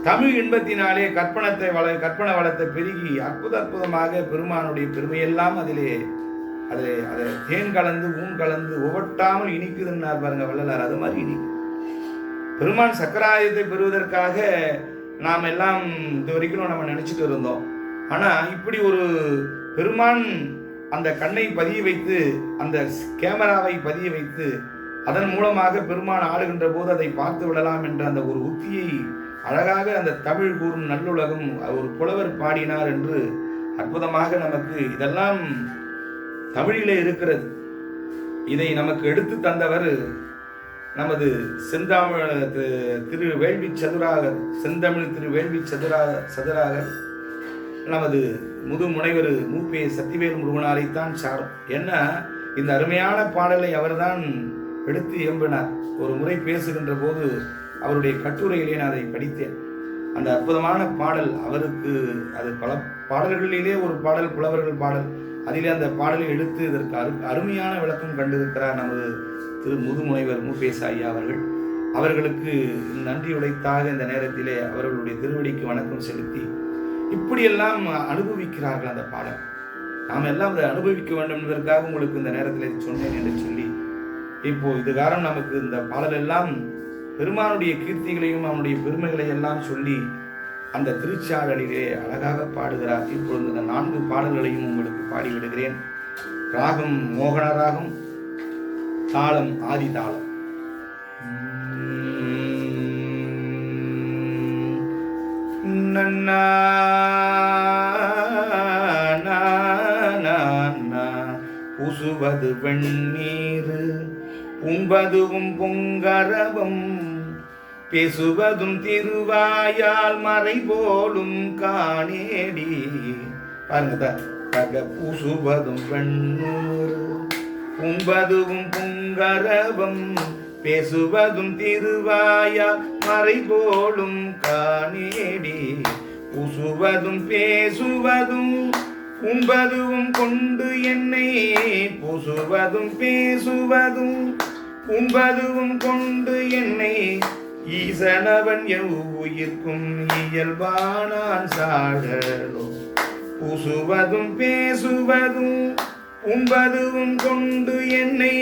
தமிழ் இன்பத்தினாலே கற்பனை வளத்தை பெருகி அற்புதமாக பெருமானுடைய பெருமையெல்லாம் அதிலே தேன் கலந்து ஊன் கலந்து ஒவ்வொட்டாமல் இனிக்குதுன்னார் பாருங்க வள்ளலார். அது மாதிரி இனிக்கு பெருமான் சக்கராயுதத்தை பெறுவதற்காக நாம் எல்லாம் இது வரைக்கும் நம்ம நினைச்சிட்டு இருந்தோம். ஆனா இப்படி ஒரு பெருமான் அந்த கண்ணை பதிய வைத்து அந்த கேமராவை பதிய வைத்து அதன் மூலமாக பெருமான் ஆடுகின்ற போது அதை பார்த்து விடலாம் என்ற அந்த ஒரு உத்தியை அழகாக அந்த தமிழ் கூறும் நல்லுலகம் ஒரு புலவர் பாடினார் என்று அற்புதமாக நமக்கு இதெல்லாம் தமிழிலே இருக்கிறது. இதை நமக்கு எடுத்து தந்தவர் நமது செந்தமிழ் திரு வேள்வி சதுராகர் நமது முதுமுனைவர் மூப்பே சத்திவேல் முருகனாரைத்தான் சாரும். என்ன இந்த அருமையான பாடலை அவர்தான் எடுத்து இயம்பினார். ஒரு முறை பேசுகின்ற போது அவருடைய கட்டுரையிலே நான் அதை படித்தேன். அந்த அற்புதமான பாடல் அவருக்கு அது பல பாடல்களிலே ஒரு பாடல், புலவர்கள் பாடல். அதிலே அந்த பாடலை எடுத்து இதற்கு அருமையான விளக்கம் கண்டிருக்கிறார் நமது திரு முதுமுனைவர் மு.பே.ச. ஐயா அவர்கள். அவர்களுக்கு நன்றி உடைத்தாக இந்த நேரத்திலே அவர்களுடைய திருவடிக்கு வணக்கம் செலுத்தி, இப்படியெல்லாம் அனுபவிக்கிறார்கள் அந்த பாடல். நாம் எல்லாம் அதை அனுபவிக்க வேண்டும் என்பதற்காக உங்களுக்கு இந்த நேரத்தில் சொன்னேன் என்று சொல்லி, இப்போ இது காரணம் நமக்கு இந்த பாடல் எல்லாம் பெருமானுடைய கீர்த்திகளையும் அவனுடைய பெருமைகளை எல்லாம் சொல்லி அந்த திருச்சாடலிலே அழகாக பாடுகிறார். இப்பொழுது இந்த 4 பாடல்களையும் உங்களுக்கு பாடிவிடுகிறேன். ராகம் மோகன ராகம், தாளம் ஆதி தாளம். பூசுவது வெண்ணீர், உண்பதுவும் பொங்கரவம், பேசுவதும் திருவாயால் மறை போலும் காணேடி. பாருங்க, பூசுவதும் வெண்ணீர், உண்பதுவும் பொங்கரவம், பேசுவதும் திருவாயால் மறை போலும் காணேடி. பூசுவதும் பேசுவதும் உண்பதுவும் கொண்டு என்னை, பூசுவதும் பேசுவதும் உண்பதுவும் கொண்டு என்னை, ஈசனவன் எவ்வுயிர்க்கும் இயல்பானான் சாடலோ. பூசுவதும் பேசுவதும் உண்பதுவும் கொண்டு என்னை,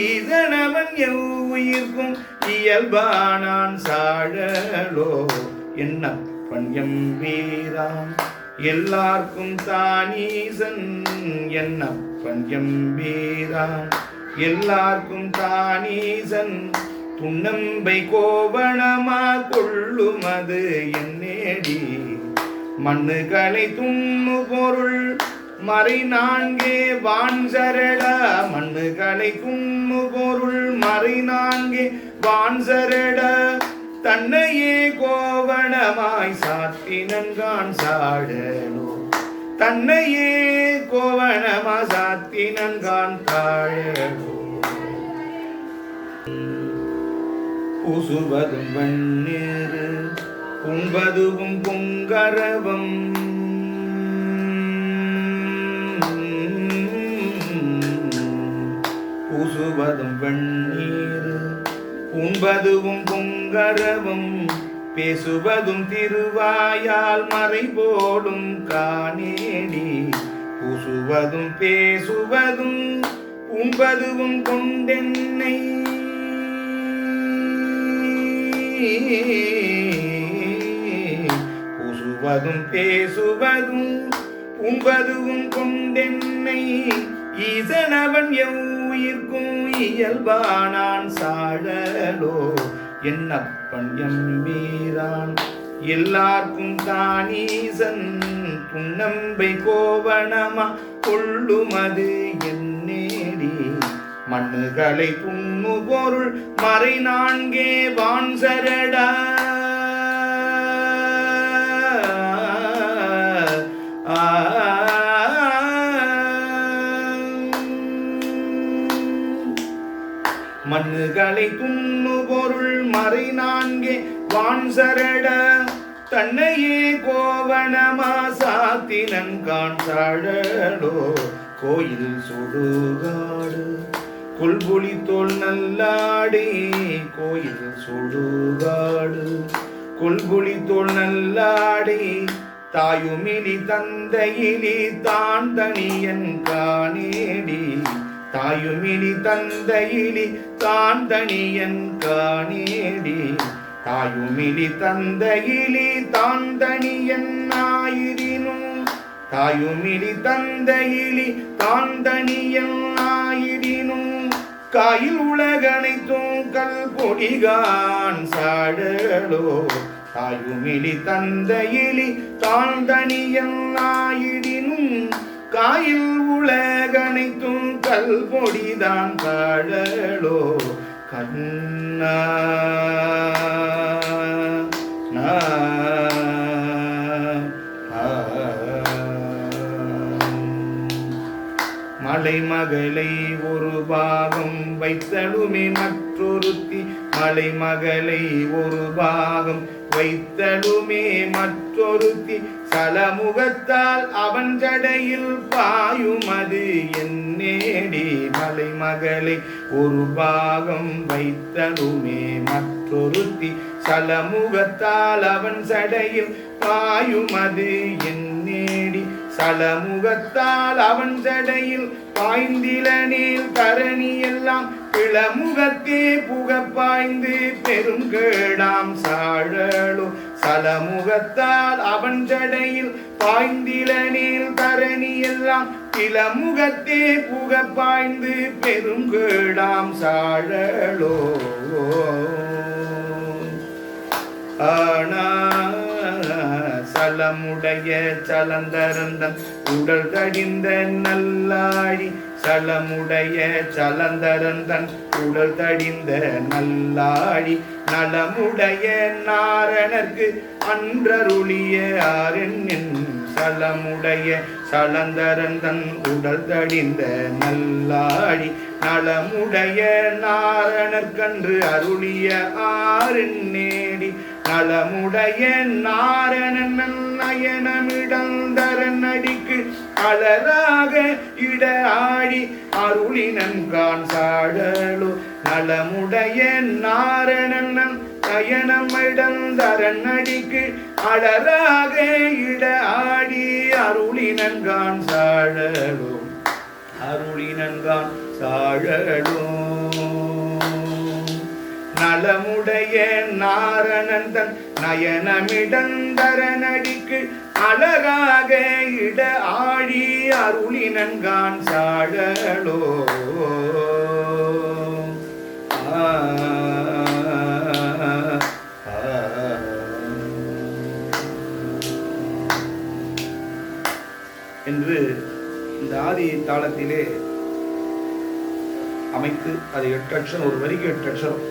ஈசனவன் எவ்வுயிர்க்கும் இயல்பானான் சாடலோ. என்னப்பன் எம்பீரான் எல்லார்க்கும் தானீசன், என்னப்பன் எம்பீரான் எல்லார்க்கும் தானீசன், துண்ணம்பை கோவணமா கொள்ளுமது என்னேடி. மண்ணுகளை துண்ணு பொருள் மறை 4 வான் சரடா, மண்ணுகளை துண்ணு பொருள் மறை 4 வான் சரடா, தன்னையே கோவணமாய் சாத்தினன்கான் சாடலோ. தன்னையே கோவணமாய் சாத்தினன்கான் தாழலோ. பூசுவதும் வெண்ணீர், உண்பதுவும் பொங்கரவம், பூசுவதும் வெண்ணீர், உண்பதுவும் பொங்கரவம், பேசுவதும் திருவாயால் மறை போலும் காணேடி. பூசுவதும் பேசுவதும் உண்பதுவும் கொண்டென்னை, பூசுவதும் பேசுவதும் உண்பதுவும் கொண்டென்னை, ஈசனவன் எவ்வுயிர்க்கும் இயல்பானான் சாடலோ. என்னப்பன் எம்பீரான் எல்லார்க்கும் தானீசன், துண்ணம்பை கோவணமா கொள்ளுமது என்னேடி. மண்ணுகளை துண்ணு பொருள் மறை 4 வான் சரடா, மண்ணுகளை துண்ணு பொருள் மறை 4 வான் சரட, தன்னையே கோவணமா சாத்தினன்கான் சாடலோ. கோயில் சுடுகாடு கொள்புலி தோல் நல்லாடி, கோயில் சுடுகாடு கொள்புலி தோல் நல்லாடி, தாயுமிலி தந்தையிலி தான் தனியன் காணேடி. தாயுமிலி தந்தையிலி தான் தனியன் காணேடி. தாயுமிலி தந்தையிலி தான் தனியன் ஆயிரினும், தாயுமிலி தந்தையிலி தான் தனியன் ஆயிரினும், காயில் உலகனைத்தும் கல் பொடிகான் சாடலோ. தாயுமிலி தந்தையிலி தான் தனியன் ஆயிரினும், காயில் உலகனைத்தும் கல் பொடிதான் காடலோ. கண்ணா மலை மகளை ஒரு பாகம் வைத்தலுமே மற்றொருத்தி, மலைமகளை ஒரு பாகம் வைத்தலுமே மற்றொருத்தி சலமுகத்தால் அவன் ஜடையில் பாயுமது என்னேடி மலைமகளை ஒரு பாகம் வைத்தலுமே மற்றொருத்தி சலமுகத்தால் அவன் ஜடையில் பாயுமது என்னேடி சலமுகத்தால் அவன் ஜடையில் பாய்ந்திலனில் தரணி எல்லாம் பிளமுகத்தே புகப்பாய்ந்து பெருங்கேடாம் சாழலோ சலமுகத்தால் அவன் ஜடையில் பாய்ந்திலனில் தரணி எல்லாம் பிளமுகத்தே புகப்பாய்ந்து பெருங்கேடாம் சாழலோ ஆனா சலமுடைய சலந்தரந்தன் உடல் தடிந்த நல்லாழி சலமுடைய சலந்தரந்தன் உடல் தடிந்த நல்லாழி நலமுடைய நாரணர்க்கு அன்றருளிய ஆரென் சலமுடைய சலந்தரந்தன் உடல் தடிந்த நல்லாழி நலமுடைய நாரணர்கன்று அருளிய ஆரென்னேடி நலமுடைய நாரணன் நயனமிடந்தரன் அடிக்கு அலராக இட ஆடி அருளினன்கான் சாழலோ நலமுடைய நாரணன் நயனமிடந்தரன் அடிக்கு அலராக இட ஆடி அருளினன்கான் சாழலோ அருளினன்கான் சாழலோ நலமுடைய நாரணந்தன் நயனமிடந்தரனடிக்கு அழகாக இட ஆழி அருளினன்கான் சாழலோ என்று இந்த ஆதி தாளத்திலே அமைத்து அது 8 அக்ஷரம், ஒரு வரிக்கு 8 அக்ஷரம்.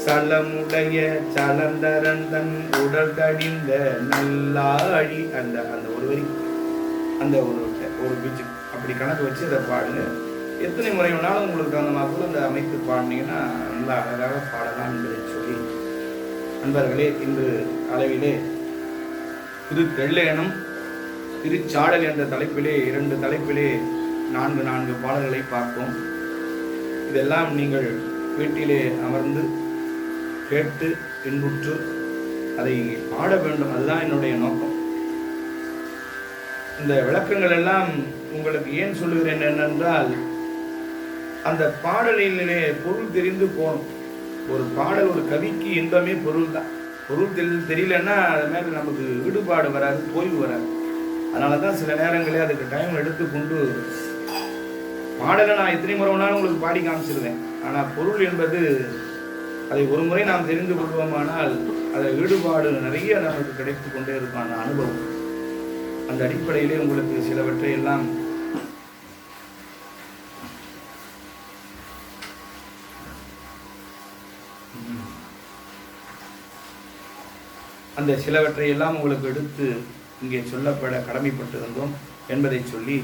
சலமுடைய சலந்தரந்தன் உடல் தடிந்த நல்லாழி அந்த அந்த ஒரு வரி அந்த ஒரு பீச்சு அப்படி கணக்கு வச்சு அதை பாடுங்க. எத்தனை முறை வேணாலும் உங்களுக்கு தகுந்த மாதிரி அந்த அமைத்து பாடினீங்கன்னா நல்லா அழகாக பாடலாம் என்பதை சொல்லி, நண்பர்களே, இன்று அளவிலே திரு தெள்ளேனம் திருச்சாடல் என்ற தலைப்பிலே 2 தலைப்பிலே 4 பாடல்களை பார்த்தோம். இதெல்லாம் நீங்கள் வீட்டிலே அமர்ந்து கேட்டு இன்புற்று அதை பாட வேண்டும். அதுதான் என்னுடைய நோக்கம். இந்த விளக்கங்கள் எல்லாம் உங்களுக்கு ஏன் சொல்லுகிறேன் என்னென்றால், அந்த பாடலிலே பொருள் தெரிந்து போகணும். ஒரு பாடல், ஒரு கவிக்கு இன்பமே பொருள் தான். பொருள் தெரியலன்னா அது மேலே நமக்கு ஈடுபாடு வராது, ஓய்வு வராது. அதனால தான் சில நேரங்களே அதுக்கு டைம் எடுத்துக்கொண்டு பாடலை நான் எத்தனை முறை வேணாலும் உங்களுக்கு பாடி காமிச்சிருவேன். ஆனால் பொருள் என்பது அதை ஒரு முறை நாம் தெரிந்து கொள்வோமானால் அதில் ஈடுபாடு நிறைய நமக்கு கிடைத்து கொண்டே இருக்கும். அந்த அனுபவம், அந்த அடிப்படையிலே உங்களுக்கு சிலவற்றை எல்லாம் உங்களுக்கு எடுத்து இங்கே சொல்லப்பட கடமைப்பட்டிருந்தோம் என்பதை சொல்லி,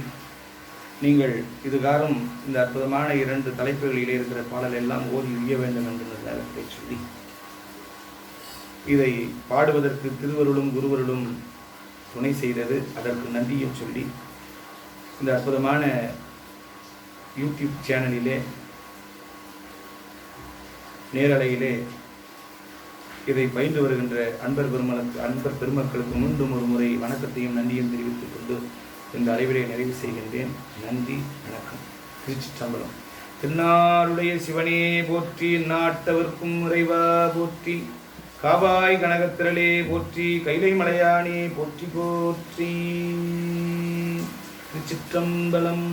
நீங்கள் இதுகாரும் இந்த அற்புதமான 2 தலைப்புகளிலே இருக்கிற பாடல் எல்லாம் ஓதி உய்ய வேண்டும் என்ற நேரத்தை சொல்லி, இதை பாடுவதற்கு திருவருளும் குருவருளும் துணை செய்தது, அதற்கு நன்றியை சொல்லி, இந்த அற்புதமான யூடியூப் சேனலிலே நேரலையிலே இதை பயின்று வருகின்ற அன்பர் பெருமக்களுக்கு மீண்டும் ஒரு முறை வணக்கத்தையும் நன்றியும் தெரிவித்துக் கொண்டு இந்த அளவிலே நிறைவு செய்கின்றேன். நன்றி, வணக்கம். திருச்சிற்றம்பலம். திருநாளுடைய சிவனே போற்றி, நாட்டவர்க்கும் இறைவா போற்றி, காவாய் கனகத்திரளே போற்றி, கைலை மலையானே போற்றி போற்றி. திருச்சிற்றம்பலம்.